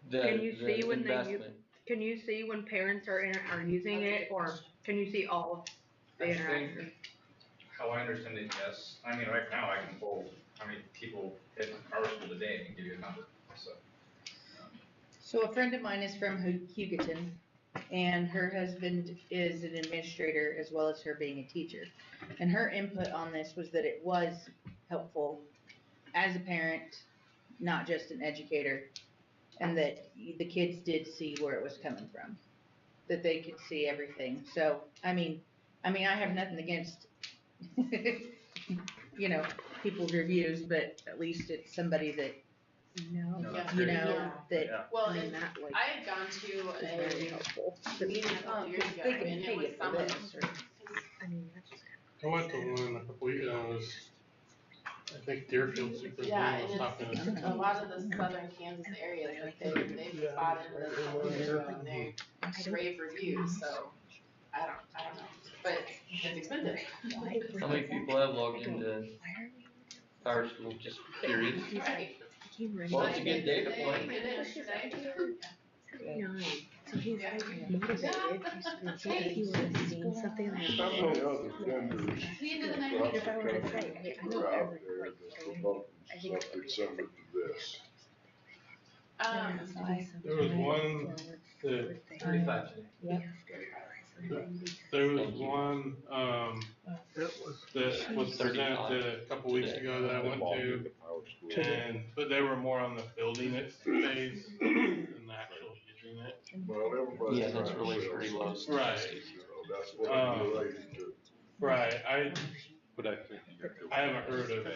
the Can you see when they investment? Can you see when parents are using it, or can you see all of the I interactions? think, how I understand it, yes. I mean, right now I can pull how many people hit our school today and give you a number, so. So a friend of mine is from Hugoton, and her husband is an administrator as well as her being a teacher. And her input on this was that it was helpful as a parent, not just an educator, and that the kids did see where it was coming from, that they could see everything. So, I mean, I have nothing against, people's reviews, but at least it's somebody that No, Yeah. you know, Yeah. that, Well, I mean, and that like I had gone to is very a helpful. meeting a couple years ago, they can and pay it was you for some of this. I mean, that's just. I went to one a couple years ago, it was, I think Deerfield Yeah, Superintendent was and talking it's to. a lot of the southern Kansas areas, like they've bought into this a couple years ago, and they rave reviews, so I don't know, but it's expensive. How many people have logged into Power School? Just curious. Right. Well, it's a good data point. It is, right? So he's like motivated, so if he would have seen something like. Some of the other vendors We ended the night across If I the were to country say, hey, I that know are out every, there like, that going, promote I think something similar to this. there has to be something. There was one that, 35. Yeah. there was one, that was presented a couple weeks ago that I went to, and, but they were more on the building it phase than the actual using it. Well, everybody's Yeah, that's trying to really sell pretty something, low. Right. you know, that's what I'm related to. Right, But I think. I haven't heard of,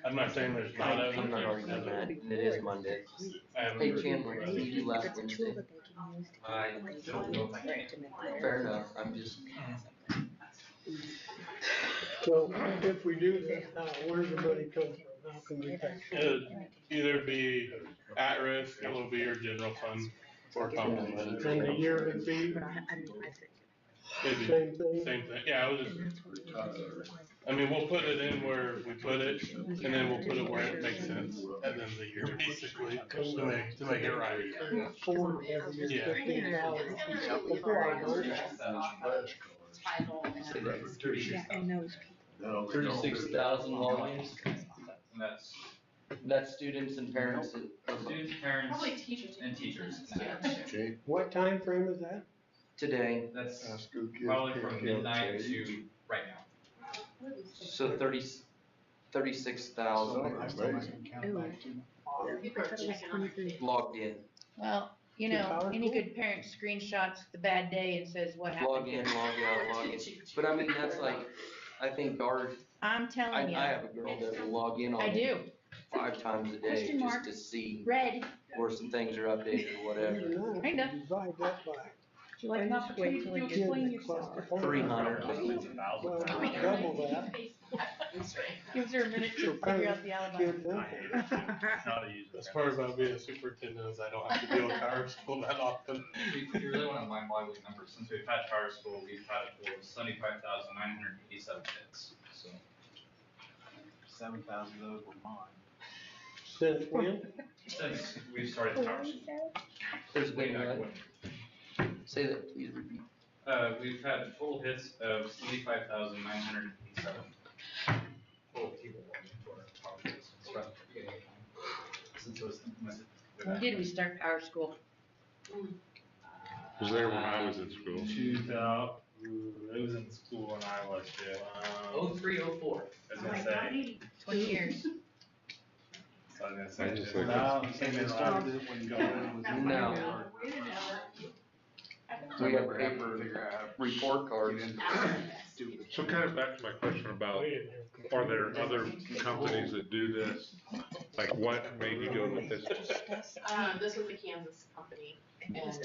I'm not saying there's not of. I'm not arguing that, and it is Monday. I haven't Hey heard. Chandler, what did you do last It's a tool Wednesday? that they can use to. I don't know if I can. To make Fair enough, I'm just, So if we do this, where's the money come from? How can we pay? It'd either be at risk, it will be your general fund or complemented. And the yearly fee, But I mean, I think. It'd be same thing? same thing, yeah, it was just, I mean, we'll put it in where we put it, and then we'll put it where it makes sense at the end of the year, basically, to make it right. Four every year, $15. Before I learned that. Title and. say that's Yeah, and those No, they don't do 36,000 logins. And that's That's students and parents that, students, parents, Probably teachers. and teachers. Okay. What time frame is that? today, That's School kids probably can't from go midnight change. to right now. so 36,000 I still might can count Ooh. back to. People are checking on. logged in. well, you know, any good parent screenshots the bad day and says what Log in, happened. log out, log in. But I mean, that's like, I think our, I'm I, telling you, I have a girl that will log in on I do. 5 times a day Question just mark. to see Red, where some things are updated or whatever. Kinda. Divide that by. would you like an opportunity to explain yourself? 300. Well, double that. Gives her a minute So to kind figure of out the alibi. kid them. As far as being a superintendent, is I don't have to deal with Power School that often. If you really want to mind-boggling numbers, since we've had Power School, we've had it for 75,987 hits, so. 7,000 of those were mine. Since when? Since we started Power School. There's Way been back what? when. Say that, please repeat. We've had total hits of 75,987. Total people watching for our Power School since the beginning of time. Since it was implemented. When did we start Power School? Was there when I was in school. 2000, it was in school when I was too. 03, 04. I was gonna say, 20 years. so I was gonna say, I just think no, And came they in started last. it when going was. No. We have paper report cards. So kind of back to my question about, are there other companies that do this? Like what made you go with this? This was a Kansas company, and,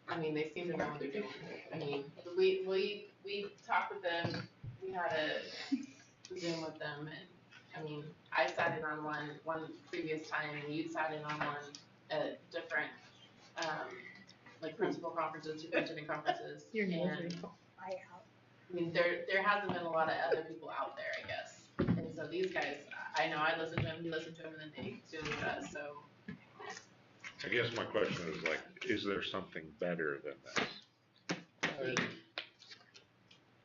I mean, they seem to know what they're doing. I mean, we talked with them, we had a Zoom with them, and, I mean, I sat in on one previous time, and you sat in on one at different, like principal conferences, superintendent conferences, Your nose and, ring. I out. I mean, there hasn't been a lot of other people out there, I guess. And so these guys, I know I listen to him, he listened to him, and then they do what he does, so. I guess my question is like, is there something better than this?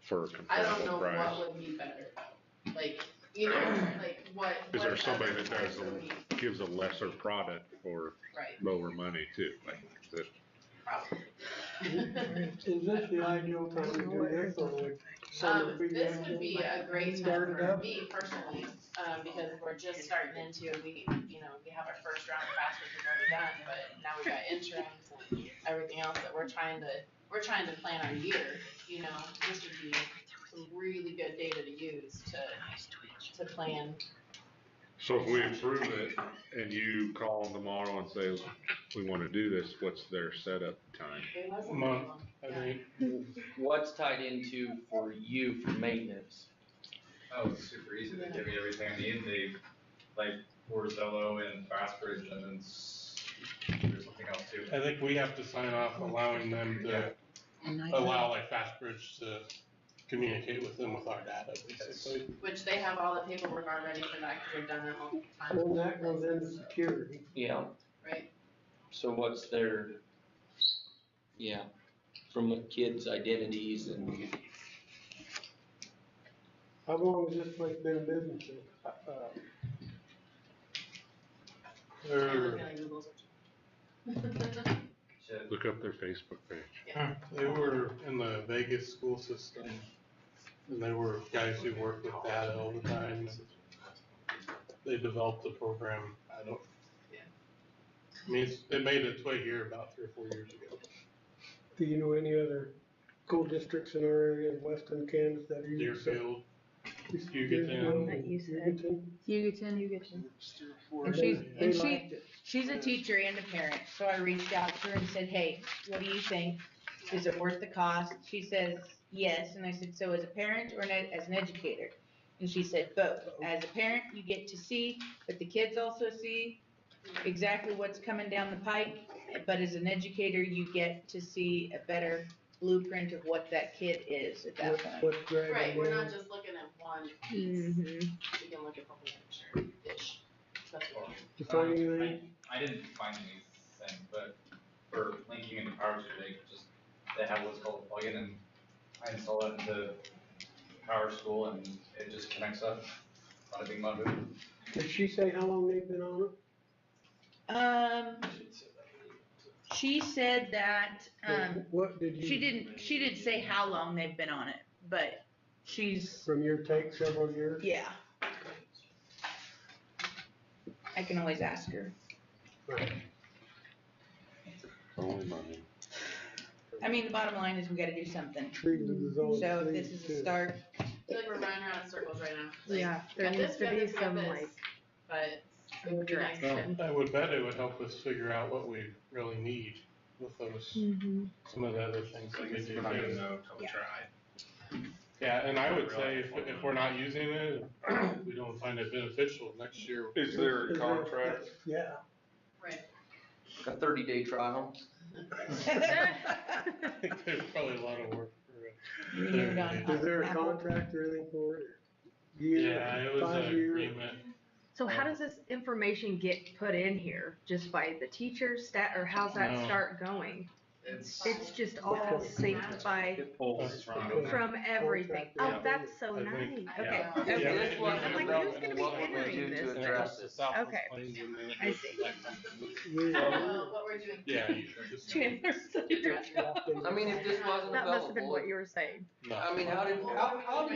For a I don't know comparable price? what would be better though. Like, you know, like what. Is there what somebody other that does, price would be- gives a lesser product for Right. lower money too? Like, that, Probably. Is this the ideal time to do this, or would summer be? This would be a great time Start it for up? me personally, because we're just starting into, we have our first round of FAFSA we've already done, but now we've got interims and everything else that we're trying to plan our year, you know, this would be some really good data to use to plan So if we approve it and you call them tomorrow and say, we wanna do this, what's their setup time? Month, I think. What's tied into for you for maintenance? Oh, it's super easy. They give me everything I need. They, like, Orzello and Fastbridge, and then there's something else too. I think we have to sign off allowing them to, allow like Fastbridge to communicate with them with our data, basically. Which they have all the paperwork already for that, cause they've done it all the time. Well, that goes into security. Yeah, Right, so what's their, yeah, from the kids' identities and, How long has this place been in business? They're, Look up their Facebook page. they were in the Vegas school system, and they were guys who worked with data all the time. They developed the program, I mean, it made its way here about 3 or 4 years ago. Do you know any other school districts in our area in western Kansas that are using? Deerfield, Hugoton. Hugoton. And They she's liked it. she's a teacher and a parent, so I reached out to her and said, hey, what do you think? Is it worth the cost? She says, yes, and I said, so as a parent or as an educator? And she said, both. As a parent, you get to see, but the kids also see exactly what's coming down the pike. But as an educator, you get to see a better blueprint of what that kid is at that point. What's dragging right, we're down. not just looking at one piece, we can look at the whole picture, ish. That's what. You find anything? I didn't find anything, but for linking into PowerShell, they have what's called a plugin, and I install that into PowerSchool, and it just connects up. Bada bing, bada boom. Did she say how long they've been on it? She said that, What did you? she didn't say how long they've been on it, but she's, From your take, several years? yeah. I can always ask her. Only money. I mean, the bottom line is we gotta do something. Trees in the zone So if three, this is too. a start, I feel like we're running around in circles right now. Like, Yeah, there got needs this, to got be this, got some this, like But it would be nice to. direction. I would bet it would help us figure out what we really need with those, some of the other things that we do. We're not gonna know until we try. Yeah, and I would say if we're not using it, we don't find it beneficial next year. Is there a contract? Yeah. Right. a 30-day trial. There's probably a lot of work for it. renewed on Is there a Apple. contract or anything for it? Year, Yeah, it was 5 an years? agreement. So how does this information get put in here? Just by the teachers, or how's that No. start going? It's It's just all synced by, it pulls from. from everything. Oh, Yeah. that's so I nice. think- Okay. Yeah. Okay. Yeah. If this wasn't I'm like, who's gonna be available, what would we entering do this? to And it address goes to it? Southwest Okay. Plains and then it I goes see. What we're doing. Yeah, you just. Chandler said you're I mean, if this wasn't That must have been available, what you were saying. No. I mean, how did we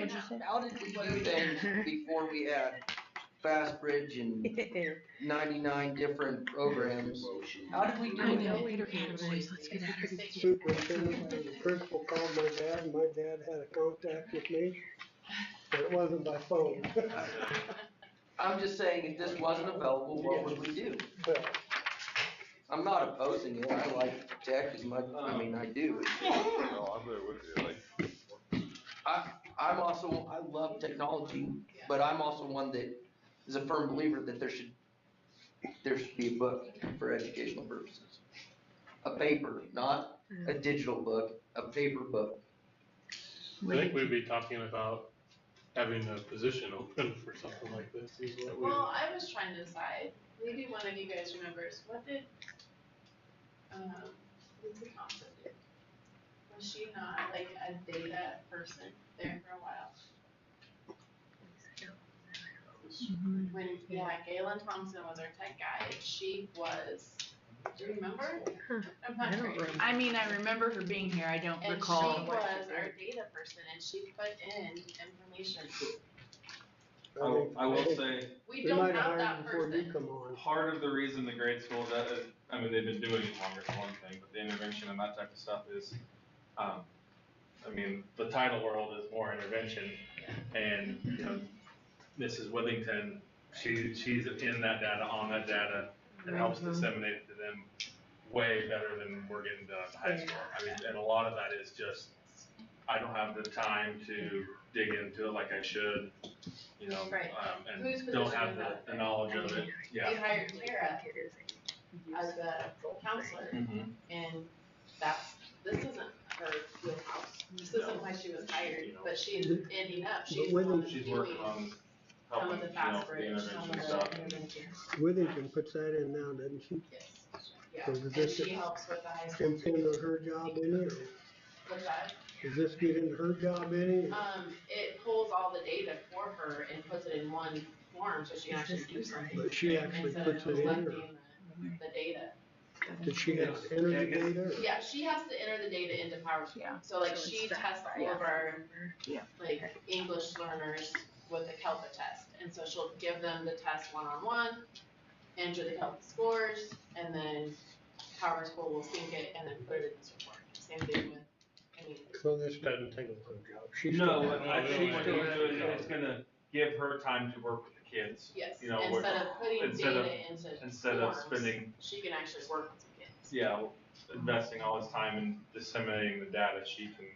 do things before we had Fastbridge and 99 different programs? How did we do I it? know we don't have voice. Let's get out of here. Superintendent and the principal called my dad, and my dad had a contact with me, but it wasn't by phone. I'm just saying, if this wasn't available, what would we do? I'm not opposing it, I like tech as much, I mean, I do. No, I'm there with you, like, I'm also, I love technology, but I'm also one that is a firm believer that there should be a book for educational purposes. A paper, not a digital book, a paper book. I think we'd be talking about having a position open for something like this is what we. Well, I was trying to decide, maybe one of you guys remembers, what did, Lindsay Thompson do? Was she not like a data person there for a while? When, yeah, Galen Thompson was our tech guy, and she was, do you remember? I'm not sure. I mean, I remember her being here, I don't And recall. she what was she our did. data person, and she put in information. I will say, We They don't might have have hired that before you person. come on. part of the reason the grade school does, I mean, they've been doing it longer for one thing, but the intervention and that type of stuff is, I mean, the title world is more intervention. And, you know, Mrs. Withington she's in that data, on that data, and helps disseminate it to them way better than we're getting done at the high school. I mean, and a lot of that is just, I don't have the time to dig into it like I should, you know, Right. and Whose don't position have is the that? knowledge of it, yeah. We hired Tara as a counselor, Mhm. and this isn't her wheelhouse. This isn't why she was hired, but she's ending up, she's the one She's doing working on some helping, of the you know, fast the bridge, some of intervention the stuff. interventions. Withington puts that in now, doesn't she? Yes. Yeah, So does and this she helps with the high school. impinge on her job any, or What's that? does this get into her job any? It pulls all the data for her and puts it in one form so she can actually do something. But she actually instead puts of it in, or collecting the data. does she have to enter the data? or- Yeah, she has to enter the data into PowerSchool. So like she tests all of our like English learners with the CALPA test. And so she'll give them the test one-on-one, enter the CALPA scores, and then PowerSchool will sync it and then put it in this report. Same thing with any. So this doesn't take away her job. She No, still what has- I think what he's doing, it's gonna give her time to work with the kids. Yes, You know, instead of putting instead of- data into instead of forms, spending, she can actually work with the kids. yeah, investing all his time in disseminating the data, she can.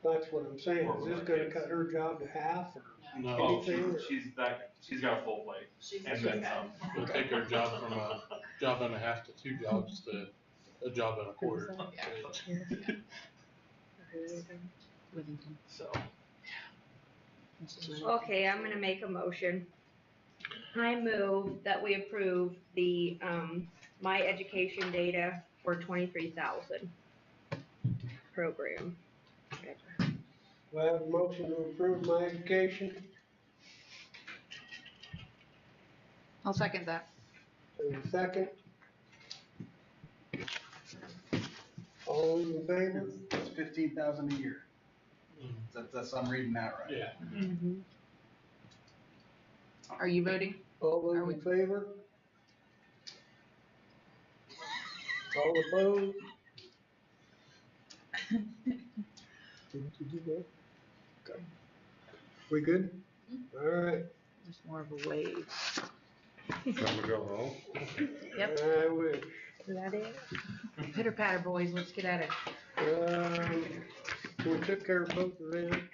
That's what I'm saying. Work Is with this our gonna kids. cut her job to half, or Oh, anything? or- she's got a full plate, and then some. We'll take our job from a job and a half to 2 jobs to a job and a quarter. So. Okay, I'm gonna make a motion. I move that we approve the, My Education data for 23,000 program. Do I have a motion to approve my education? I'll second that. And a second? All those in favor? It's 15,000 a year. That's, I'm reading that right. Yeah. Are you voting? All those in favor? All opposed? Did you go? Okay. We good? All right. Just more of a wave. Time to go home. Yep. I wish. Is that it? Pitter patter, boys, let's get at it. We took care of both of them.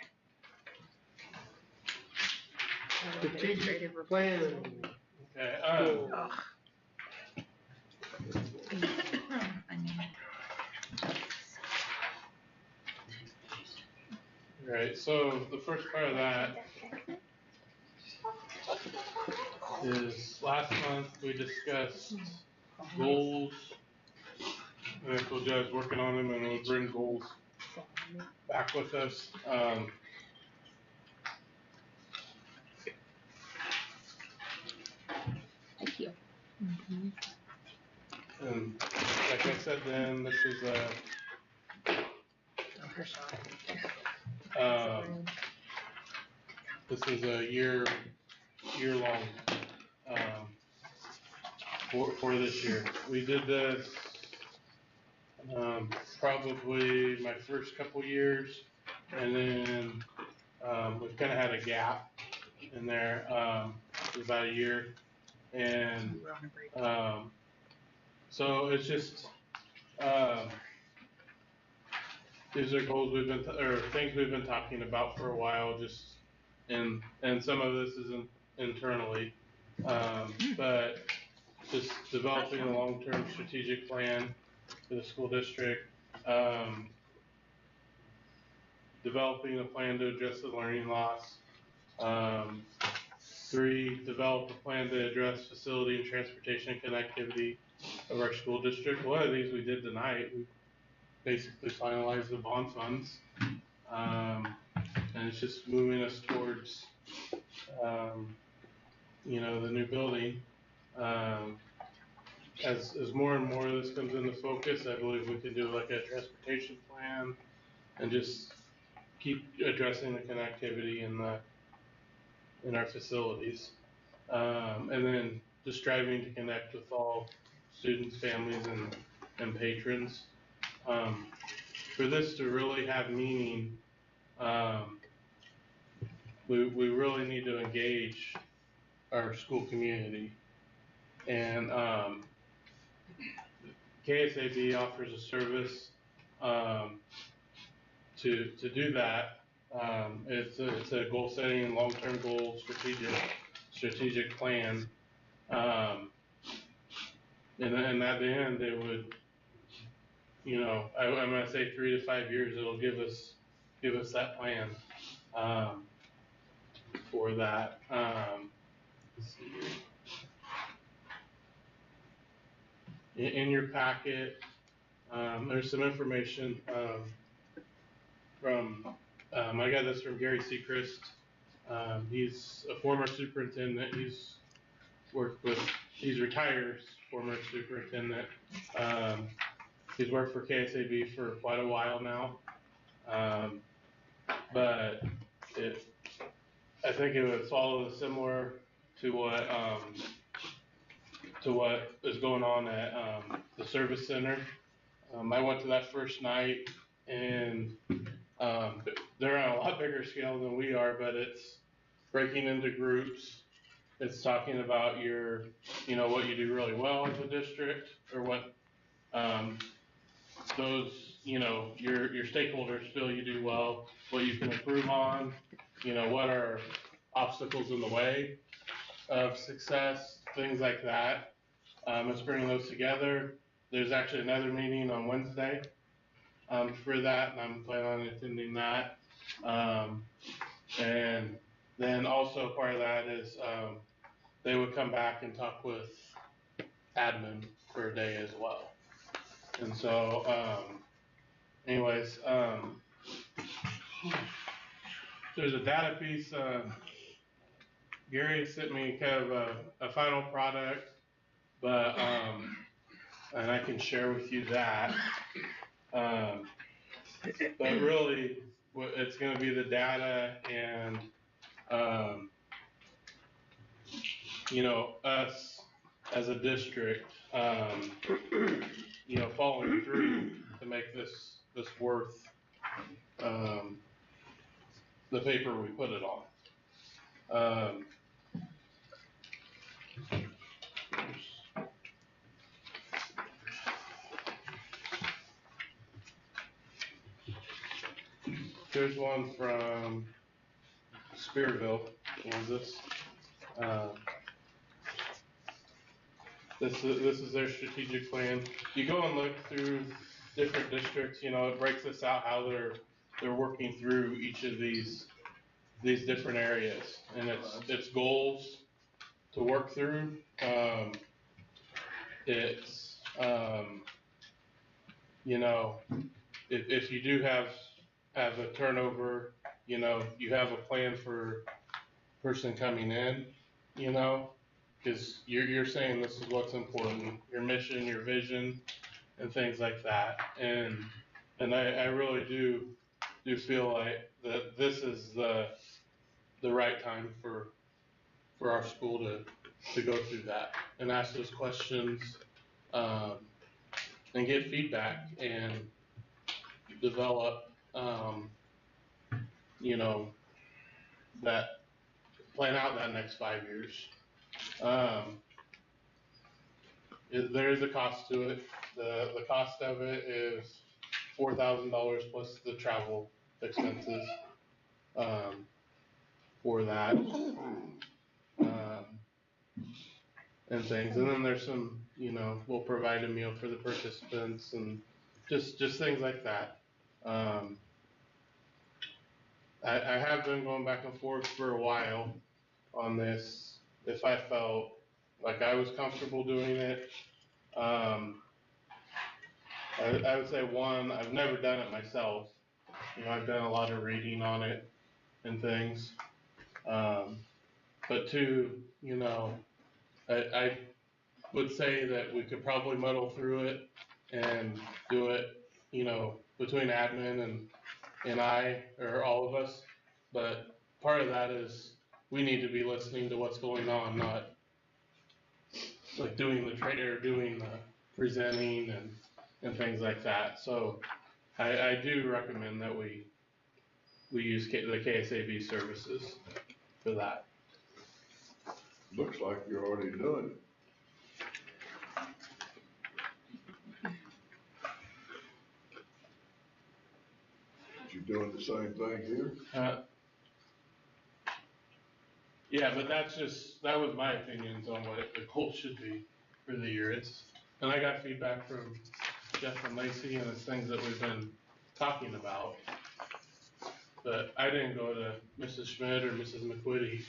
Strategic plan. Okay, Goal. Alright, so the first part of that is last month we discussed goals. And I told you I was working on them and we'll bring goals back with us. Thank you. And like I said then, this is a year-long, for this year. We did this, probably my first couple years, and then, we've kinda had a gap in there, about a year. And, so it's just, these are goals we've been, or things we've been talking about for a while, just, and some of this isn't internally, but just developing a long-term strategic plan for the school district, developing a plan to address the learning loss. 3, develop a plan to address facility and transportation connectivity of our school district. One of these we did tonight. We basically finalized the bond funds. And it's just moving us towards, the new building. As more and more of this comes into focus, I believe we can do like a transportation plan and just keep addressing the connectivity in our facilities. And then just striving to connect with all students, families, and patrons. For this to really have meaning, we really need to engage our school community. And KSAB offers a service to do that. It's a goal setting, long-term goal, strategic plan. And at the end, it would, you know, I'm gonna say 3 to 5 years, it'll give us that plan for that. Let's see here. In your packet, there's some information from, I got this from Gary Sechrist. He's a former superintendent. He's retired former superintendent. He's worked for KSAB for quite a while now. But I think it would follow similar to what is going on at the service center. I went to that first night, and they're on a lot bigger scale than we are, but it's breaking into groups. It's talking about what you do really well as a district, or what those, your stakeholders feel you do well, what you can improve on, what are obstacles in the way of success, things like that. It's bringing those together. There's actually another meeting on Wednesday for that, and I'm planning on attending that. And then also part of that is they would come back and talk with admin for a day as well. And so, anyways, there's a data piece. Gary sent me kind of a final product, but and I can share with you that. But really, it's going to be the data and us as a district, following through to make this worth the paper we put it on. Here's one from Spearville, Kansas. This is their strategic plan. You go and look through different districts. It breaks this out how they're working through each of these different areas, and it's goals to work through. It's if you do have a turnover, you have a plan for person coming in, because you're saying this is what's important, your mission, your vision, and things like that. And I really do feel like that this is the right time for our school to go through that and ask those questions, and get feedback and develop, that plan out that next 5 years. There is a cost to it. The cost of it is $4,000 plus the travel expenses for that, and things. And then there's some, we'll provide a meal for the participants and just things like that. I have been going back and forth for a while on this. If I felt like I was comfortable doing it, I would say one, I've never done it myself. I've done a lot of reading on it and things. But two, I would say that we could probably muddle through it and do it, between admin and I, or all of us. But part of that is we need to be listening to what's going on, not like doing the trade or doing the presenting and things like that. So I do recommend that we use the KSAB services for that. Looks like you're already doing it. You doing the same thing here? Yeah, but that was my opinions on what the goal should be for the year. And I got feedback from Jeff and Lacey, and it's things that we've been talking about. But I didn't go to Mrs. Schmidt or Mrs. McQuitty,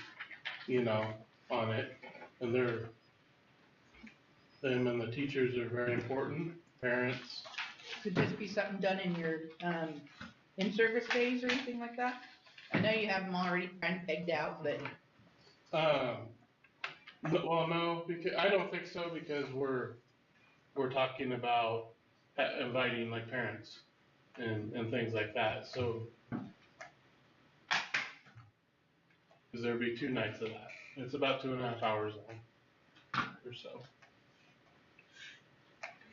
on it. And them and the teachers are very important, parents. Could this be something done in your, in-service days or anything like that? I know you have them already kind of pegged out, but. Well, no, because I don't think so, because we're talking about inviting like parents and things like that, so. Cause there'd be 2 nights of that. It's about 2.5 hours long or so.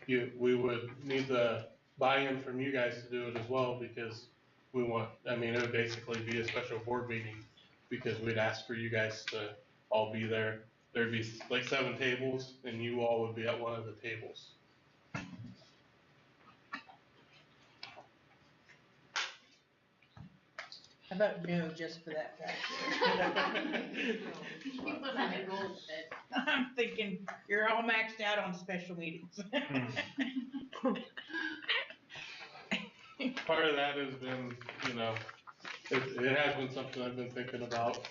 We would need the buy-in from you guys to do it as well, because it would basically be a special board meeting, because we'd ask for you guys to all be there. There'd be like 7 tables, and you all would be at one of the tables. How about no, just for that fact? I'm thinking, you're all maxed out on special meetings. Part of that has been, it has been something I've been thinking about.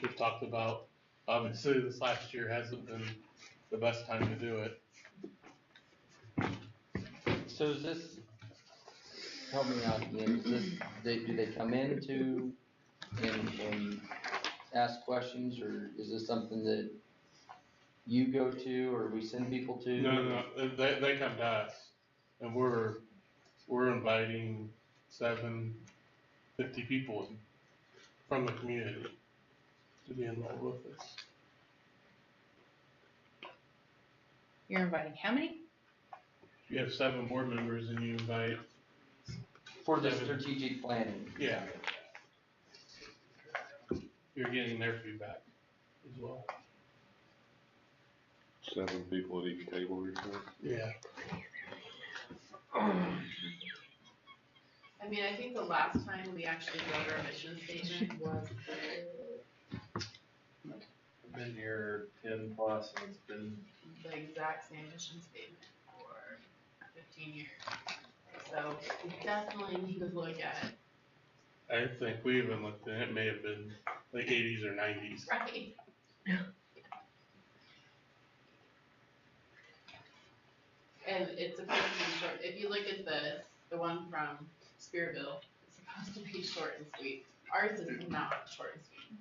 We've talked about, obviously this last year hasn't been the best time to do it. So is this, help me out again, do they come in to and ask questions, or is this something that you go to, or we send people to? No, they come to us, and we're inviting 50 people from the community to be involved with us. You're inviting how many? You have 7 board members and you invite. For the strategic planning. Yeah. You're getting their feedback as well. 7 people at each table, you're saying? Yeah. I mean, I think the last time we actually wrote our mission statement was I've been here 10 plus, and it's been the exact same mission statement for 15 years. So we definitely need to look at it. I think we even looked at it, may have been like 80s or 90s. Right. And it's supposed to be short. If you look at the one from Spearville, it's supposed to be short and sweet. Ours is not short and sweet.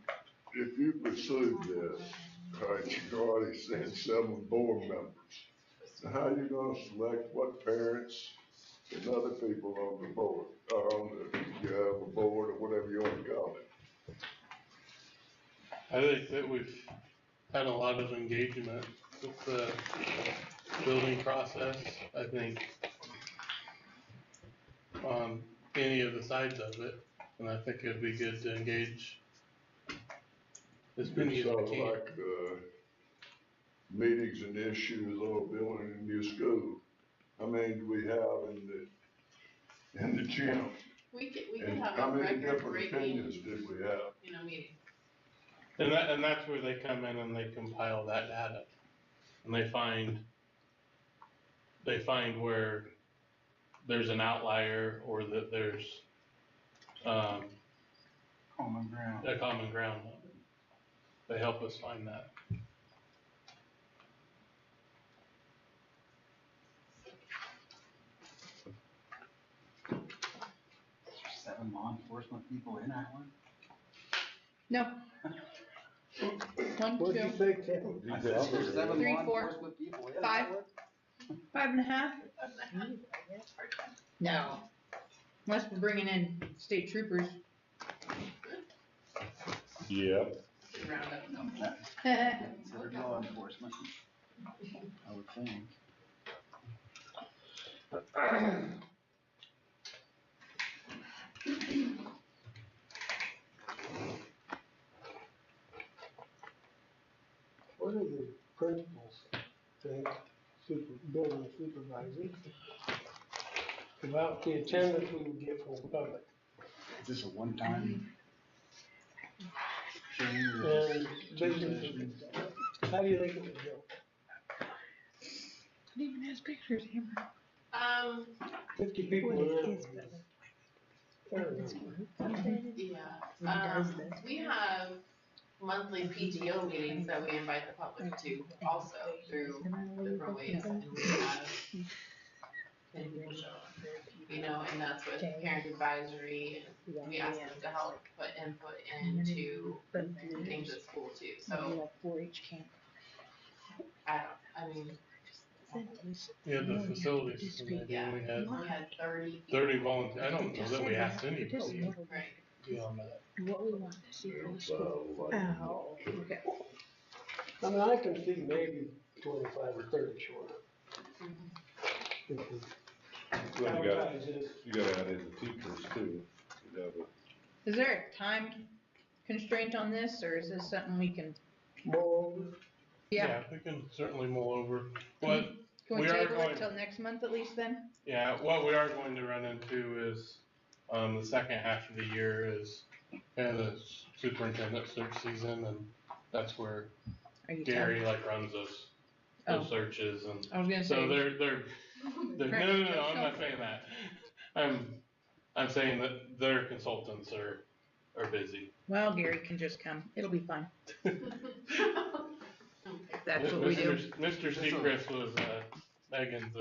If you pursued this, right, you already said 7 board members. How are you gonna select what parents and other people on the board, or you have a board or whatever you wanna call it? I think that we've had a lot of engagement with the building process. I think on any of the sides of it, and I think it'd be good to engage as many as we It's can. sort of like, meetings and issues on building a new school. How many do we have in the gym? We could And have how a many different record-breaking, opinions did we have? meeting. And that's where they come in and they compile that data. And they find where there's an outlier, or that there's, Common ground. a common ground on it. They help us find that. 7 law enforcement people in that one? No. 1, What'd you 2, say, Tim? I said, there's 7 3, law 4, enforcement people in 5, that one? 5.5. No. Unless we're bringing in state troopers. Yeah. Round up. Considered law enforcement, I would think. principals, thing, building supervisors, about the attendance we would get from the public. Is this a one-time thing or And businesses, how do you think it would go? It even has pictures, Amber. 50 people in there. Yeah, we have monthly PTO meetings that we invite the public to also through different ways, and we have many people show up, you know, and that's with parent advisory, and we ask them to help put input into things at school too, so. 4-H camp. I mean. Yeah, the facilities committee, Yeah, we we had had 30. 30 volunteers. I don't know that we asked anybody Right. beyond that. What we want to see for school. Oh, okay. I mean, I can see maybe 25 or 30 showing up. If we Well, you advertise this. gotta add in the teachers too. You gotta- Is there a time constraint on this, or is this something we can? Moreover. Yeah. We can certainly mull over. What Can we we are table going, it till next month at least then? yeah, what we are going to run into is, the second half of the year is kind of the superintendent search season, and that's where Are you Gary like runs those searches, and I was gonna so say. they're no, I'm not saying that. I'm saying that their consultants are busy. Well, Gary can just come. It'll be fun. That's what we do. Mr. Seacrest was Megan's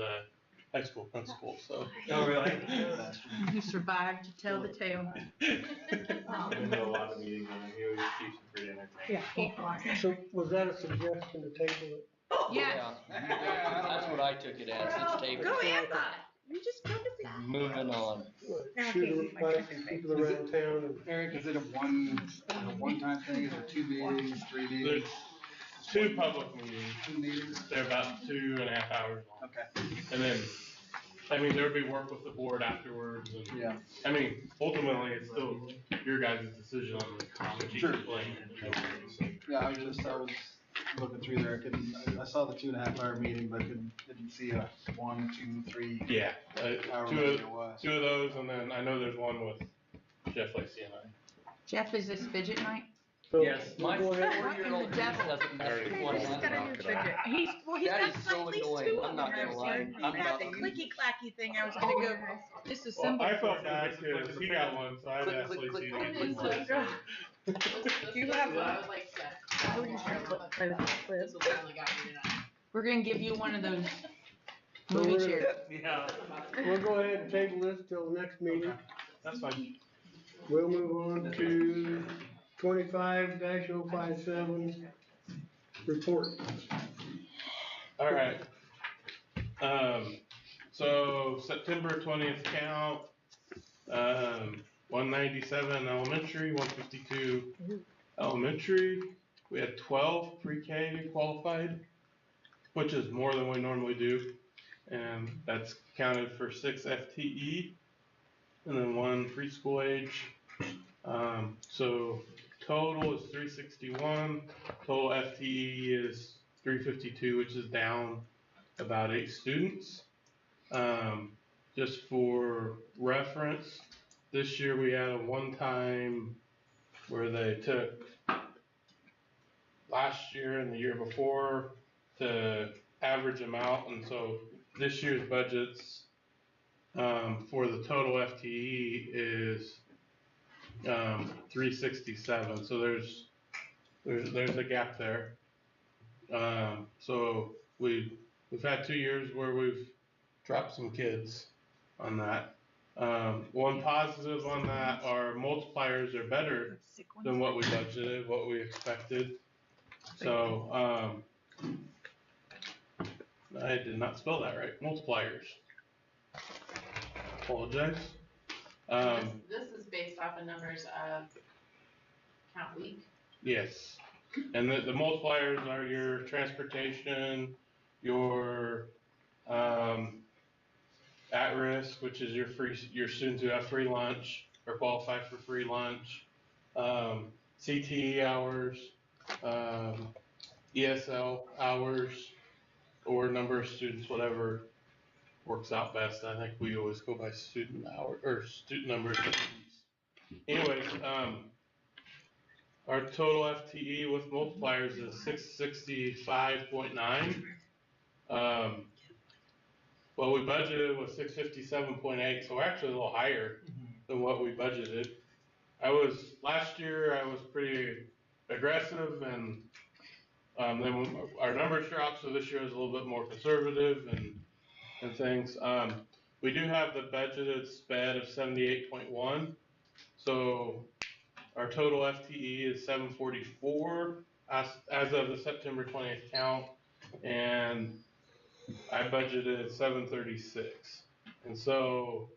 high school principal, so. Oh, really? You survived to tell the tale. We do a lot of meetings and he always keeps it pretty entertaining. Yeah. So was that a suggestion to table it? Yeah. That's what I took it as, it's tabled. Go Amber. You just come to see. Moving on. Shoot a fight some people around town and. Eric, is it a one-time thing? Is it 2 meetings, 3 meetings? There's 2 public meetings. They're about 2.5 hours long. Okay. And then, I mean, there'd be work with the board afterwards, and, Yeah. I mean, ultimately, it's still your guys' decision on the Sure. plan. Yeah, I was looking through there, I saw the 2.5 hour meeting, but didn't see a 1, 2, 3. Yeah, hour two meeting it was. of those, and then I know there's one with Jeff Lacy and I. Jeff, is this fidget night? So Yes, my we'll go ahead. 4-year-old doesn't mess with one He's hand. got a new fidget. He's That got is so at least annoying. 2 I'm of not them. gonna lie. He I'm got not- the clicky clacky thing. I was gonna go disassemble. Well, I felt bad because he got one, so I had asked Click, Lacy click, to click, get click, one. You have So I was like, yeah. I would just try to This was the only got me tonight. We're gonna give you one of those So movie we're- chairs. Yeah, We'll go ahead and table this till the next meeting. that's fine. We'll move on to 25-057 report. All right. So September 20th count, 197 elementary, 152 elementary. We had 12 pre-K qualified, which is more than we normally do. And that's counted for 6 FTE and then 1 preschool age. So total is 361, total FTE is 352, which is down about 8 students. Just for reference, this year we had a one-time where they took last year and the year before to average them out, and so this year's budgets for the total FTE is 367. So there's a gap there. So we've had 2 years where we've dropped some kids on that. One positive on that, our multipliers are better than what we budgeted, what we expected. So I did not spell that right. Multipliers. Apologize. This is based off of numbers of count week. Yes. And the multipliers are your transportation, your at risk, which is your students who have free lunch or qualify for free lunch, CTE hours, ESL hours or number of students, whatever works out best. I think we always go by student hour or student number of students. Anyways, our total FTE with multipliers is 665.9. What we budgeted was 657.8, so we're actually a little higher than what we budgeted. Last year I was pretty aggressive, and then our numbers dropped, so this year is a little bit more conservative and things. We do have the budgeted sped of 78.1, so our total FTE is 744 as of the September 20th count, and I budgeted 736. And so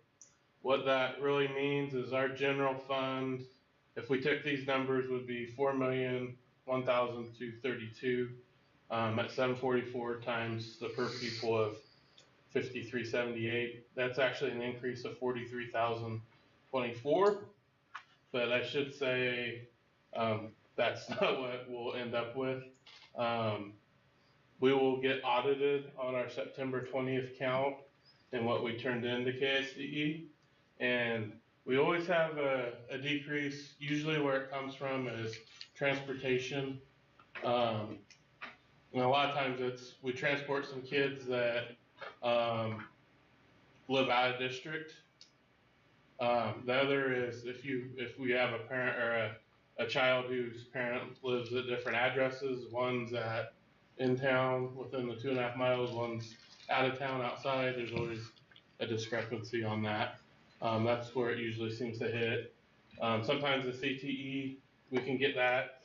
what that really means is our general fund, if we took these numbers, would be 4,001,232 at 744 times the per pupil of 5378. That's actually an increase of 43,024. But I should say that's not what we'll end up with. We will get audited on our September 20th count and what we turned into KSDE. And we always have a decrease. Usually where it comes from is transportation. And a lot of times we transport some kids that live out of district. The other is if we have a parent or a child whose parent lives at different addresses, one's in town within the 2.5 miles, one's out of town outside, there's always a discrepancy on that. That's where it usually seems to hit. Sometimes the CTE, we can get that.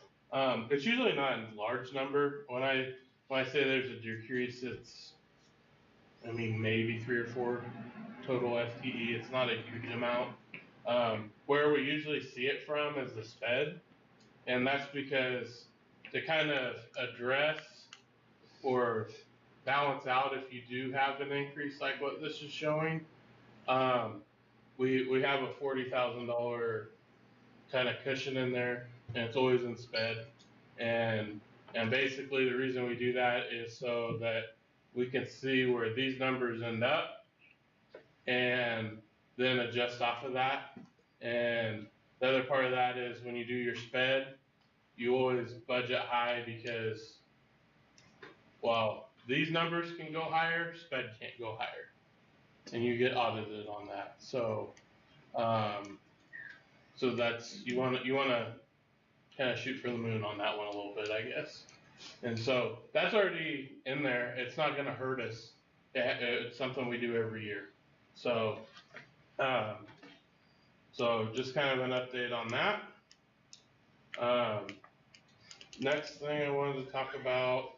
It's usually not a large number. When I say there's a decrease, it's maybe 3 or 4 total FTE. It's not a huge amount. Where we usually see it from is the SPED, and that's because to kind of address or balance out if you do have an increase like what this is showing, we have a $40,000 kind of cushion in there, and it's always in SPED. And basically the reason we do that is so that we can see where these numbers end up and then adjust off of that. And the other part of that is when you do your SPED, you always budget high because, well, these numbers can go higher, SPED can't go higher, and you get audited on that. So, so that's you want to kind of shoot for the moon on that one a little bit, I guess. And so that's already in there. It's not going to hurt us. It's something we do every year. So, so just kind of an update on that. Next thing I wanted to talk about,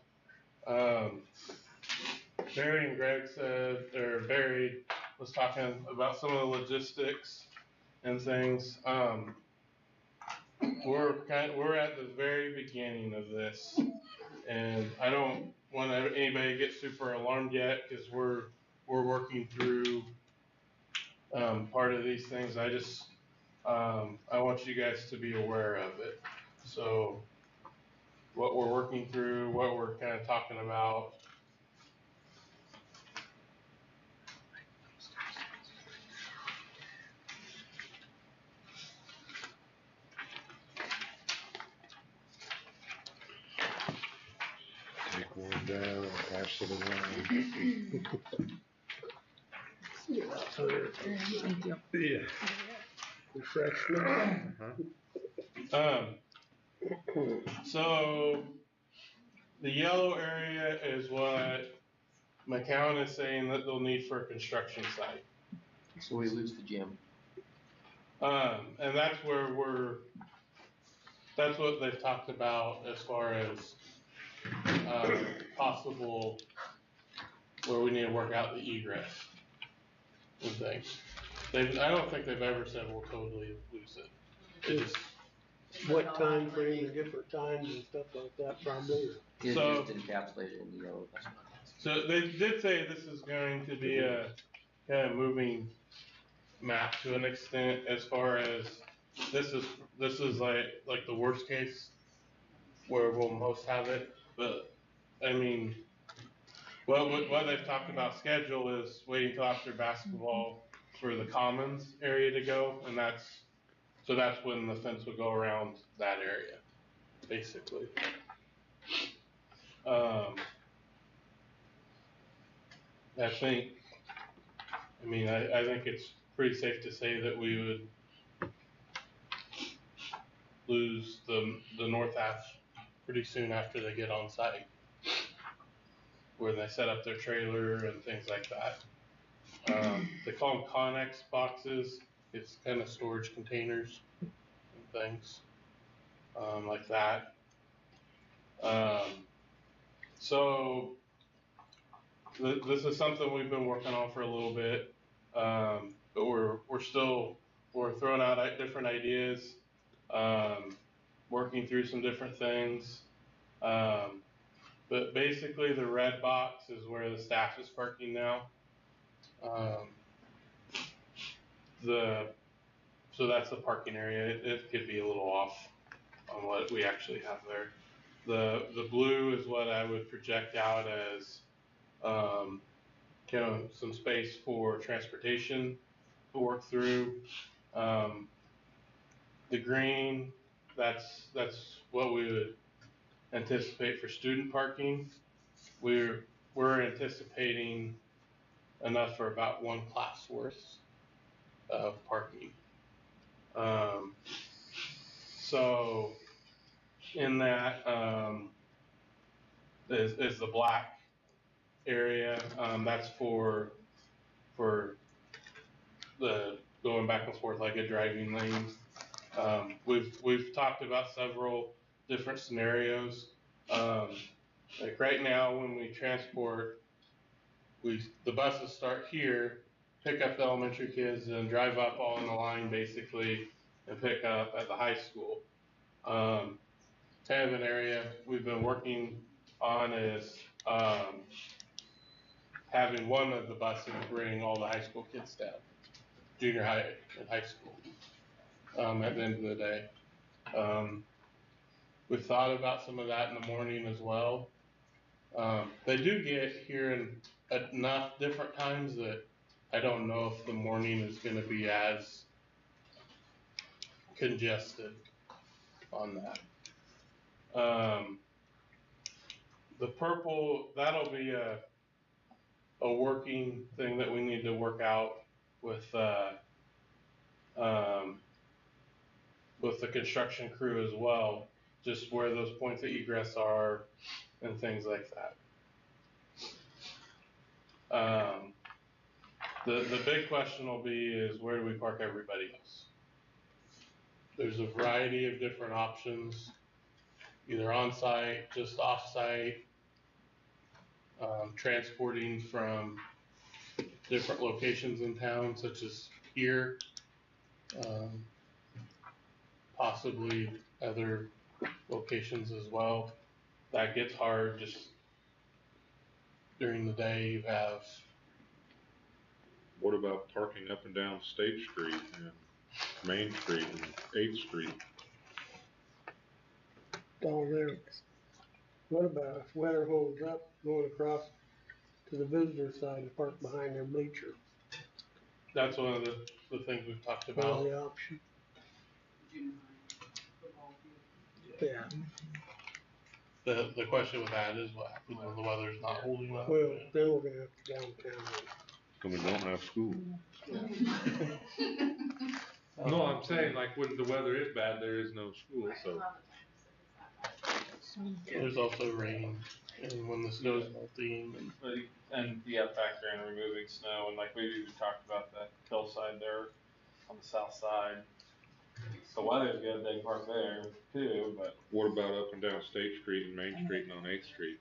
Barry and Greg said, or Barry was talking about some of the logistics and things. We're at the very beginning of this, and I don't want anybody to get super alarmed yet because we're working through part of these things. I just I want you guys to be aware of it. So what we're working through, what we're kind of talking about. Take one down and pass it around. Thank you. Yeah. Refreshment. So the yellow area is what McCown is saying that they'll need for a construction site. So we lose the gym. And that's where that's what they've talked about as far as possible where we need to work out the egress and things. I don't think they've ever said we'll totally lose it. It just, What time frame and different times and stuff like that probably? It's So- just encapsulated in the yellow. That's what so they did say this is going to be a kind of moving map to an extent as far as this is like the worst case where we'll most have it. But, I mean, what they've talked about schedule is waiting till after basketball for the commons area to go, and that's when the fence would go around that area, basically. I think it's pretty safe to say that we would lose the north half pretty soon after they get on site, where they set up their trailer and things like that. They call them Connex boxes. It's kind of storage containers and things like that. So this is something we've been working on for a little bit, but we're throwing out different ideas, working through some different things. But basically, the red box is where the staff is parking now. So that's the parking area. It could be a little off on what we actually have there. The blue is what I would project out as some space for transportation to work through. The green, that's what we would anticipate for student parking. We're anticipating enough for about one class worth of parking. So in that is the black area. That's for the going back and forth like a driving lane. We've talked about several different scenarios. Like right now, when we transport, the buses start here, pick up the elementary kids, and drive up all in the line basically, and pick up at the high school. Kind of an area we've been working on is having one of the buses bring all the high school kids down, junior high and high school, at the end of the day. We've thought about some of that in the morning as well. They do get here in enough different times that I don't know if the morning is going to be as congested on that. The purple, that'll be a working thing that we need to work out with the construction crew as well, just where those points of egress are and things like that. The big question will be is where do we park everybody else? There's a variety of different options, either on site, just off site, transporting from different locations in town, such as here, possibly other locations as well. That gets hard just during the day. You have. What about parking up and down State Street and Main Street and 8th Street? All there. What about if weather holds up, going across to the visitor side and park behind their bleacher? That's one of the things we've talked about. The option. Yeah. The question with that is what happens when the weather's not holding up. Well, then we're gonna have to downtown. So we don't have school. No, I'm saying like when the weather is bad, there is no school, so. There's also rain and when the snow's melting And yeah, factor in removing snow, and like we even talked about that hillside there on the south side. The weather's good, they can park there too, but. What about up and down State Street and Main Street and on 8th Street?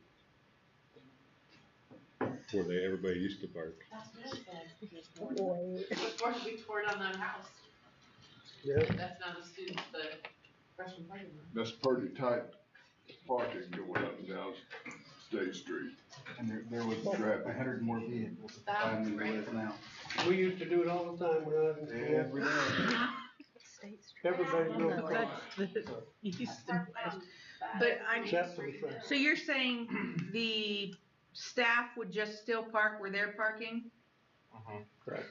Where everybody used to park. That's what I said. Before we tore down that house. Yeah. That's not the students, the freshman parking lot. That's pretty tight parking going up and down State Street. And there was Traffic. 100 more vehicles at the That's time than there right. is now. We used to do it all the time when I was in school. Every day. Everybody knows No, Carl. that's the east and west. But I'm, Except for the front. so you're saying the staff would just still park where they're parking? Correct.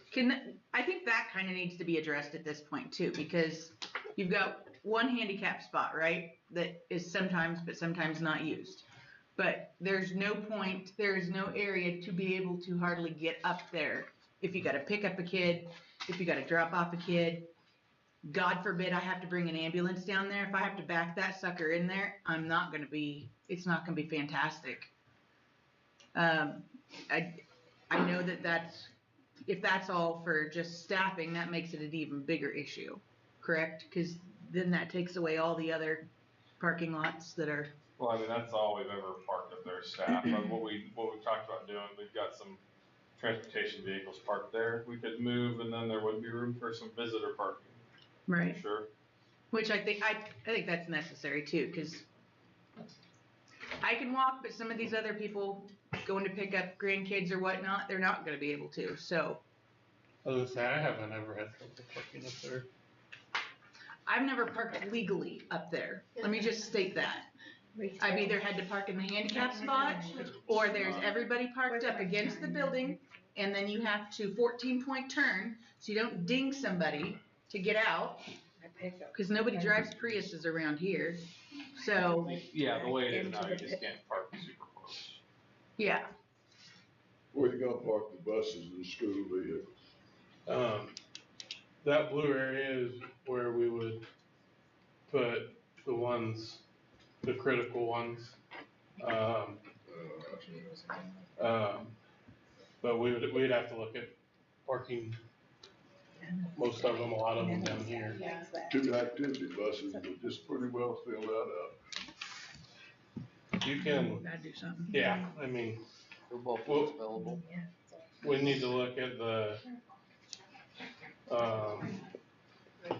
I think that kind of needs to be addressed at this point too, because you've got one handicap spot, right? That is sometimes, but sometimes not used. But there's no area to be able to hardly get up there. If you gotta pick up a kid, if you gotta drop off a kid, God forbid I have to bring an ambulance down there. If I have to back that sucker in there, it's not gonna be fantastic. I know if that's all for just staffing, that makes it an even bigger issue, correct? Cause then that takes away all the other parking lots that are. Well, I mean, that's all we've ever parked up there, staff, but what we've talked about doing, we've got some transportation vehicles parked there, we could move, and then there would be room for some visitor parking. Right. Sure. Which I think that's necessary too, cause I can walk, but some of these other people going to pick up grandkids or whatnot, they're not gonna be able to, so. I was gonna say, I haven't ever had trouble parking up there. I've never parked legally up there, let me just state that. I've either had to park in the handicap spot, or there's everybody parked up against the building, and then you have to 14-point turn, so you don't ding somebody to get out. Cause nobody drives Priuses around here, so. Yeah, the way it is now, you just can't park super close. Yeah. Where you gonna park the buses and school vehicles? That blue area is where we would put the critical ones. But we'd have to look at parking most of them, a lot of them down here. Two activity buses would just pretty well fill that up. You can, Gotta do something. yeah, I mean, They're both available. we need to look at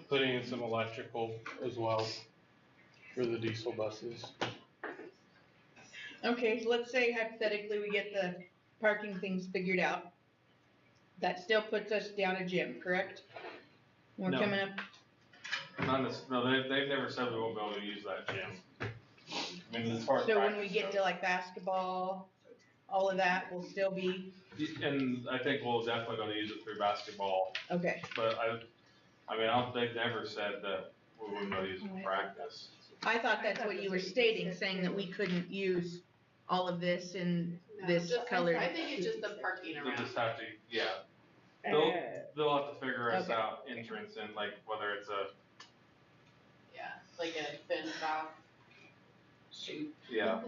putting in some electrical as well for the diesel buses. Okay, so let's say hypothetically we get the parking things figured out. That still puts us down a gym, correct? We're No. coming up, They've never said we won't be able to use that gym. I mean, as far as so when we practice get goes. to like basketball, all of that will still be, And I think we'll definitely go to use it through basketball, okay. but they've never said that we wouldn't go use it for practice. I thought that's what you were stating, saying that we couldn't use all of this in this color. I think it's just the parking They'll around. just have to, yeah, they'll have to figure us out entrance and like whether it's a, Yeah, like a fenced off shoot. yeah,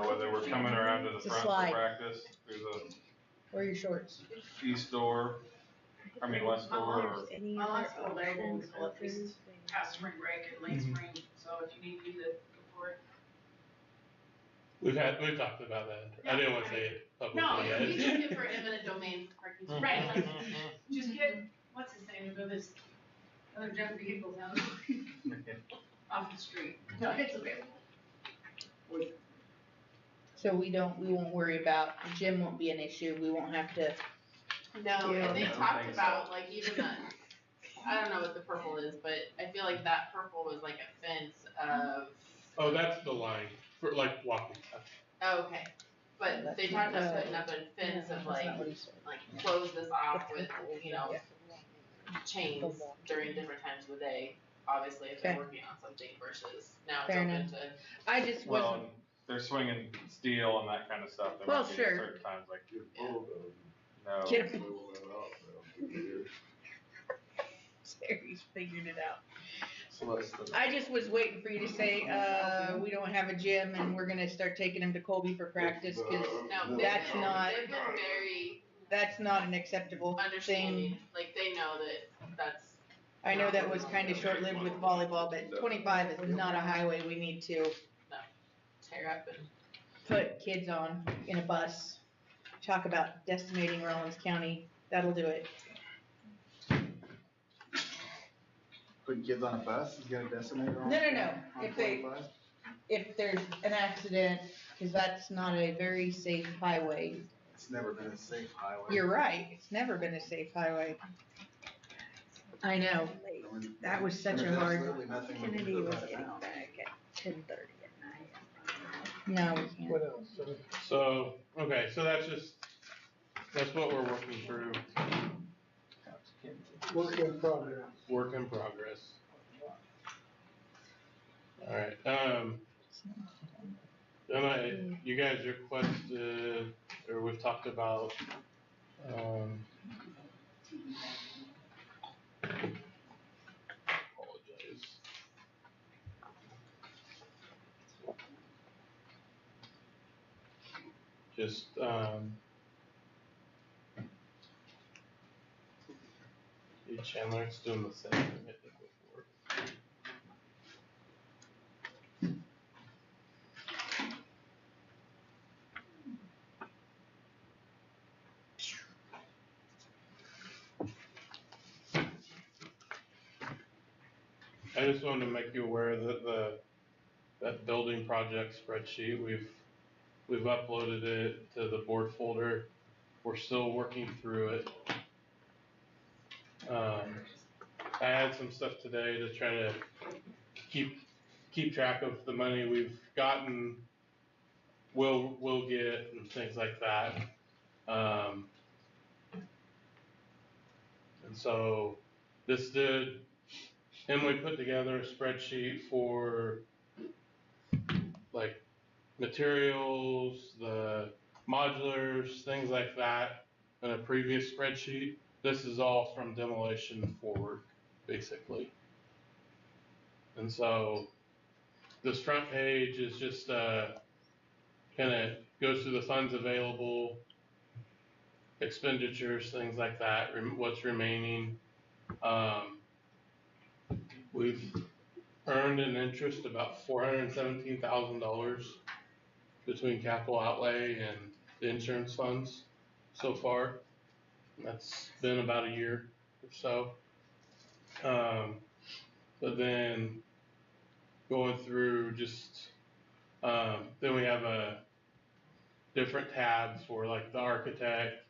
whether we're coming around to the It's a front slide. for practice through the Wear your shorts. west door or. My last school day will until at least past spring break and late spring, so if you need to use it, go for it. We've talked about that. I didn't want to say it publicly No, yet. we just get for eminent domain parking. Right, like, just get, what's his name, go this other junk vehicles out off the street. No, it's okay. So we won't worry about, the gym won't be an issue, we won't have to. No, and they I don't talked think about so. like even the, I don't know what the purple is, but I feel like that purple was like a fence of, Oh, that's the line for like walking. oh, okay. But they talked about putting up a fence of like close this off with, chains during different times of the day. Obviously, if they're Okay. working on something versus now it's Fair open enough. to. I just Well, wasn't, and they're swinging steel and that kind of stuff. There Well, might be sure. certain times like, No. Get Fill that out now. Terry's figured it out. so that's the. I just was waiting for you to say, we don't have a gym and we're gonna start taking them to Colby for practice, cause No, that's not, they've been very that's not an acceptable understanding. thing. Like they know that that's. I know that was kinda short-lived with volleyball, but 25 is not a highway we need to Tear up and. put kids on in a bus. Talk about decimating Rollins County, that'll do it. Putting kids on a bus is gonna decimate on. No, on if they, 25? if there's an accident, cause that's not a very safe highway. It's never been a safe highway. You're right, it's never been a safe highway. I know. That was such a There's hard, absolutely nothing we can Kennedy do was about it getting now. back at 10:30 at night. no, we can't. What else, sir? So, okay, so that's what we're working through, Work in progress. work in progress. Alright, then you guys requested, or we've talked about, apologize. Just, Chandler, it's doing the same thing I did before. I just wanted to make you aware that that building project spreadsheet, we've uploaded it to the board folder. We're still working through it. I had some stuff today to try to keep track of the money we've gotten, will get, and things like that. And so Emily put together a spreadsheet for like materials, the modulars, things like that in a previous spreadsheet. This is all from demolition forward, basically. And so this front page is just kind of goes through the funds available, expenditures, things like that, what's remaining. We've earned in interest about $417,000 between capital outlay and the insurance funds so far. That's been about a year or so. But then going through then we have different tabs for like the architect,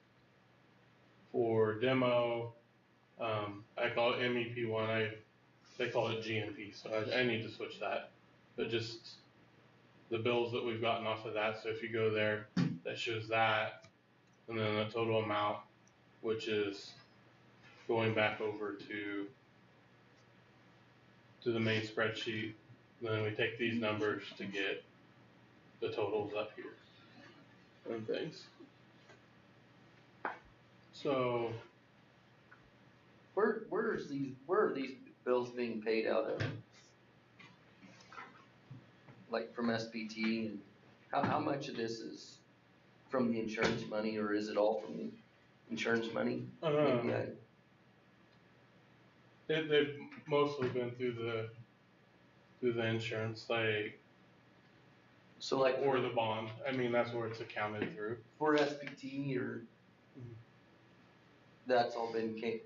for demo. I call it MEP1. They call it GMP, so I need to switch that. But just the bills that we've gotten off of that. So if you go there, that shows that, and then the total amount, which is going back over to the main spreadsheet. And then we take these numbers to get the totals up here and things. So Where are these bills being paid out of? Like from SPT, and how much of this is from the insurance money, or is it all from the insurance money? They've mostly been through the insurance, or the bond. I mean, that's where it's accounted through. For SPT, or that's all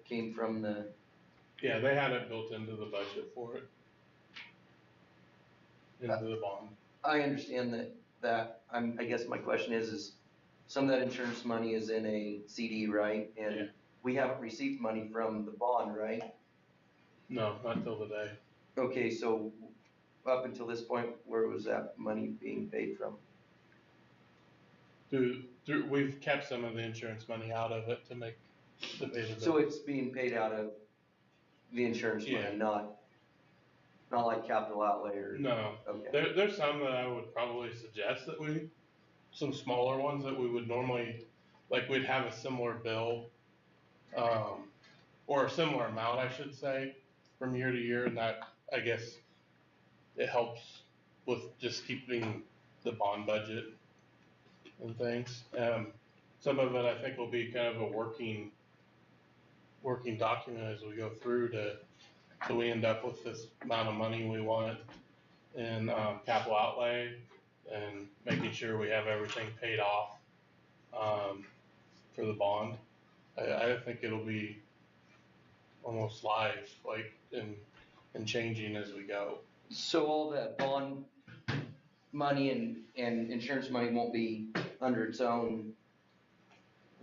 came from the. Yeah, they had it built into the budget for it. Into the bond. I understand that. I guess my question is some of that insurance money is in a CD, right? And we haven't received money from the bond, right? No, not till today. Okay, so up until this point, where was that money being paid from? We've kept some of the insurance money out of it to pay the bill. So it's being paid out of the insurance money, not like capital outlay or? No. Okay. There's some that I would probably suggest that some smaller ones that we would normally, like we'd have a similar bill, or a similar amount, I should say, from year to year, and that, I guess, it helps with just keeping the bond budget and things. Some of it I think will be kind of a working document as we go through so we end up with this amount of money we want in capital outlay, and making sure we have everything paid off for the bond. I think it'll be almost live, like and changing as we go. So all that bond money and insurance money won't be under its own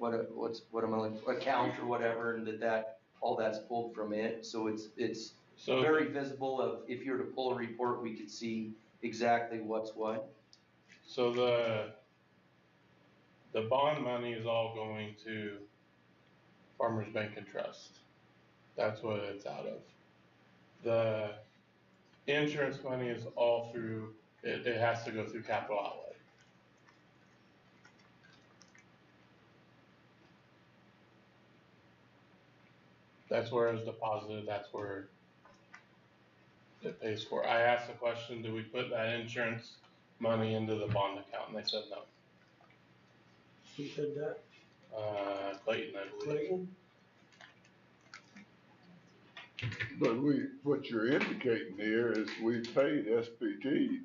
account or whatever, and that all that's pulled from it. So it's So very visible of, if you were to pull a report, we could see exactly what's what. So the bond money is all going to Farmers Bank and Trust. That's what it's out of. The insurance money is all through, it has to go through capital outlay. That's where it's deposited, that's where it pays for. I asked the question, do we put that insurance money into the bond account? And they said no. Who said that? Clayton, I believe. Clayton? But what you're indicating here is we paid SPT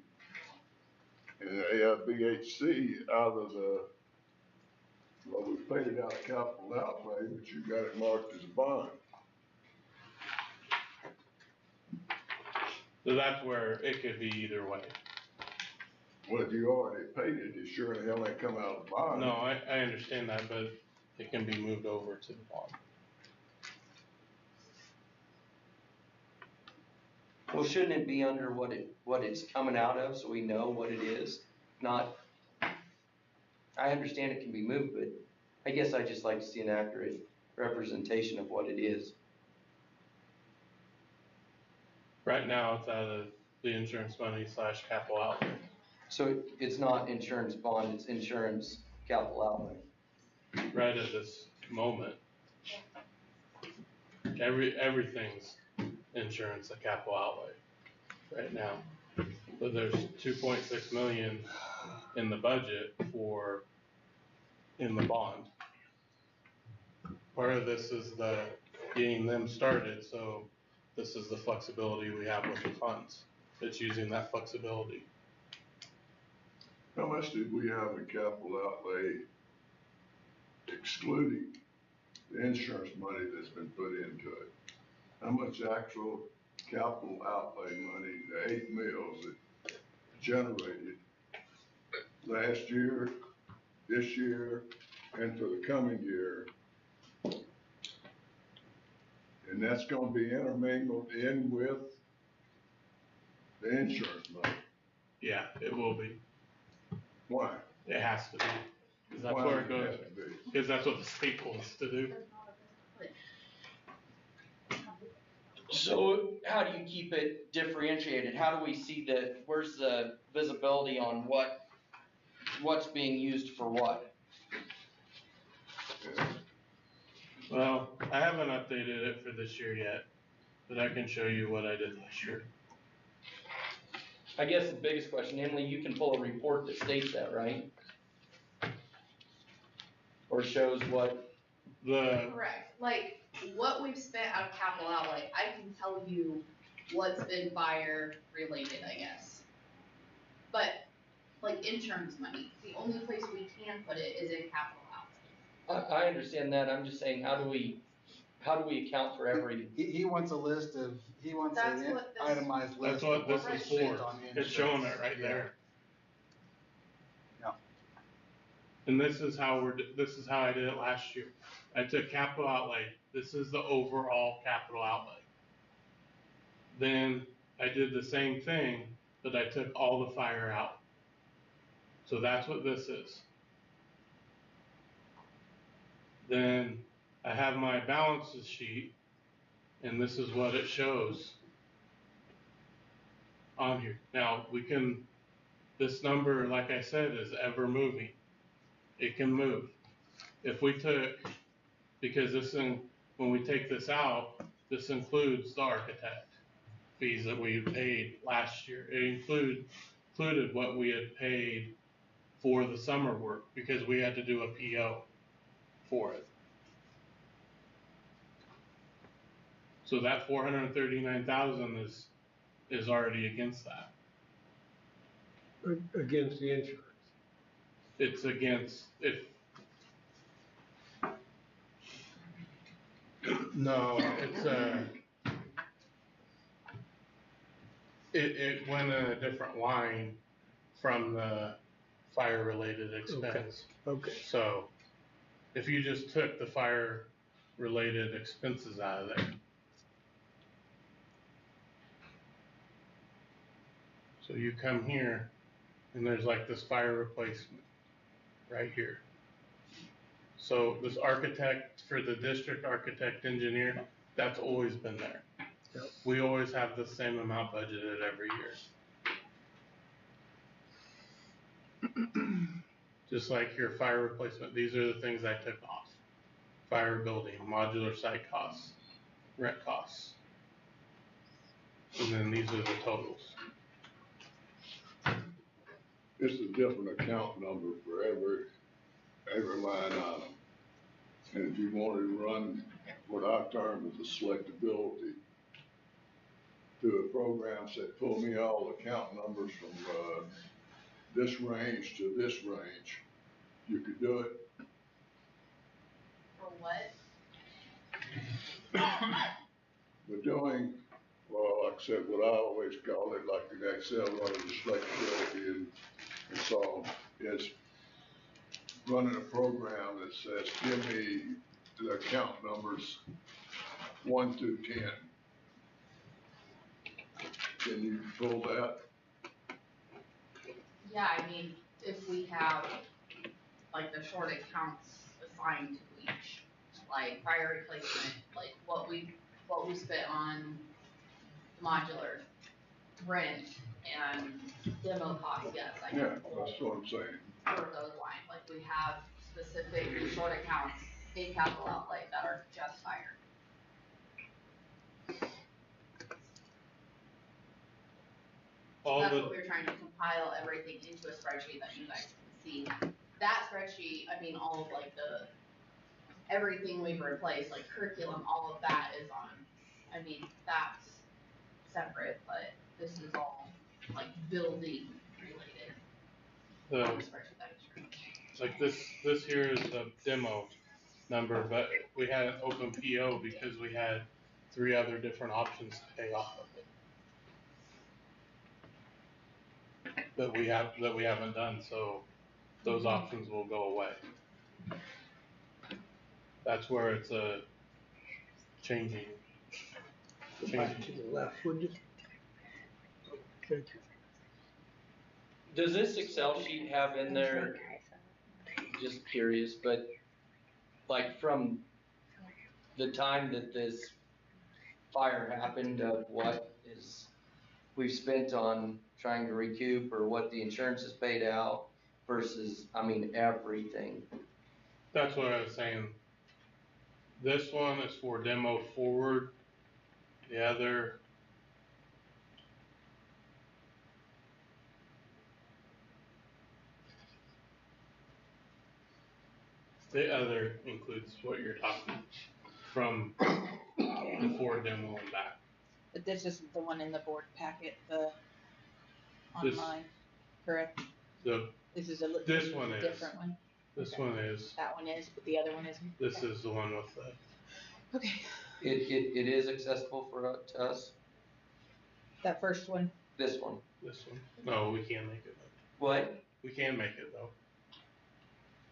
and BHC out of we paid it out of capital outlay, but you got it marked as a bond. So that's where it could be either way. Well, if you already paid it, it sure in hell ain't come out of the bond. No, I understand that, but it can be moved over to the bond. Well, shouldn't it be under what it's coming out of, so we know what it is? Not, I understand it can be moved, but I guess I just like to see an accurate representation of what it is. Right now, it's out of the insurance money / capital outlay. So it's not insurance bond, it's insurance capital outlay. Right at this moment. Everything's insurance a capital outlay right now. But there's 2.6 million in the budget in the bond. Part of this is the getting them started, so this is the flexibility we have with the funds. It's using that flexibility. How much did we have in capital outlay excluding the insurance money that's been put into it? How much actual capital outlay money, the 8 mills that generated last year, this year, and for the coming year? And that's gonna be intermingled in with the insurance money. Yeah, it will be. Why? It has to be. Because that's Why where it does it goes. have to be? Because that's what the state wants to do. So how do you keep it differentiated? How do we see where's the visibility on what's being used for what? Well, I haven't updated it for this year yet, but I can show you what I did last year. I guess the biggest question, Emily, you can pull a report that states that, right? Or shows what? Correct, like, what we've spent out of capital outlay, I can tell you what's been fire related, I guess. But, like, insurance money, the only place we can put it is in capital outlay. I understand that, I'm just saying, how do we account for every? He wants a list of, he wants That's an what this- itemized list. That's what of this we is spent for. on It's showing it insurance. right Yeah. there. Yeah. And this is how I did it last year. I took capital outlay. This is the overall capital outlay. Then I did the same thing, but I took all the fire out. So that's what this is. Then I have my balances sheet, and this is what it shows on here. Now this number, like I said, is ever moving. It can move. If we took, because when we take this out, this includes the architect fees that we paid last year. It included what we had paid for the summer work because we had to do a PO for it. So that 439,000 is already against that. Against the insurance. It's against no, it's it went in a different line from the fire related expense. Okay. So if you just took the fire related expenses out of there, So you come here, and there's like this fire replacement right here. So this architect, for the district architect engineer, that's always been there. We always have the same amount budgeted every year. Just like your fire replacement, these are the things I took off. Fire building, modular site costs, rent costs. And then these are the totals. It's a different account number for every line item. And if you wanted to run what I term as a selectability to a program that pull me all account numbers from, this range to this range, you could do it. For what? We're doing, well, like I said, what I always call it, like the Excel running the selectability and so on, is running a program that says, give me the account numbers 1 through 10. Can you pull that? Yeah, I mean, if we have, like, the short accounts assigned to each, like fire replacement, like what we spent on modular, rent, and demo costs, yes, I can Yeah, pull that's what I'm saying. for those lines, like we have specific short accounts in capital outlay that are just fire. That's what we're trying to compile everything into a spreadsheet that you guys can see. That spreadsheet, I mean, all of like everything we've replaced, like curriculum, all of that is on, I mean, that's separate, but this is all like building related. On the spreadsheet that is true. It's like this here is the demo number, but we had an open PO because we had 3 other different options to pay off of it. That we haven't done, so those options will go away. That's where it's a changing. Go back to the left, would you? Okay. Does this Excel sheet have in there, just curious, but like from the time that this fire happened of what is we've spent on trying to recoup or what the insurance has paid out versus, I mean, everything? That's what I was saying. This one is for demo forward. The other includes what you're talking from before demo and back. But this isn't the one in the board packet, the This- online, correct? This is a This one is. different one. This Okay. one is. That one is, but the other one isn't. This Okay. is the one with the. Okay. It is accessible to us, That first one, this one. This one. No, we can't make it. What? We can make it though.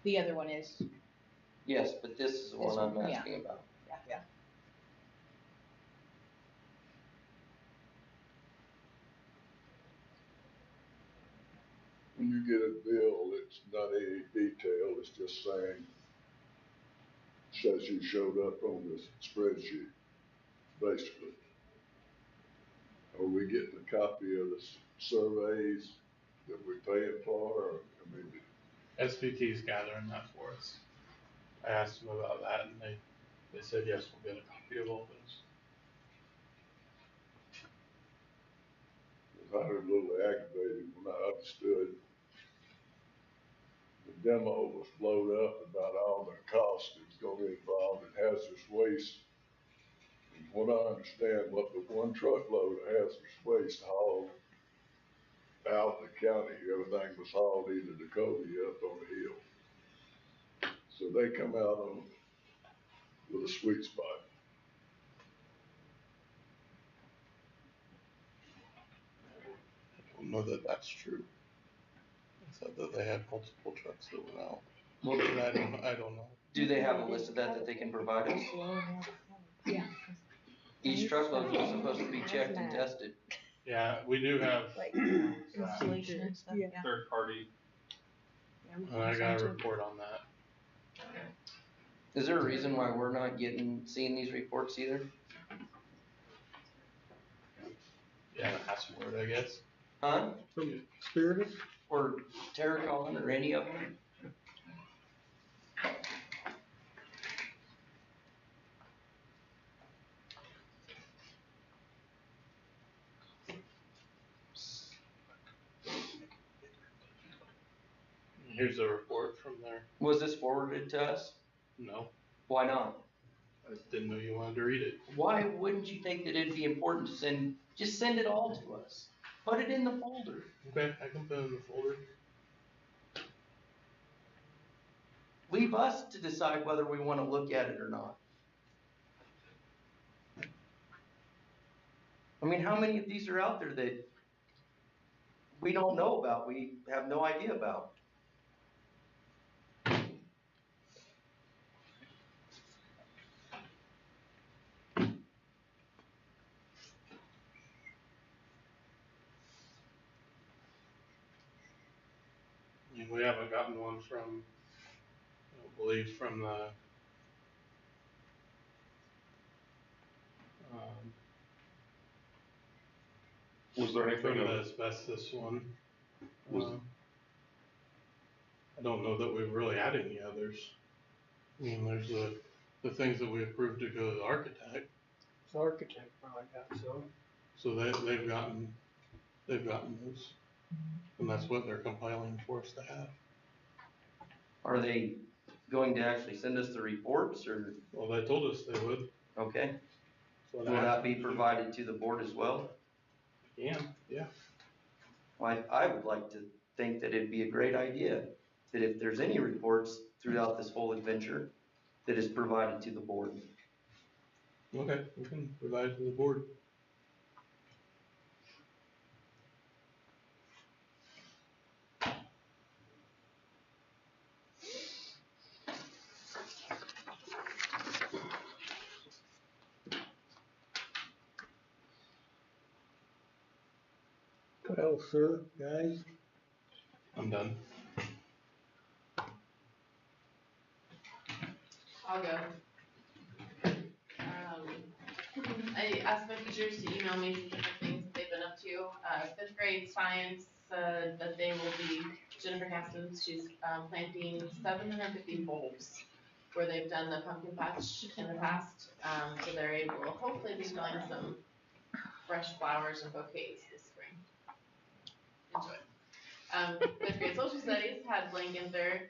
the other one is, Yes, but this is the This one I'm one, yeah. asking about. yeah. When you get a bill, it's not any detail, it's just saying, says you showed up on this spreadsheet, basically. Are we getting a copy of the surveys that we paying for, or, I mean, SPT's gathering that for us. I asked them about that and they said, yes, we'll get a copy of all those. I was a little aggravated when I understood the demo was blowed up about all the costs that's gonna be involved in hazardous waste. And what I understand, what the one truckload of hazardous waste hauled out of the county, everything was hauled into Dakota up on the hill. So they come out on, with a sweet spot. I don't know that that's true. It said that they had multiple trucks that went out. Well, I don't know. Do they have a list of that they can provide us? Yeah. Each truckload was supposed to be checked and tested. Yeah, we do have, like and installation and stuff, yeah. third party. I got a report on that. Is there a reason why we're not seeing these reports either? Yeah, ask for it, I guess. Huh? From Spiritus? Or Terracon or any of them? Here's a report from there. Was this forwarded to us? No, Why not? I didn't know you wanted to read it. Why wouldn't you think that it'd be important to just send it all to us? Put it in the folder. Okay, I can put it in the folder. Leave us to decide whether we want to look at it or not. I mean, how many of these are out there that we don't know about, we have no idea about? We haven't gotten one from, I don't believe, from the, Was there from anything the of, asbestos one. Was- I don't know that we've really had any others. I mean, there's the things that we approved to go to the architect, The architect probably got some. so they've gotten those. And that's what they're compiling for us to have. Are they going to actually send us the reports or? Well, they told us they would. Okay. So Will that be provided to the board as well? Yeah, yeah. Well, I would like to think that it'd be a great idea that if there's any reports throughout this whole adventure, that is provided to the board. Okay, we can provide it to the board. What else, sir, guys? I'm done. I'll go. I asked my teachers to email me some different things that they've been up to. Fifth grade science said that they will be, Jennifer Caston, she's planting 750 bulbs where they've done the pumpkin patch in the past. So they're able, hopefully be selling some fresh flowers and bouquets this spring. Enjoy. Fifth grade social studies had Blank Ginther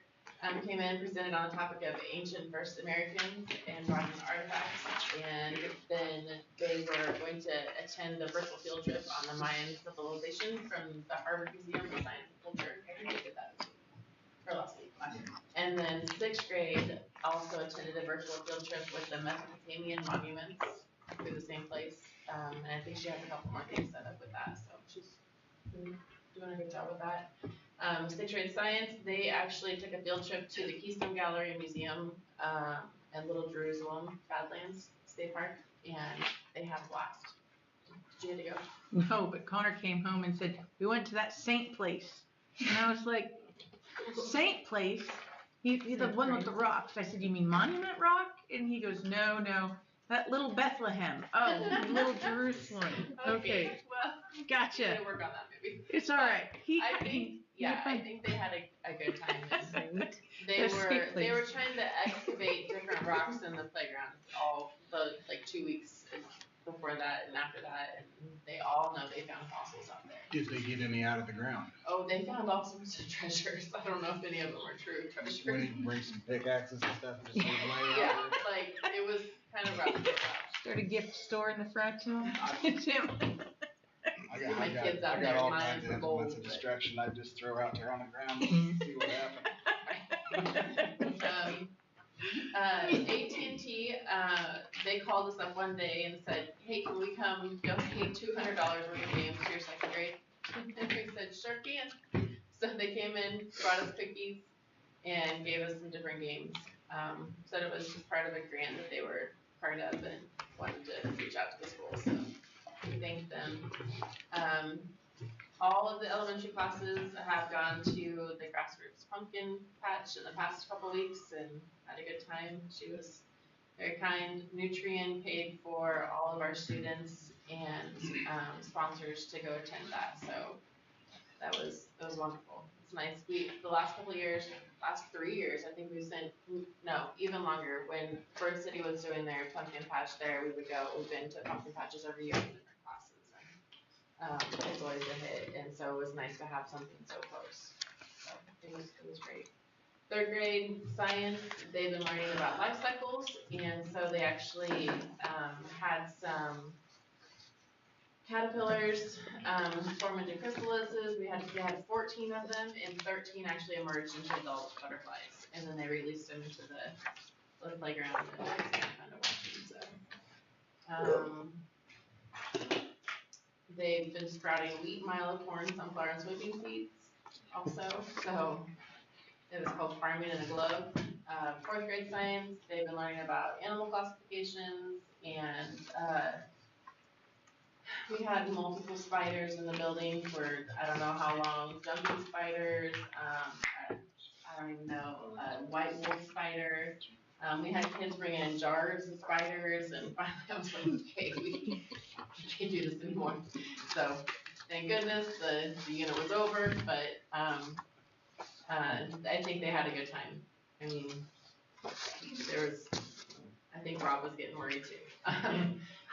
came in, presented on the topic of ancient first Americans and brought in artifacts. And then they were going to attend a virtual field trip on the Mayan civilization from the Harvard Museum of Science and Culture. I think they did that this week, or last week. And then sixth grade also attended a virtual field trip with the Mesopotamian monuments through the same place. And I think she has a couple more things set up with that, so she's doing a good job with that. Sixth grade science, they actually took a field trip to the Keystone Gallery Museum at Little Jerusalem, Badlands State Park, and they had a blast. Did you get to go? No, but Connor came home and said, we went to that Saint place. And I was like, Saint place? He's the one with the rocks. I said, you mean Monument Rock? And he goes, no, that little Bethlehem. Oh, Little Jerusalem. Okay. Well, Gotcha. gotta work on that maybe. It's all right. I think they had a good time. They That's were sweet, they please. were trying to excavate different rocks in the playground all the like 2 weeks before that and after that, and they all know they found fossils out there. Did they get any out of the ground? Oh, they found all sorts of treasures. I don't know if any of them are true treasures. We need to bring some pickaxes and stuff and just leave them laying Yeah, out there. like it was kind of rough. Start a gift store in the front to him. My kids out I there got all mining kinds of for gold, implements of but- destruction I just throw out there on the ground and see what happens. AT&T, they called us up one day and said, hey, can we come donate $200 worth of games to your second grade? And we said, sure can. So they came in, brought us cookies, and gave us some different games. Said it was just part of a grant that they were part of and wanted to reach out to the school, so thank them. All of the elementary classes have gone to the grassroots pumpkin patch in the past couple weeks and had a good time. She was very kind. Nutrien paid for all of our students and sponsors to go attend that, so that was wonderful. It's nice. The last couple of years, last 3 years, I think we've sent, no, even longer, when Bird City was doing their pumpkin patch there, we've been to pumpkin patches every year in different classes. It's always a hit, and so it was nice to have something so close. So it was great. Third grade science, they've been learning about life cycles, and so they actually had some caterpillars form into chrysalises. We had 14 of them, and 13 actually emerged into adult butterflies, and then they released them into the playground and just kind of watching. So they've been sprouting wheat, milo, corn, sunflower, and soybean seeds also. So it was called Farming in a Glove. Fourth grade science, they've been learning about animal classifications, and we had multiple spiders in the building for I don't know how long. Jumping spiders, I don't even know, white wolf spider. We had kids bring in jars of spiders, and finally I was like, okay, we can't do this anymore. So thank goodness the unit was over, but I think they had a good time. I mean, I think Rob was getting worried too.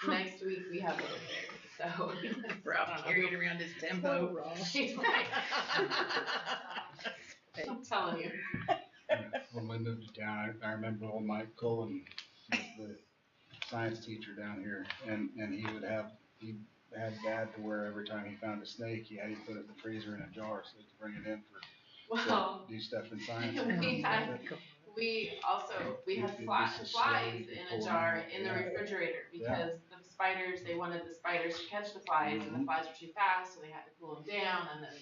Next week we have Little Fair, so. Rob carrying around his tempo. I'm telling you. When we moved to town, I remember old Mike Cullen, the science teacher down here, and he had Dad to where every time he found a snake, he had to put it in the freezer in a jar so he could bring it in Well, do stuff in science. we had flies in a jar in the refrigerator because the spiders, they wanted the spiders to catch the flies, and the flies were too fast, so they had to cool them down, and then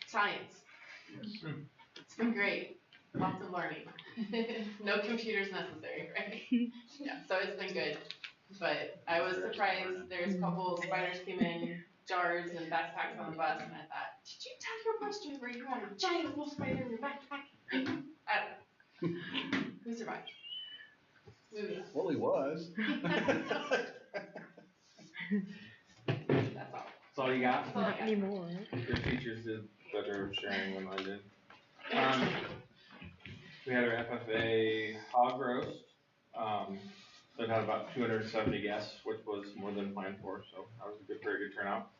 science. It's been great. Lots of learning. No computers necessary, right? Yeah, so it's been good. But I was surprised. There's a couple of spiders came in jars and backpacks on the bus, and I thought, did you tell your bus driver you had a giant wolf spider in your backpack? I don't know. Who survived? Moving on. Well, he was. That's all. That's all you got? Not anymore. Your teachers did better sharing than I did. We had our FFA hog roast. It had about 270 guests, which was more than planned for, so that was a very good turnout.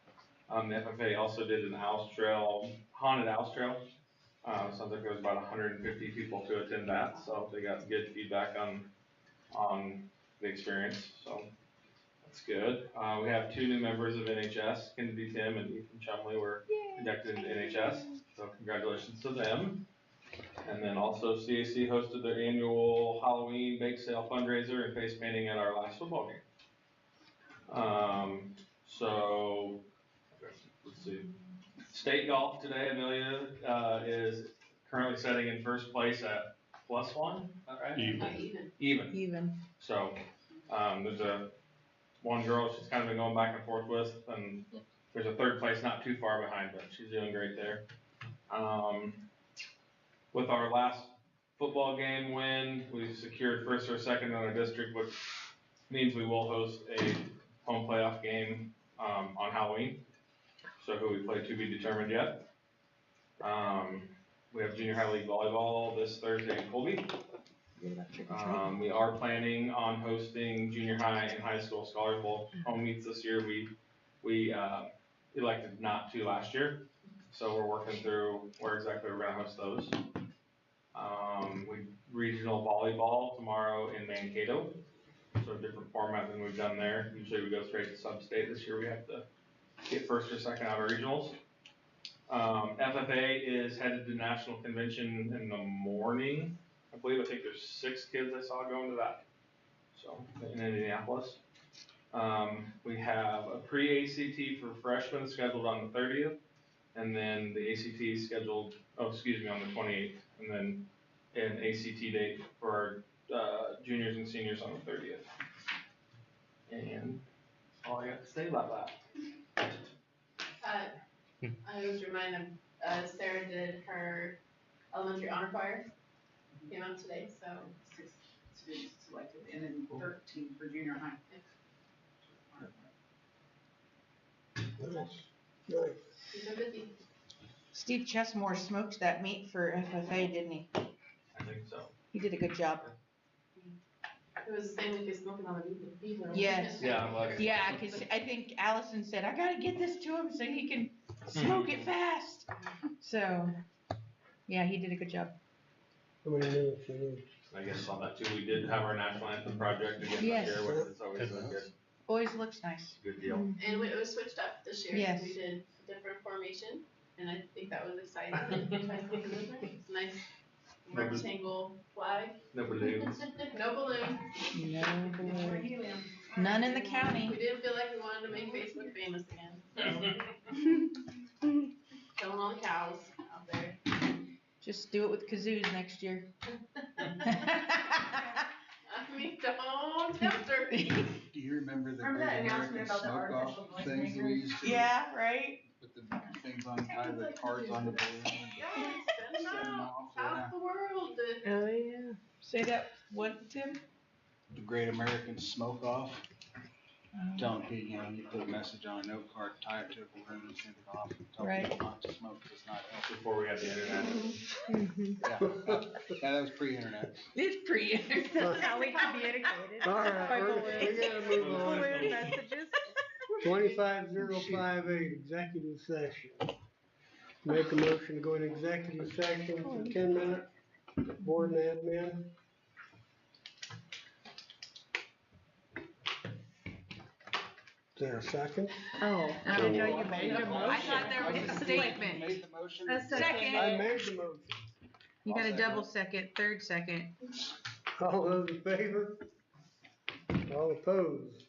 The FFA also did an Owls Trail, haunted Owls Trail. Sounds like there was about 150 people to attend that, so they got good feedback on the experience, so that's good. We have 2 new members of NHS, Kennedy Tim and Ethan Chumley were inducted into NHS, so congratulations to them. And then also CAC hosted their annual Halloween bake sale fundraiser and face painting at our last football game. So let's see. State golf today, Amelia is currently sitting in first place at +1. Is that right? Even. So there's one girl she's kind of been going back and forth with, and there's a third place not too far behind, but she's doing great there. With our last football game win, we secured first or second in our district, which means we will host a home playoff game on Halloween. So who we play to be determined yet. We have junior high league volleyball this Thursday in Colby. We are planning on hosting junior high and high school Scholar Bowl home meets this year. We elected not to last year, so we're working through where exactly we're gonna host those. Regional volleyball tomorrow in Mankato, so a different format than we've done there. Usually we go straight to sub-state. This year we have to get first or second out of regionals. FFA is headed to national convention in the morning. I think there's 6 kids I saw going to that. So in Indianapolis. We have a pre-ACT for freshmen scheduled on the 30th, and then the ACT scheduled, on the 28th, and then an ACT date for our juniors and seniors on the 30th. And All I got to say about that. I was reminded, Sarah did her elementary honor choir, came out today, so. 6 students selected, and then 13 for junior high. Nice, nice. These are busy. Steve Chesmore smoked that meat for FFA, didn't he? I think so. He did a good job. It was the same week as smoking on the beaver. Yes. Yeah, well, Yeah, 'cause I think Allison said, I gotta get this to him so he can smoke it fast. So, yeah, he did a good job. How many minutes you need? I guess on that too, we did have our national anthem project again this Yes. year, which is always a good, Always looks nice. good deal. And it was switched up this year. Yes. We did a different formation, and I think that was exciting. It's a nice rectangle flag. No balloons. No balloons. No balloons. None in the county. We didn't feel like we wanted to make Facebook famous again. Killing all the cows out there. Just do it with kazoos next year. I mean, don't tempt her. Do you remember the Remember that Great announcement American about the Smoke artificial Off noise things that we used to? Yeah, right? Put the things on, tie the cards on the balloon. Yes, send them Send 'em out, off, yeah. out the world. Oh, yeah. Say that, what, Tim? The Great American Smoke Off. Telling people, you put a message on a note card, tie it to a balloon, and send it off. Tell Right. people not to smoke, 'cause it's not healthy. Before we had the internet. Yeah, that was pre-internet. It's pretty. That's how we communicated. All right, By we balloons. gotta move on. Balloon messages. 25058, executive session. Make a motion to go in executive session for 10 minutes, board and admin. Is there a second? Oh, I didn't know you made a motion. I thought there was a statement. Made the motion. A second. I made the motion. You got a double second, third second. All those in favor? All opposed?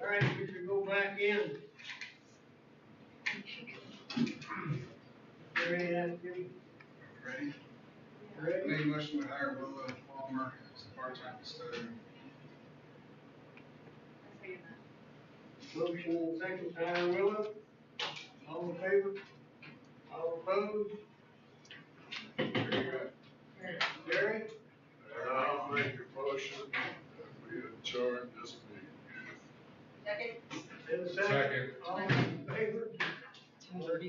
Alright, we should go back in. Ready, Anthony? Ready? Ready? Make a motion to hire Willa Palmer as a part-time custodian. Motion and second, Tyler Miller. All in favor? All opposed? Gary? And I'll make a motion that we adjourn this meeting. In a second. All in